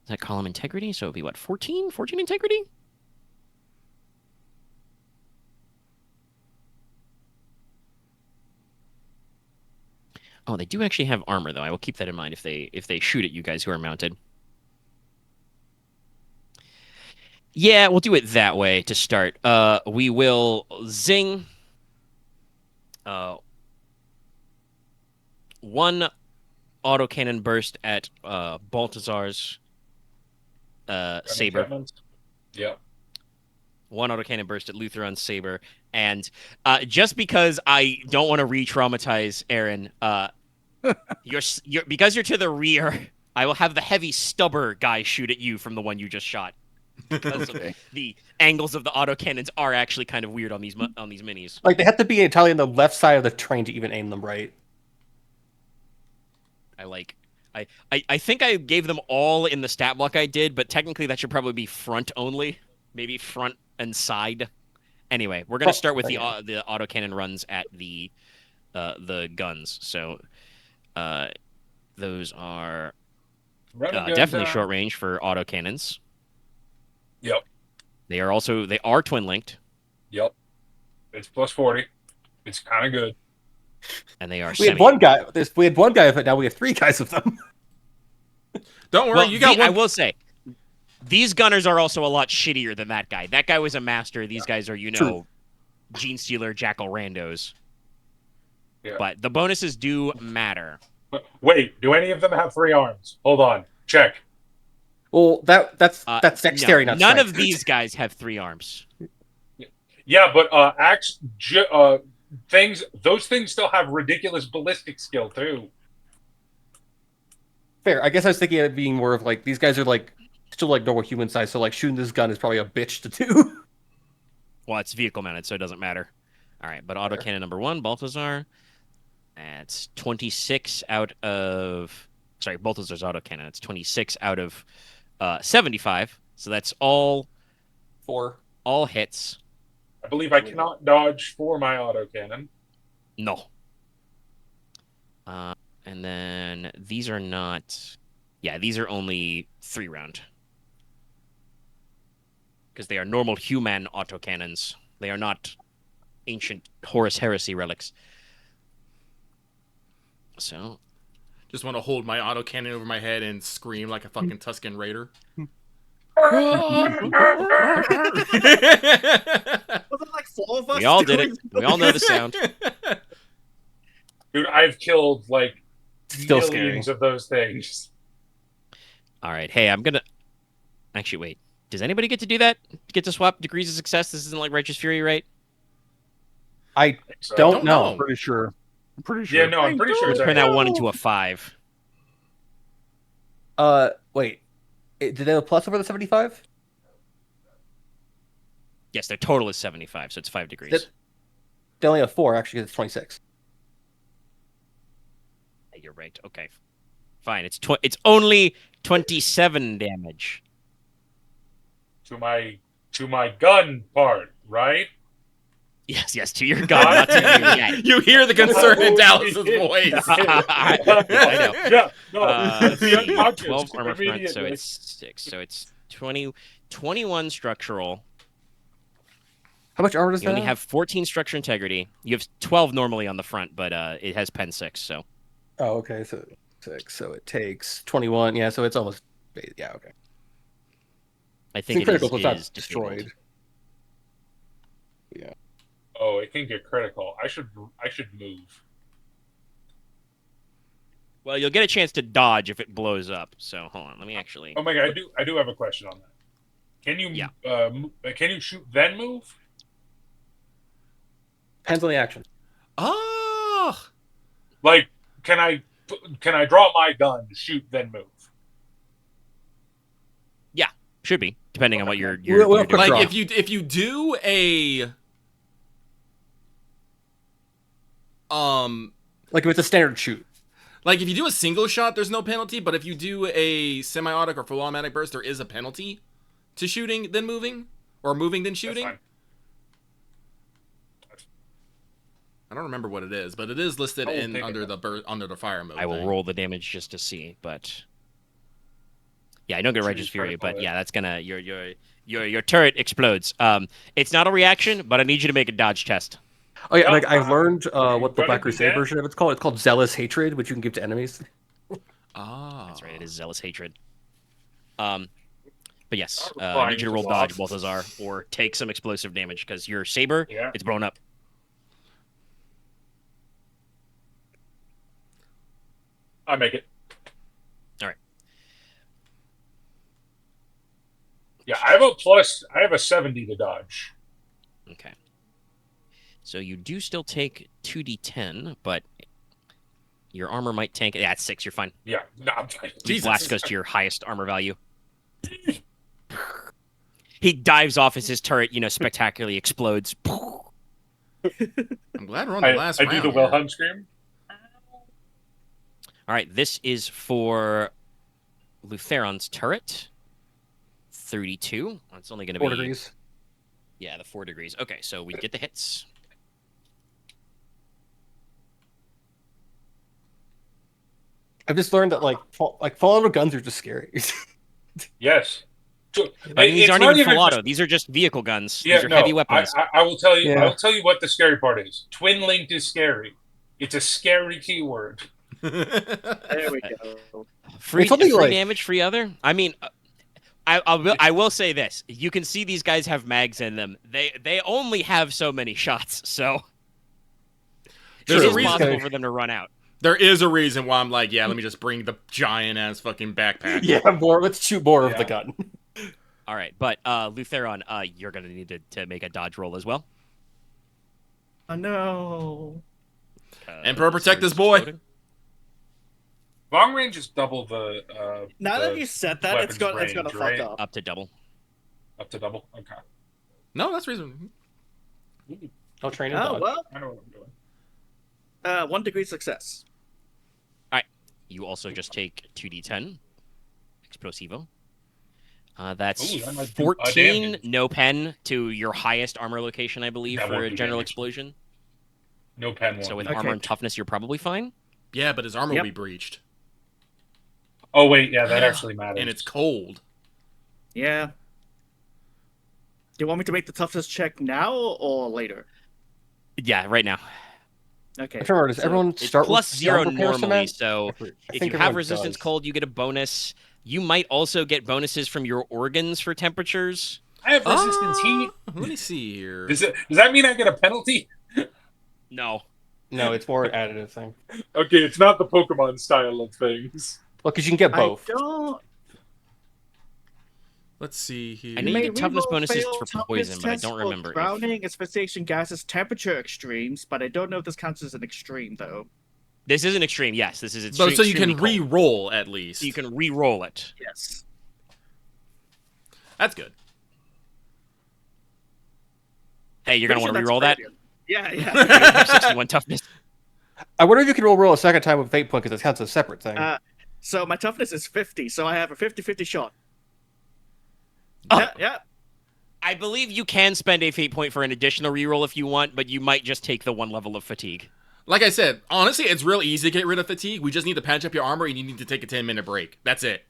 Does that column integrity? So it'd be what, 14? 14 integrity? Oh, they do actually have armor, though. I will keep that in mind if they shoot at you guys who are mounted. Yeah, we'll do it that way to start. We will zing. One autocannon burst at Balthazar's saber. Yeah. One autocannon burst at Lutheron's saber. And just because I don't want to re-traumatize Aren, because you're to the rear, I will have the heavy stubber guy shoot at you from the one you just shot. Because the angles of the autocannons are actually kind of weird on these minis. Like, they have to be entirely on the left side of the train to even aim them right. I think I gave them all in the stat block I did, but technically that should probably be front only. Maybe front and side. Anyway, we're going to start with the autocannon runs at the guns. So those are definitely short range for autocannons. Yep. They are twin linked. Yep. It's plus 40. It's kind of good. And they are We had one guy. We had one guy, but now we have three guys of them. Don't worry, Well, you got one. I will say, these gunners are also a lot shittier than that guy. That guy was a master. These guys are, Genestealer, Jackal Randos. Yeah. But the bonuses do matter. Wait, do any of them have 3 arms? Hold on. Check. Well, that's dexterity, no, not none strength. of these guys have 3 arms. Yeah, but those things still have ridiculous ballistic skill too. Fair. I guess I was thinking of it being more of like, these guys are like still like normal human size, so like shooting this gun is probably a bitch to do. Well, it's vehicle mounted, so it doesn't matter. All right, but autocannon number 1, Balthazar. That's 26 out of... Sorry, Balthazar's autocannon. It's 26 out of 75. So that's all 4. All hits. I believe I cannot dodge for my autocannon. No. And then these are not... Yeah, these are only 3 round. Because they are normal human autocannons. They are not ancient Horus Heresy relics. So... Just want to hold my autocannon over my head and scream like a fucking Tusken Raider. Was it like 4 of us? We all did it. We all know the sound. Dude, I've killed like Still millions of those things. All right. Hey, I'm gonna. Actually, wait. Does anybody get to do that? Get to swap degrees of success? This isn't like Righteous Fury, right? I So, don't know. I'm pretty sure. Yeah, no, I'm pretty sure it's Turn that 1 into a 5. Wait. Did they have a plus over the 75? Yes, their total is 75, so it's 5 degrees. They only have 4, actually, because it's 26. You're right. Okay. Fine. It's only 27 damage. to my gun part, right? Yes, to your gun, not to you. Yeah. You hear the concern in Dallas's voice. I know. Yeah, no. Let's the see, unconscious 12 armor front, so immediately. it's 6. So it's 21 structural. How much armor does You that only have? have 14 structure integrity. You have 12 normally on the front, but it has pen 6, so. Oh, okay, so 6. So it takes 21. Yeah, so it's almost. Yeah, okay. I think it critical, so it's not is destroyed. disabled. Yeah. Oh, it can get critical. I should move. Well, you'll get a chance to dodge if it blows up. So hold on, let me actually. Oh my god, I do have a question on that. Can you can you shoot then move? Depends on the action. Oh, Like, can I draw my gun, shoot then move? Should be, depending on what you're Well, doing. like draw. if you do a Like if it's a standard shoot. like if you do a single shot, there's no penalty. But if you do a semi-automatic or full automatic burst, there is a penalty to shooting then moving, or moving then That's shooting. fine. I don't remember what it is, but it is listed I will in take under the fire mode. I will thing. roll the damage just to see, but yeah, I don't get Should be Righteous Fury, critical, but yeah. yeah, that's gonna your turret explodes. It's not a reaction, but I need you to make a dodge test. Oh yeah, No, like I've learned what the gotta Black do Crusade that. version of it's called. It's called Zealous Hatred, which you can give to enemies. Ah, That's right, it is Zealous Hatred. But yes, That I need you to roll requires dodge, Balthazar, or take some explosive damage because your saber, Yeah. it's blown up. I make it. All right. Yeah, I have a 70 to dodge. Okay. So you do still take 2d10, but your armor might tank. Yeah, it's 6. You're fine. Yeah, no, I'm fine. Your blast goes to your highest armor value. He dives off as his turret, spectacularly explodes. I'm glad we're on the last I round. do the here. Wilhelm scream. All right, this is for Lutheron's turret. 32. That's only going to be 4 degrees. Yeah, the 4 degrees. Okay, so we get the hits. I've just learned that full auto guns are just scary. Yes. So, I mean, these it's aren't not even full just- auto. These are just vehicle guns. Yeah, These are no, heavy weapons. I will tell you. Yeah. I'll tell you what the scary part is. Twin linked is scary. It's a scary keyword. There we go. Free, It's only free like- damage, free other. I mean, I will say this: you can see these guys have mags in them. They only have so many shots, so There's it a is reason- possible for them to run out. There is a reason why I'm like, yeah, let me just bring the giant ass fucking backpack. Yeah, let's shoot more of Yeah. the gun. All right, but Lutheron, you're gonna need to make a dodge roll as well. Oh no. Emperor, protect sword's this boy. exploding. Long range is double the. Now the that you said that, it's gonna weapons fuck range, right? up. Up to double. Up to double. Okay. No, that's reasonable. I'll train and Oh dodge. well. I know what I'm doing. 1 degree success. You also just take 2d10 explosivo. That's Ooh, that might do 14 damage. no pen to your highest armor location, I believe, That for won't a do general damage. explosion. No pen one. So with Okay. armor and toughness, you're probably fine. Yeah, but his armor Yep. will be breached, Oh wait, yeah, that actually matters. and it's cold. Yeah. Do you want me to make the toughness check now or later? Yeah, right now. Okay. I remember, does so everyone It's start plus with 0 sound repair normally, cement? so I if think you have everyone resistance does. cold, you get a bonus. You might also get bonuses from your organs for temperatures. I have resistance heat. Let me see here. Does that mean I get a penalty? No. No, it's more an additive thing. Okay, it's not the Pokemon style of things. Well, because you can get I both. don't. Let's see here. I know You you may get toughness reroll bonuses failed for toughness poison, but I tests don't for remember. Drowning, asphyxiation gases, temperature extremes, but I don't know if this counts as an extreme though. This is an extreme, yes. This is So extreme. you can extremely cold. re-roll at least. So you can re-roll it. Yes. That's good. Hey, you're gonna want to re-roll that? Yeah, You yeah. have 61 toughness. I wonder if you can roll a second time with fate point because it counts as a separate thing. So my toughness is 50, so I have a 50-50 shot. Oh. Yeah. I believe you can spend a fate point for an additional reroll if you want, but you might just take the 1 level of fatigue. Like I said, honestly, it's real easy to get rid of fatigue. We just need to patch up your armor, and you need to take a 10-minute break. That's it.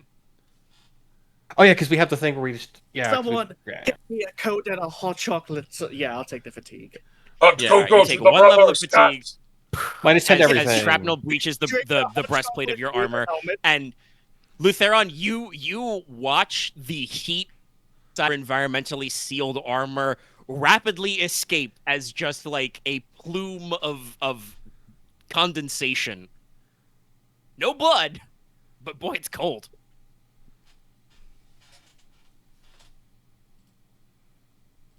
Oh yeah, because we have the thing where we just Someone yeah. get me a coat and a hot chocolate. So, yeah, I'll take the fatigue. Yeah, Go, you go, take to the 1 level of brothers, fatigue. -10 to As everything. shrapnel breaches the breastplate of your armor, and Lutheron, you watch the heat environmentally sealed armor rapidly escape as just like a plume of condensation. No blood, but boy, it's cold.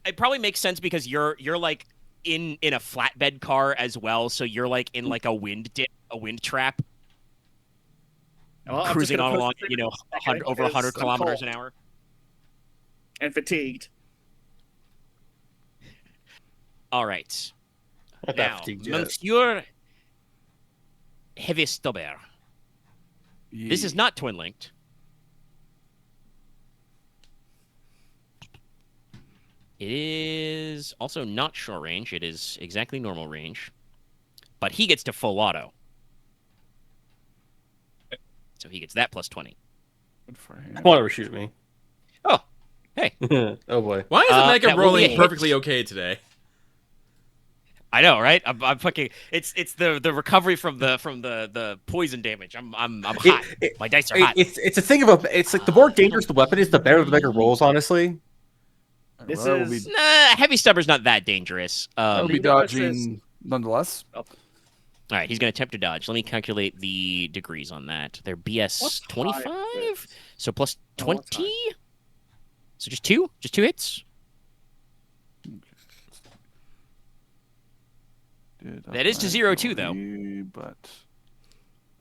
It probably makes sense because you're like in a flatbed car as well, so you're like in like a wind trap, Well, I'm cruising just on gonna along, post you know, a second over 100 because I'm kilometers cold an hour. and fatigued. All right. Not that Now, fatigued yet. Monsieur Heavy Stubber. This is not twin linked. It is also not short range. It is exactly normal range. But he gets to full auto. So he gets that plus 20. Good for him. Come on over, shoot me. Oh, hey. Oh boy. Why is Omega that will be a rolling hit. perfectly okay today? I know, right? I'm fucking. It's the recovery from the poison damage. I'm hot. My dice are hot. It's a thing of it's like the more dangerous the weapon is, the better the Omega rolls. Honestly, This Well, that will is be, Nah, Heavy Stubber's not that dangerous. that will be Universe dodging nonetheless. All right, he's going to attempt to dodge. Let me calculate the degrees on that. They're BS What's 25, high? so plus Oh, what's 20. So just two hits. That is to 0 too, though. But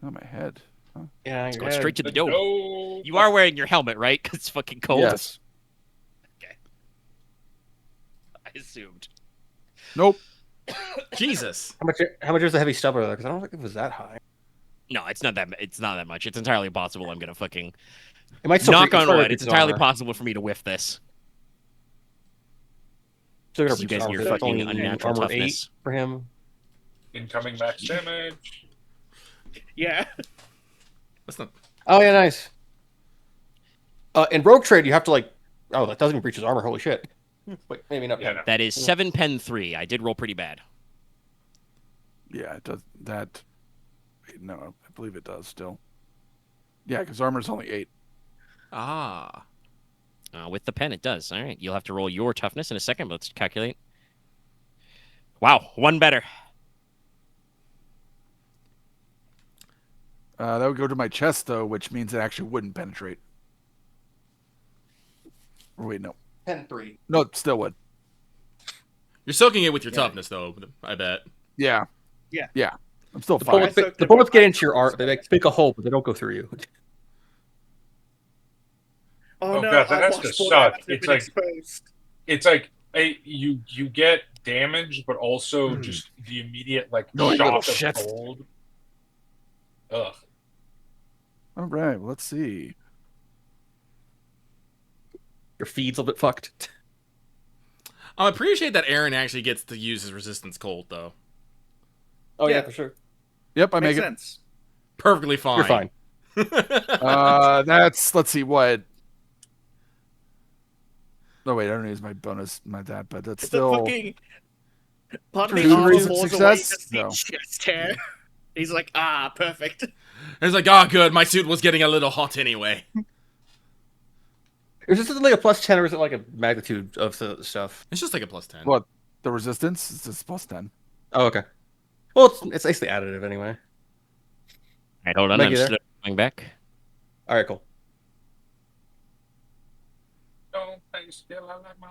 not my head. Huh? yeah, It's going straight to the dome. No. You are wearing your helmet, right? Because it's fucking cold. Yes. I assumed. Nope. Jesus. How much is the heavy stubber though? Because I don't think it was that high. No, it's not that. It's not that much. It's entirely possible. I'm gonna fucking It might still knock breach- on probably wood. It's breach entirely armor. possible for me to whiff this. Still gonna You breach guys and armor, your so that's fucking only unnatural armor toughness. 8 for him. Incoming max damage. yeah. That's not. Oh yeah, nice. In Rogue Trade, you have to like. Oh, that doesn't even breach his armor. Holy shit. Wait, maybe not. Yeah, no. That is 7 pen 3. I did roll pretty bad. Yeah, it does that. Wait, no, I believe it does still. Yeah, because armor's only 8. Ah. With the pen, it does. All right, you'll have to roll your toughness in a second. But let's calculate. Wow, one better. That would go to my chest though, which means it actually wouldn't penetrate. Or wait, no. 10-3. No, it still would. You're soaking it with your Yeah. toughness, though, I bet. Yeah. Yeah. Yeah. I'm still The fine. bullets, soaked the it bullets with get my into your arm. They make a hole, but they don't go through you. Oh, no, God, that I has watched to all suck. that. I've It's been like- exposed. It's like you get damage, but also just the immediate like No, you shock little of shit. cold. Ugh. All right, let's see. Your feed's a little bit fucked. I appreciate that Aren actually gets to use his resistance cold, though. Oh Yeah. for sure. Yep, I Makes make it. sense. Perfectly fine. You're fine. That's let's see what. No wait, I don't use my bonus, my that, but that's It's still. the fucking. Part of me Food armor raise of falls away, success? just No. chest hair. He's like, perfect. It's like, oh, good, my suit was getting a little hot anyway. Is this like a +10 or is it like a magnitude of the stuff? It's just like a +10. What? The resistance is just +10. Oh, okay. Well, it's basically additive anyway. All right, hold on. Meg, I'm you there? still going back. All right, cool. Don't play still, I like my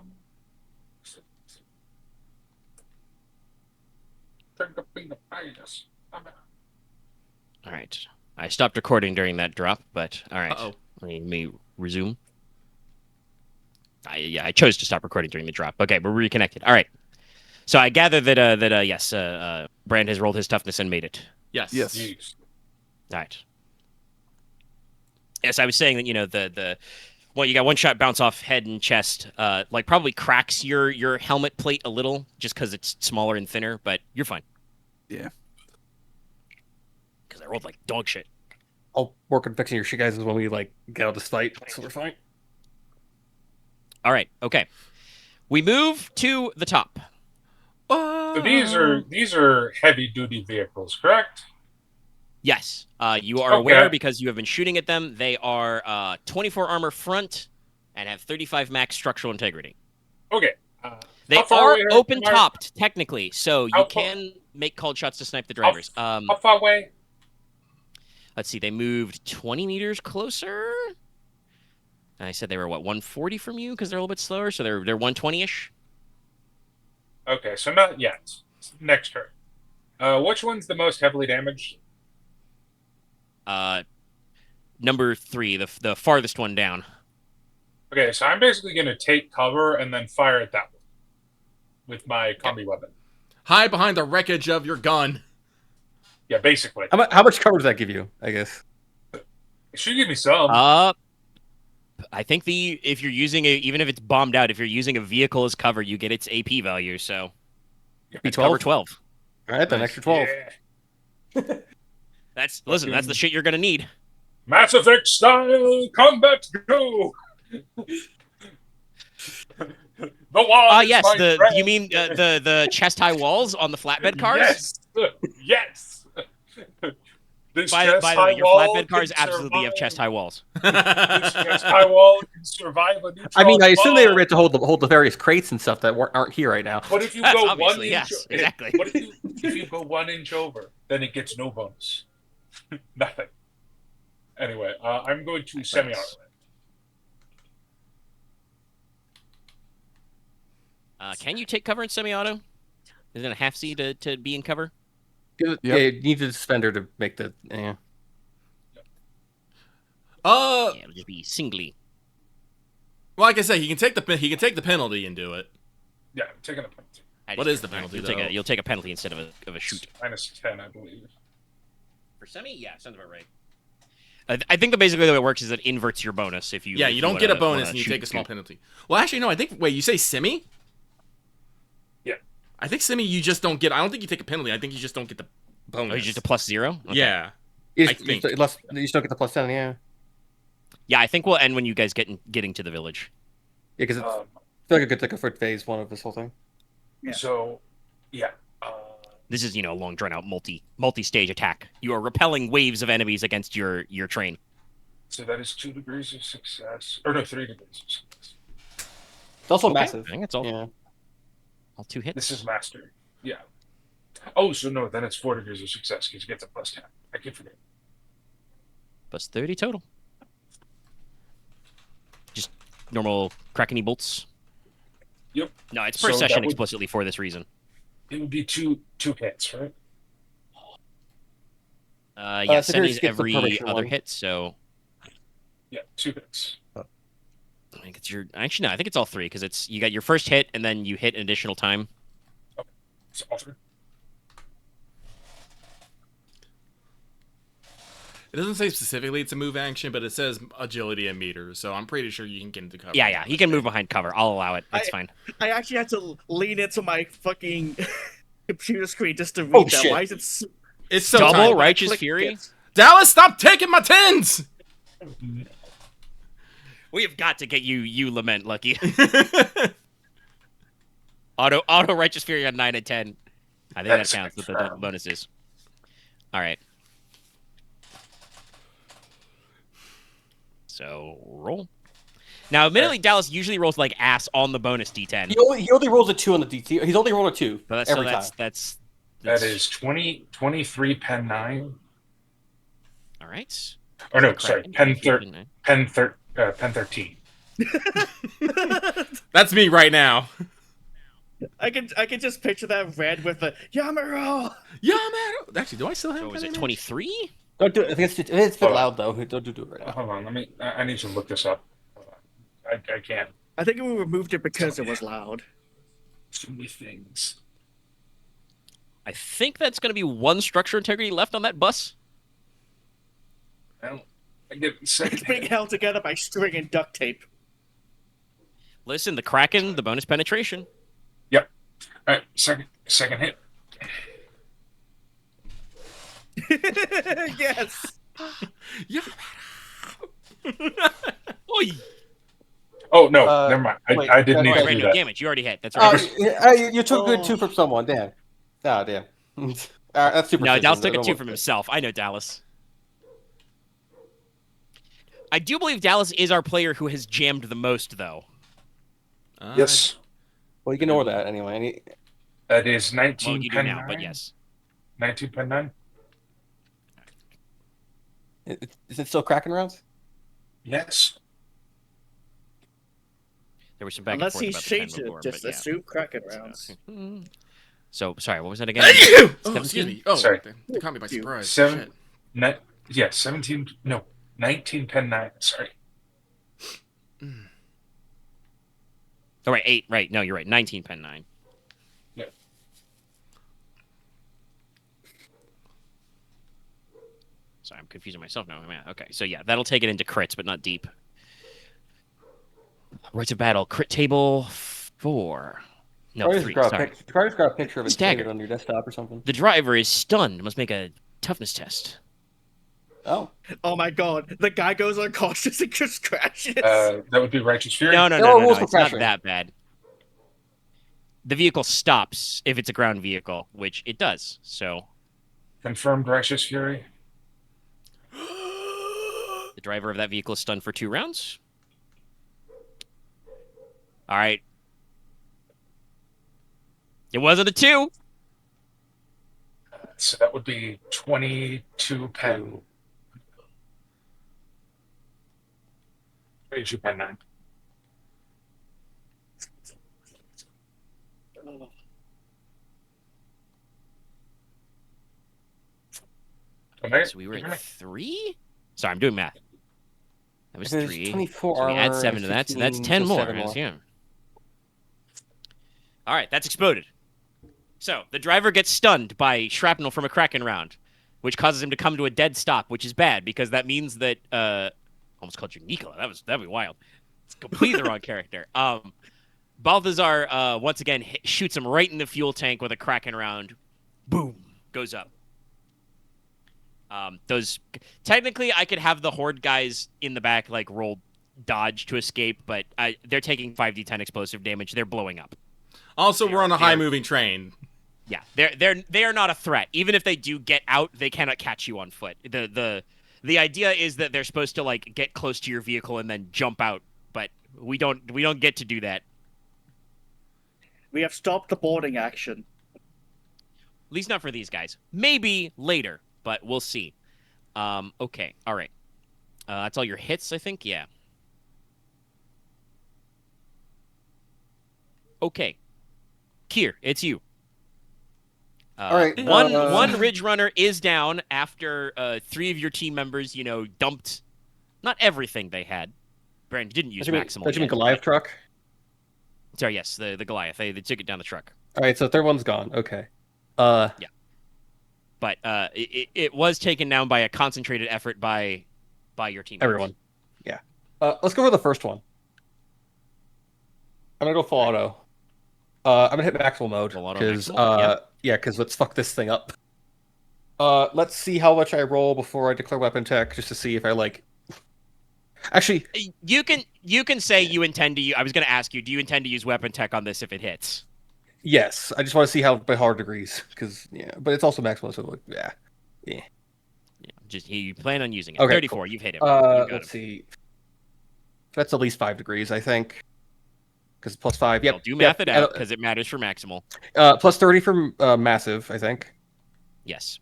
drink a peanut Venus. All right. I stopped recording during that drop, but all right. Uh-oh. Let me resume. I chose to stop recording during the drop. Okay, we're reconnected. All right. So I gather that yes, Brand has rolled his toughness and made it. Yes. Yes. Jeez. All right. Yes, I was saying that you got one shot bounce off head and chest, like probably cracks your helmet plate a little just because it's smaller and thinner, but you're fine. Yeah. Because I rolled like dog shit. I'll work on fixing your shit, guys, when we like get out of this fight, so we're fine. All right. Okay. We move to the top. So these are heavy duty vehicles, correct? Yes. You are Okay. aware because you have been shooting at them. They are 24 armor front and have 35 max structural integrity. Okay. They How far are away open are- topped technically, so you How far- can make called shots to snipe the drivers. How far away? Let's see. They moved 20 meters closer. And I said they were 140 from you because they're a little bit slower, so they're 120ish. Okay, so not yet. Next turn. Which one's the most heavily damaged? Number 3, the farthest one down. Okay, so I'm basically going to take cover and then fire at that one with my combi weapon. Hide behind the wreckage of your gun. Yeah, basically. How much cover does that give you? I guess. It should give me some. I think if you're using even if it's bombed out, if you're using a vehicle as cover, you get its AP value. So it's cover 12. All right, then Nice. extra 12. Yeah. That's the shit you're gonna need. Mass Effect style combat go. The wall. Yes, you mean the chest high walls on the flatbed cars? Yes. This By the way, chest-high your wall flatbed cars can absolutely have survive- chest high walls. This chest-high wall can survive a neutron I mean, I assume they were bomb. meant to hold the various crates and stuff that aren't here right now. But if you That's go obviously, 1 inch, yes, exactly. What if you go 1 inch over, then it gets no bonus, nothing. Anyway, I'm going to semi-auto it. Can you take cover in semi-auto? Is it a half C to be in cover? Yeah, you need the suspender to make the. Yeah. Yeah, it'll just be singly. Well, like I said, he can take the penalty and do it. Yeah, I'm taking a penalty. What is the penalty, You'll though? you'll take a penalty instead of a shoot. -10, I believe. For semi, yeah, sounds about right. I think that basically the way it works is it inverts your bonus if you. Yeah, if you don't get a wanna bonus and you shoot- take a small penalty. Well, actually, no. I think. Wait, you say semi? Yeah. I think semi. You just don't get. I don't think you take a penalty. I think you just don't get the bonus. Oh, you just a +0? Okay. Yeah. You I just, think. you still get the +10, yeah. Yeah, I think we'll end when you guys getting to the village. Yeah, because it's Um, I feel like a good for phase 1 of this whole thing. Yeah. So, yeah. This is, a long drawn out multi-stage attack. You are repelling waves of enemies against your train. So that is 2 degrees of success. Or no, 3 degrees of success. It's also Okay, massive. I think it's all Yeah. all 2 hits. This is master. Yeah. Oh, so no, then it's 4 degrees of success because you get the +10. I keep forgetting. Plus 30 total. Just normal Krakeny bolts. Yep. No, it's per So that session would- explicitly for this reason. It would be two hits, right? Yeah, so here semi's skips the every probation other one. hit, so Yeah, 2 hits. I think it's actually no, I think it's all 3 because you got your first hit and then you hit an additional time. So all 3. It doesn't say specifically it's a move action, but it says agility and meters, so I'm pretty sure you can get into cover. Yeah, he can move behind cover. I'll allow it. It's fine. I actually had to lean into my fucking computer screen just to read Oh, that. shit. Why is it so It's so Double tiny. righteous click fury. it? Dallas, stop taking my tens! We have got to get you lament, Lucky. auto righteous fury on 9 and 10. I think That's that counts with the confirmed. bonuses. All right. So roll. Now, admittedly, Dallas usually rolls like ass on the bonus D10. He only rolls a 2 on the DT. He's only rolled a 2 But every time. that's That is 23 pen 9. All right. Oh no, The sorry, Kraken, 10 13. That's me right now. I can just picture that red with the Yamaro. Yeah, man. Actually, do I still have? So was pen it damage? 23? Don't do it. If it's a bit Hold on. loud though, don't do it right now. Hold on, I need to look this up. Hold on. I can't. I think we removed it because it was loud. So many things. I think that's going to be one structure integrity left on that bus. Well, I get second It's being hit. held together by string and duct tape. Listen, the Kraken, the bonus penetration. Yep. All right, second hit. Yes. Yeah. Oi! Oh no, Uh, never mind. wait, I didn't that's need Right, to right, do no that. damage. You already hit. That's Oh, right. you took good Oh. 2 from someone. Damn. Ah, damn. That's super. No, Dallas took a 2 from himself. I know Dallas. I do believe Dallas is our player who has jammed the most, though. Yes, Well, you can ignore that anyway. that is 19 Well, you do pen now, 9. but yes. 19 pen 9. Is it still cracking rounds? Yes. There was some back Unless and he forth about the pen changed it, before, just but yeah. assume Kraken rounds. So, sorry, what was that again? Oh, 17? excuse me. Oh, Sorry. they caught me by You- surprise. Seven. Shit. 17. No, 19 pen 9. Sorry. Oh, right, 8. Right, no, you're right. 19 pen 9. Yeah. Sorry, I'm confusing myself now. Okay, so yeah, that'll take it into crits, but not deep. Rites of battle, crit table 4. No, 3, sorry. Carter's got a picture of it Staggered. saved on your desktop or something. The driver is stunned. Must make a toughness test. Oh. Oh my god, the guy goes unconscious and just crashes. That would be Righteous Fury. No, There are rules for it's not crashing. that bad. The vehicle stops if it's a ground vehicle, which it does. So Confirmed Righteous Fury. the driver of that vehicle is stunned for 2 rounds. All right. It wasn't a 2. So that would be 22 pen. 22 pen 9. Okay. So we were at 3? Sorry, I'm doing math. That was If it's 3. 24 So we add armor, 7 to that, so that's 15, 10 so more. 7 more. Yeah. All right, that's exploded. So the driver gets stunned by shrapnel from a Kraken round, which causes him to come to a dead stop, which is bad because that means that almost called you Nikola. That'd be wild. It's completely the wrong character. Balthazar once again shoots him right in the fuel tank with a Kraken round. Boom, goes up. Those technically I could have the horde guys in the back like roll dodge to escape, but they're taking 5d10 explosive damage. They're blowing up. Also, we're on a high-moving train. Yeah, they are not a threat. Even if they do get out, they cannot catch you on foot. The idea is that they're supposed to like get close to your vehicle and then jump out, but we don't get to do that. We have stopped the boarding action. At least not for these guys. Maybe later, but we'll see. Okay, all right. That's all your hits, I think. Yeah. Okay. Khyr, it's you. All right, One Ridge Runner is down after 3 of your team members, dumped not everything they had. Brandon didn't use maximal. Don't you mean yet, Goliath but- truck? Sorry, yes, the Goliath. They took it down the truck. All right, so third one's gone. Okay. But it was taken down by a concentrated effort by your team. Everyone. Yeah. Let's go for the first one. I'm gonna go full auto. I'm gonna hit maximal mode Full auto because maximal? because let's fuck this thing up. Let's see how much I roll before I declare weapon tech, just to see if I like. Actually, You can say you intend to. I was going to ask you, do you intend to use weapon tech on this if it hits? yes. I just want to see how by hard degrees, because but it's also maximal, so yeah. Yeah, just you plan on using it. Okay, 34. You've hit him. You got Let's him. see. That's at least 5 degrees, I think. because +5. Yep. Well, do math yep. it out because it matters for maximal. +30 from massive, I think. Yes.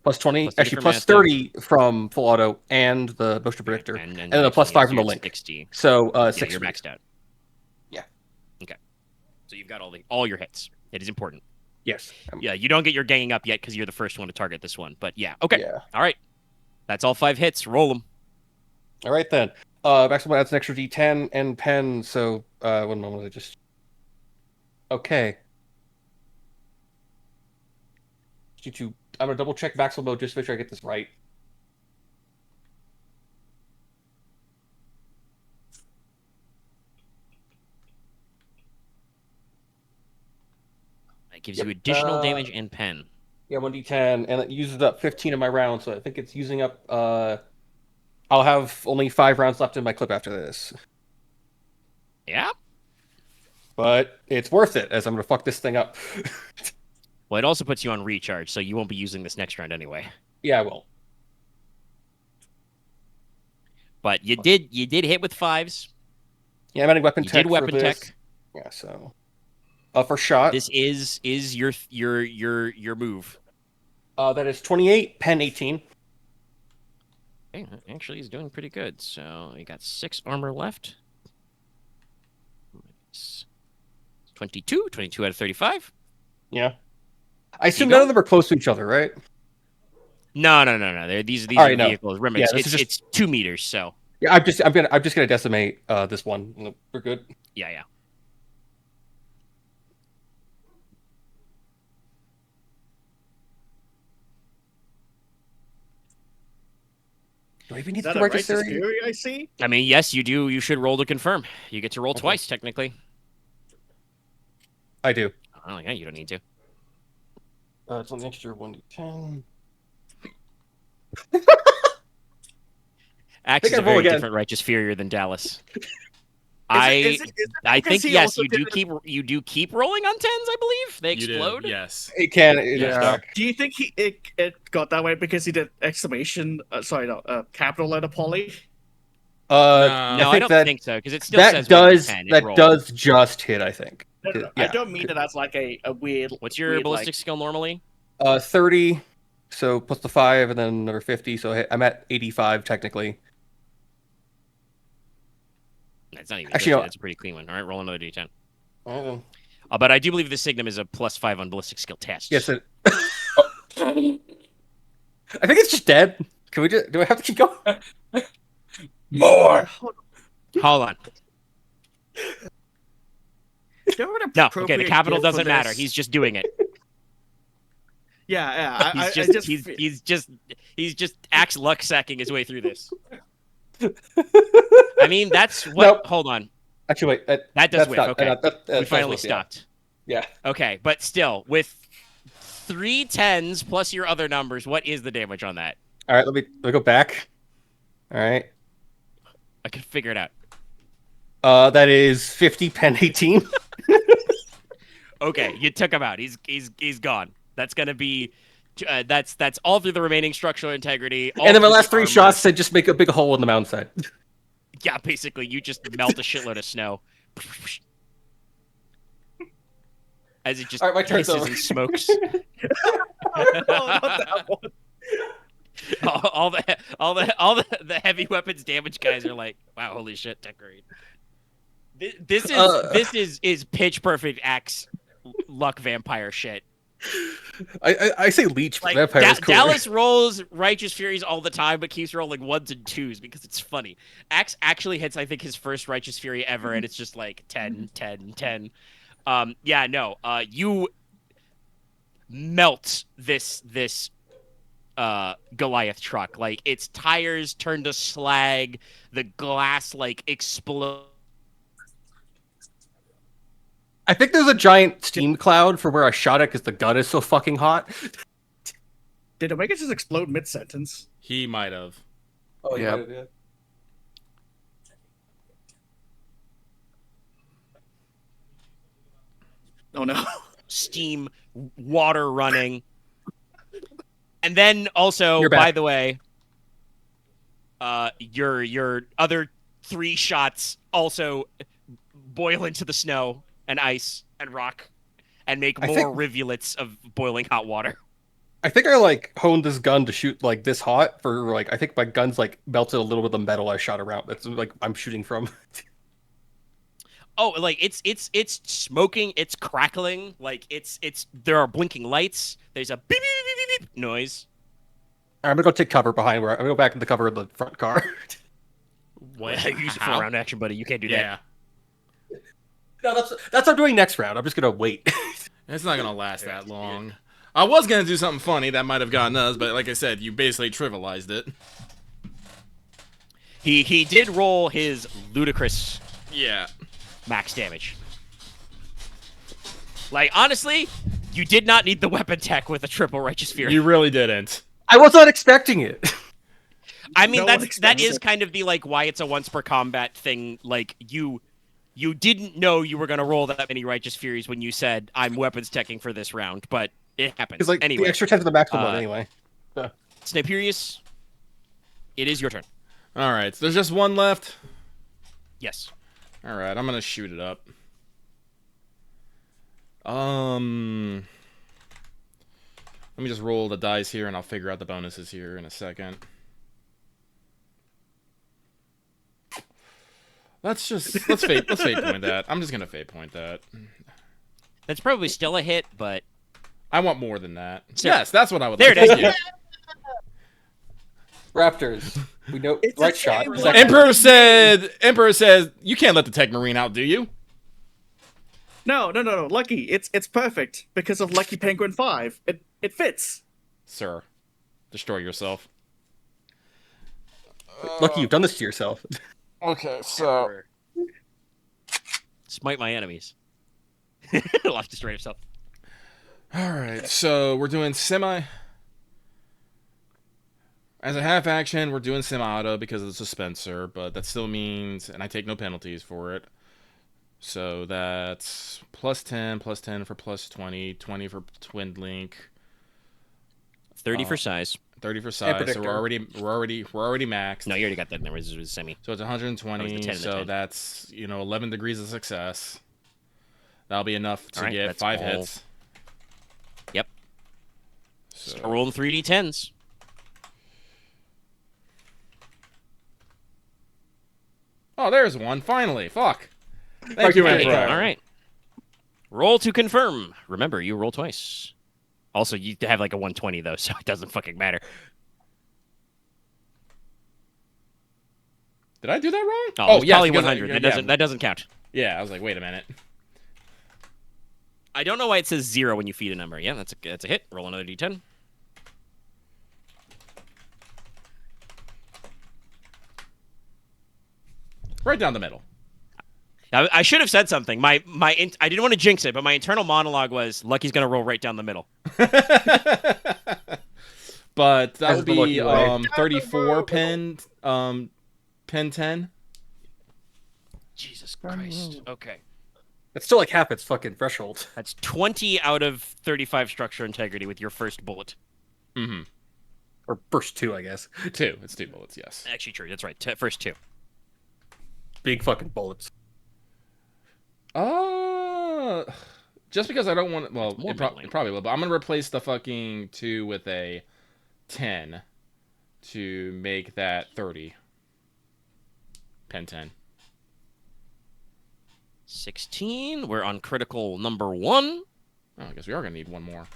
+20, +30 actually for massive. +30 from full auto and the motion predictor, and then a +5 from the link. 60. So Yeah, 6. you're maxed out. Yeah. Okay. So you've got all your hits. It is important. Yes. Yeah, you don't get your ganging up yet because you're the first one to target this one. But yeah, okay. Yeah. All right. That's all 5 hits. Roll them. All right then. Maximum adds an extra D10 and pen. So 1 moment, I just. Okay. I'm gonna double check Maxwell mode just to make sure I get this right. It gives you additional damage and pen. Yeah, 1d10, and it uses up 15 of my rounds, so I think it's using up. I'll have only 5 rounds left in my clip after this. Yeah. But it's worth it, as I'm gonna fuck this thing up. Well, it also puts you on recharge, so you won't be using this next round anyway. Yeah, I will. But you did hit with 5s. Yeah, I'm adding weapon You tech did weapon for this. tech. Yeah, so for shot. This is your move. That is 28, pen 18. Okay, actually, he's doing pretty good. So you got 6 armor left. 22 out of 35. Yeah. I assume You none go. of them are close to each other, right? No. These All are right, no. vehicles. Remember, Yeah, it's, this is it's 2 meters. So Yeah, I'm just gonna decimate this one. We're good. yeah. Do I even need Is that the a righteous righteous theory? fury I see? I mean, yes, you do. You should roll to confirm. You get to roll Okay. twice, technically. I do. Oh yeah, you don't need to. It's on the extra 1d10. Axe is I a roll very again. different righteous fury than Dallas. Is it I because think he yes, also you do keep rolling on 10s. I believe they You explode. did, yes. It can. Yeah. Do you think it got that way because he did exclamation? Capital letter poly. No, I think don't that think so because it still that says does 1d10, it that rolls. does just hit. I think. No. I Yeah. don't mean it as like a weird. What's your weird, ballistic skill normally? 30. So plus the 5, and then another 50. So I'm at 85 technically. It's not even. Actually, Actually, no. it's a pretty clean one. All right, roll another d10. Oh. But I do believe the Signum is a +5 on ballistic skill tests. Yes. I think it's just dead. Can we just? Do I have to keep going? More. Hold on. Is there an No, okay, the appropriate capital gift for doesn't matter. this? He's just doing it. Yeah. He's just axe luck sacking his way through this. I mean, that's what. Nope. Hold on. Actually, wait. That does that's whiff. not, Okay. We finally whiff, stopped. Yeah. Okay, but still, with 3 10s plus your other numbers, what is the damage on that? All right. Let me go back. All right. I can figure it out. That is 50, pen 18. Okay, you took him out. He's gone. That's gonna be. That's all through the remaining structural integrity. All And then my through last the 3 armor. shots said just make a big hole in the mountainside. Yeah, basically, you just melt a shitload of snow. As it just All right, my turn's hisses over. and smokes. not that one. all the heavy weapons damage guys are like, wow, holy shit, Techmarine. This is pitch perfect axe luck vampire shit. I say leech, but Like vampire is cooler. Dallas rolls righteous furies all the time, but keeps rolling 1s and 2s because it's funny. Axe actually hits, I think, his first righteous fury ever, and it's just like 10, 10, 10. Yeah, no. You melt this Goliath truck. Like its tires turn to slag, the glass like explodes. I think there's a giant steam cloud for where I shot it because the gun is so fucking hot. Did Omega just explode mid sentence? He might have. Oh yeah. Oh no. Steam, water running. And then also, You're back. by the way, your other 3 shots also boil into the snow and ice and rock and make I more think- rivulets of boiling hot water. I think I like honed this gun to shoot like this hot for like I think my gun's like melted a little bit of the metal I shot around. That's like I'm shooting from. Oh, like it's smoking, it's crackling, like it's there are blinking lights. There's a beep beep beep beep, beep noise. I'm gonna go take cover behind where I'm gonna go back in the cover of the front car. Use it for How? round action, buddy. You can't do Yeah. No, that's what I'm doing next round. I'm just gonna wait. It's not gonna last that long. I was gonna do something funny that might have gotten us, but like I said, you basically trivialized it. He did roll his ludicrous Yeah. max damage. Like honestly, you did not need the weapon tech with a triple righteous fury. You really didn't. I was not expecting it. I mean, No one that expects is it. kind of the like why it's a once per combat thing. Like you didn't know you were gonna roll that many righteous furies when you said I'm weapons teching for this round, but it happened. Because like Anyway, the extra 10 to the maximum one uh, anyway. Sniperius, it is your turn. All right, so there's just one left. Yes. All right, I'm gonna shoot it up. Let me just roll the dice here, and I'll figure out the bonuses here in a second. Let's fate point that. I'm just gonna fate point that. That's probably still a hit, but I want more than that. So- Yes, that's what I would. there like it to is. do. Raptors. We know It's right a shot. shame. Second. Emperor says you can't let the Techmarine out, do you? No. Lucky. It's perfect because of Lucky Penguin 5. It fits. Sir, destroy yourself. Lucky you've done this to yourself. Okay, so Smite my enemies. Lost destroy yourself. all right, so we're doing semi. As a half action, we're doing semi-auto because of the dispenser, but that still means, and I take no penalties for it. So that's +10 for +20, 20 for Twin Link, 30 for size. 30 for size. So predictor. we're already maxed. No, you already got that number. This was semi. So it's That was the 120. 10 and the So 10. that's 11 degrees of success. That'll be enough to All right, get that's 5 all. hits. Yep. So Start rolling 3d10s. oh, there's one finally. Fuck. Thank you, Okay, Emperor. All right. Roll to confirm. Remember, you roll twice. Also, you have like a 120 though, so it doesn't fucking matter. Did I do that wrong? Oh, it's yes, probably because 100. yeah, That doesn't count. Yeah, I was like, wait a minute. I don't know why it says 0 when you feed a number. Yeah, that's a hit. Roll another d10. Right down the middle. I should have said something. I didn't want to jinx it, but my internal monologue was Lucky's gonna roll right down the middle. But that That's would the be lucky way. 34 pen 10. Jesus Christ. Okay. It's still like half its fucking threshold. That's 20 out of 35 structure integrity with your first bullet. Mm-hmm. Or first two, I guess. 2. It's 2 bullets, yes. Actually, true. That's right. First 2. Big fucking bullets. Just because I don't want well, More it meddling. probably will, but I'm going to replace the fucking 2 with a 10 to make that 30. Pen 10. 16. We're on critical number 1. Oh, I guess we are going to need one more.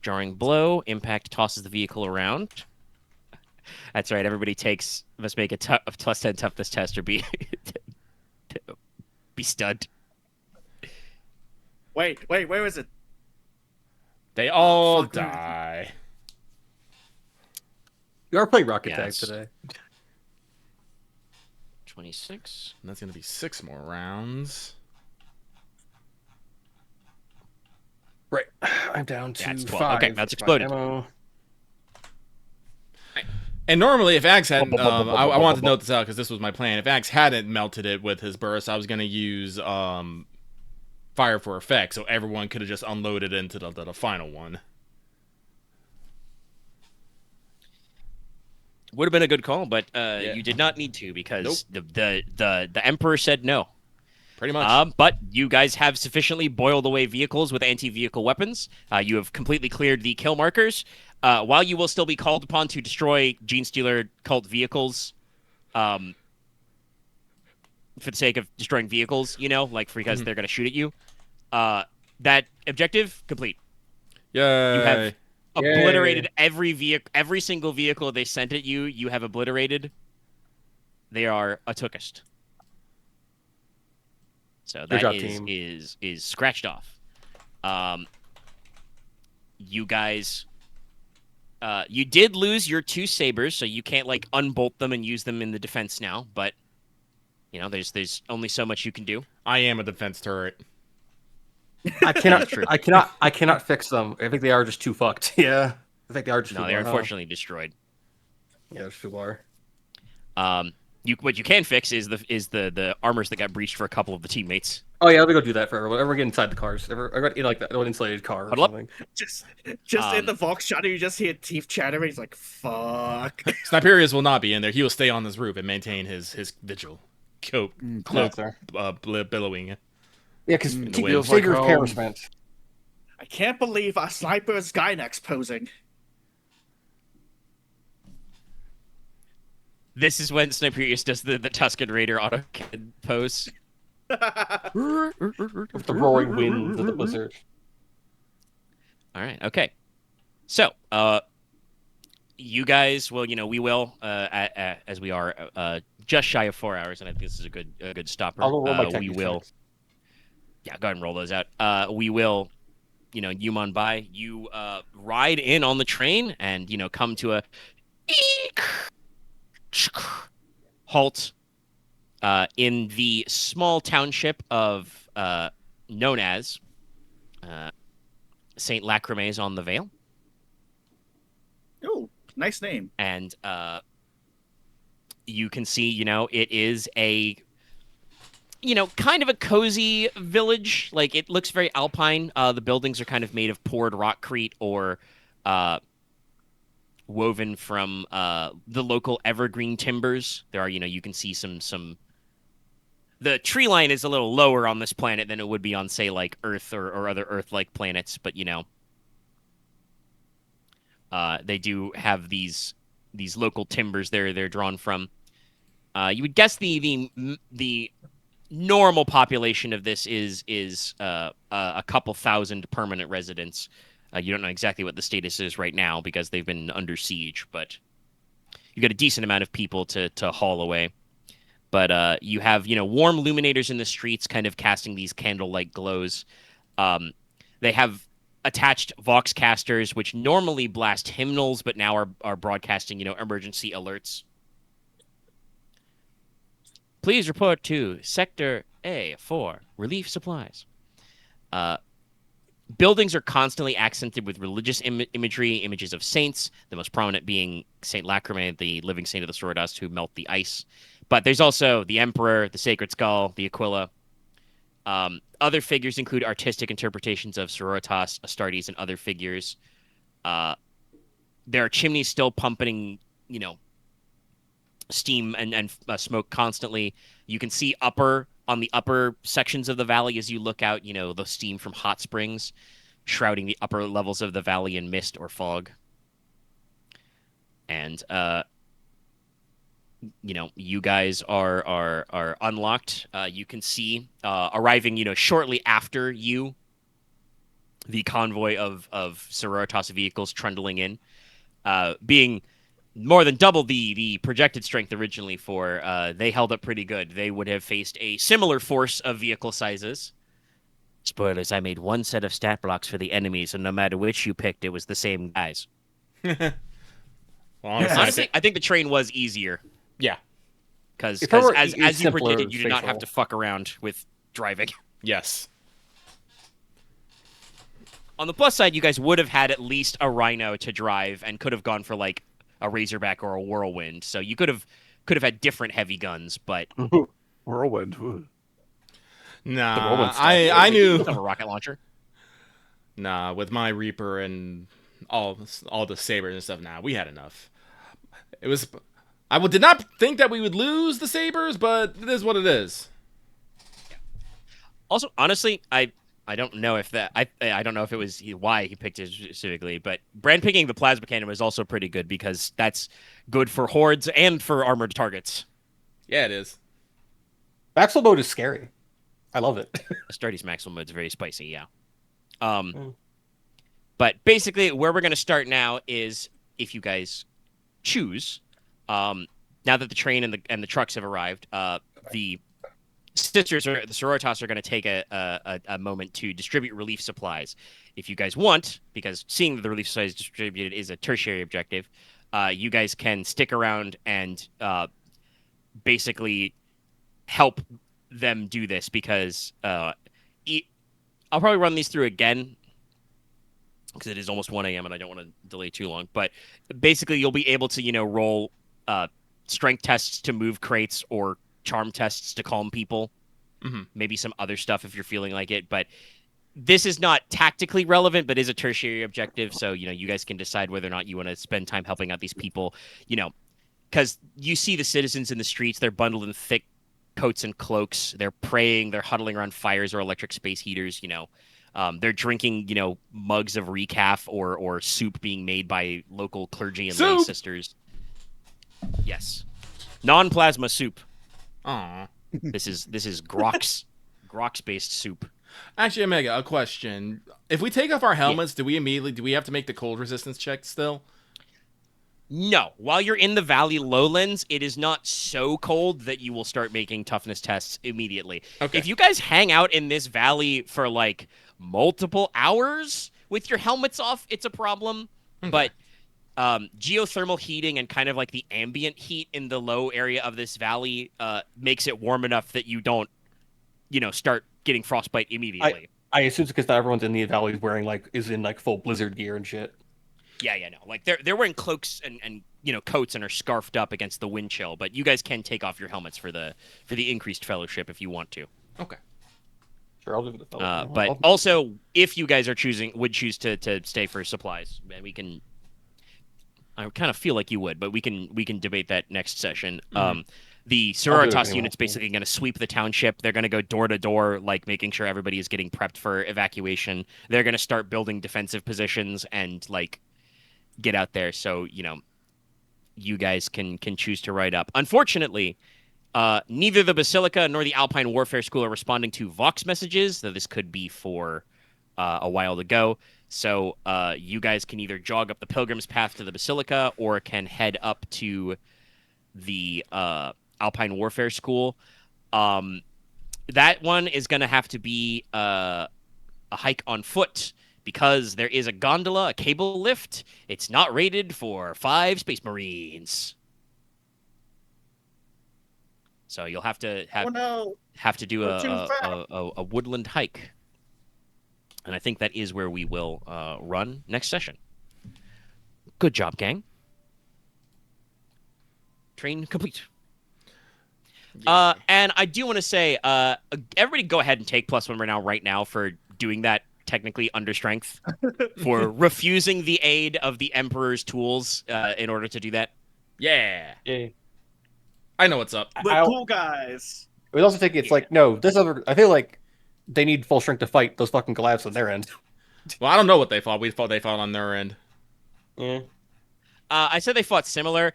Jarring blow. Impact tosses the vehicle around. That's right. Everybody must make a +10 toughness test or be stunned. Wait, where is it? They all fuck. die. You are playing Rocket Tag Yes. today. 26. And that's going to be 6 more rounds. Right. I'm down to Yeah, it's 12. 5. Okay, that's for my exploded. ammo. And normally, if Axe hadn't, I wanted to note this out because this was my plan. If Axe hadn't melted it with his burst, I was going to use fire for effect, so everyone could have just unloaded into the final one. Would have been a good call, but you did not need to because the Emperor said no. Pretty much. But you guys have sufficiently boiled away vehicles with anti-vehicle weapons. You have completely cleared the kill markers. While you will still be called upon to destroy Genestealer cult vehicles, for the sake of destroying vehicles, because they're going to shoot at you, that objective complete. Yay. You have obliterated every single vehicle they sent at you. You have obliterated. They are a tookist. So that job, is, team. is scratched off. You guys, you did lose your 2 sabers, so you can't unbolt them and use them in the defense now. But there's only so much you can do. I am a defense turret. I cannot fix them. I think they are just too fucked. Yeah, I think they are just. No, they're unfortunately destroyed. Yeah, there's too are. What you can fix is the armors that got breached for a couple of the teammates. Oh yeah, let me go do that for whenever we get inside the cars. I got like that one insulated car or Huddle up. something. Just in the Vox shot, you just hear teeth chattering. He's like, "Fuck." Sniperius will not be in there. He will stay on this roof and maintain his vigil. Cloak billowing. Yeah, because feels like Sager's home. harassment. I can't believe our sniper is Gynex posing. This is when Sniperius does the Tusken Raider auto pose. With the roaring winds of the blizzard. All right. Okay. So, you guys will, we will, as we are just shy of 4 hours, and I think this is a good stopper. I'll roll my we will. checks. Yeah, go ahead and roll those out. We will, you on by. You ride in on the train and come to a halt in the small township of known as Saint Lachrymes on the Vale. Oh, nice name. And you can see, it is a, kind of a cozy village. Like, it looks very alpine. The buildings are kind of made of poured rockcrete or woven from the local evergreen timbers. There are, you can see some. The tree line is a little lower on this planet than it would be on, say, like Earth or other Earth-like planets, but they do have these local timbers they're drawn from. You would guess the normal population of this is a couple thousand permanent residents. You don't know exactly what the status is right now because they've been under siege, but you got a decent amount of people to haul away. But you have warm illuminators in the streets, kind of casting these candle-like glows. They have attached voxcasters, which normally blast hymnals, but now are broadcasting emergency alerts. Please report to Sector A for relief supplies. Buildings are constantly accented with religious imagery, images of saints, the most prominent being Saint Lachryme, the living saint of the Swordust who melt the ice. But there's also the Emperor, the Sacred Skull, the Aquila. Other figures include artistic interpretations of Sororitas, Astartes, and other figures. There are chimneys still pumping, steam and smoke constantly. You can see on the upper sections of the valley as you look out, the steam from hot springs shrouding the upper levels of the valley in mist or fog. And you guys are unlocked. You can see arriving, shortly after you, the convoy of Sororitas vehicles trundling in, being more than double the projected strength originally for. They held up pretty good. They would have faced a similar force of vehicle sizes. Spoilers, I made one set of stat blocks for the enemies, and no matter which you picked, it was the same guys. Well, Honestly, I think the train was easier. Yeah. Because If it were as you simpler, predicted, you did not have faithful. to fuck around with driving. Yes. On the plus side, you guys would have had at least a Rhino to drive and could have gone for like a Razorback or a Whirlwind. So you could have had different heavy guns, but Whirlwind. Ooh. Nah, Whirlwind stuff. I you knew. could have a rocket launcher. Nah, with my Reaper and all the sabers and stuff, we had enough. It was. Did not think that we would lose the sabers, but it is what it is. Also, honestly, I don't know if that I don't know if it was why he picked it specifically, but brand picking the plasma cannon was also pretty good because that's good for hordes and for armored targets. Yeah, it is. Maxwell mode is scary. I love it. Astartes Maxwell mode is very spicy, yeah. But basically, where we're going to start now is if you guys choose, now that the train and the trucks have arrived, the sisters or the sororitas are going to take a moment to distribute relief supplies. If you guys want, because seeing that the relief supplies distributed is a tertiary objective, you guys can stick around and basically help them do this because I'll probably run these through again because it is almost 1 a.m. and I don't want to delay too long. But basically, you'll be able to roll strength tests to move crates or charm tests to calm people. Maybe some other stuff if you're feeling like it. But this is not tactically relevant, but is a tertiary objective. So you guys can decide whether or not you want to spend time helping out these people. Because you see the citizens in the streets, they're bundled in thick coats and cloaks. They're praying. They're huddling around fires or electric space heaters. They're drinking, mugs of recaf or soup being made by local clergy and lay sisters. Yes, non-plasma soup. Aw. This is Grox based soup. Actually, Omega, a question. If we take off our helmets, do we have to make the cold resistance check still? No. While you're in the valley lowlands, it is not so cold that you will start making toughness tests immediately. Okay. If you guys hang out in this valley for like multiple hours with your helmets off, it's a problem. Okay. But geothermal heating and kind of like the ambient heat in the low area of this valley makes it warm enough that you don't, start getting frostbite immediately. I assume it's because not everyone's in the valley is in full blizzard gear and shit. Yeah, no. Like they're wearing cloaks and coats and are scarfed up against the wind chill, but you guys can take off your helmets for the increased fellowship if you want to. Okay. Sure, I'll do the fellowship. But also, if you guys would choose to stay for supplies, we can. I kind of feel like you would, but we can debate that next session. The sororitas unit's basically going to sweep the township. They're going to go door to door, making sure everybody is getting prepped for evacuation. They're going to start building defensive positions and get out there. So you guys can choose to ride up. Unfortunately, neither the Basilica nor the Alpine Warfare School are responding to Vox messages, though this could be for a while to go. So you guys can either jog up the Pilgrim's Path to the Basilica or can head up to the Alpine Warfare School. That one is going to have to be a hike on foot because there is a gondola, a cable lift. It's not rated for 5 Space Marines. So you'll have to do a woodland hike. And I think that is where we will run next session. Good job, gang. Train complete. And I do want to say, everybody go ahead and take +1 right now for doing that technically under strength, for refusing the aid of the Emperor's tools in order to do that. Yeah. I know what's up. The cool guys. It would also take it's no, this other. I feel like they need full strength to fight those fucking Goliaths on their end. Well, I don't know what they fought. We thought they fought on their end. Yeah. I said they fought similar.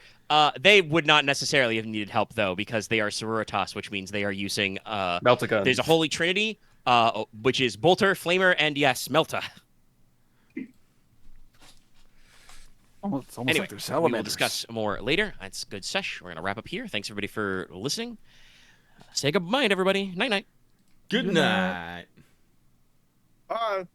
They would not necessarily have needed help, though, because they are sororitas, which means they are using... Melta guns. There's a Holy Trinity, which is Bolter, Flamer, and, yes, Melta. It's almost Anyway, like they're we salamanders. will discuss more later. That's good sesh. We're going to wrap up here. Thanks, everybody, for listening. Say goodbye, everybody. Night-night. Good night. Bye.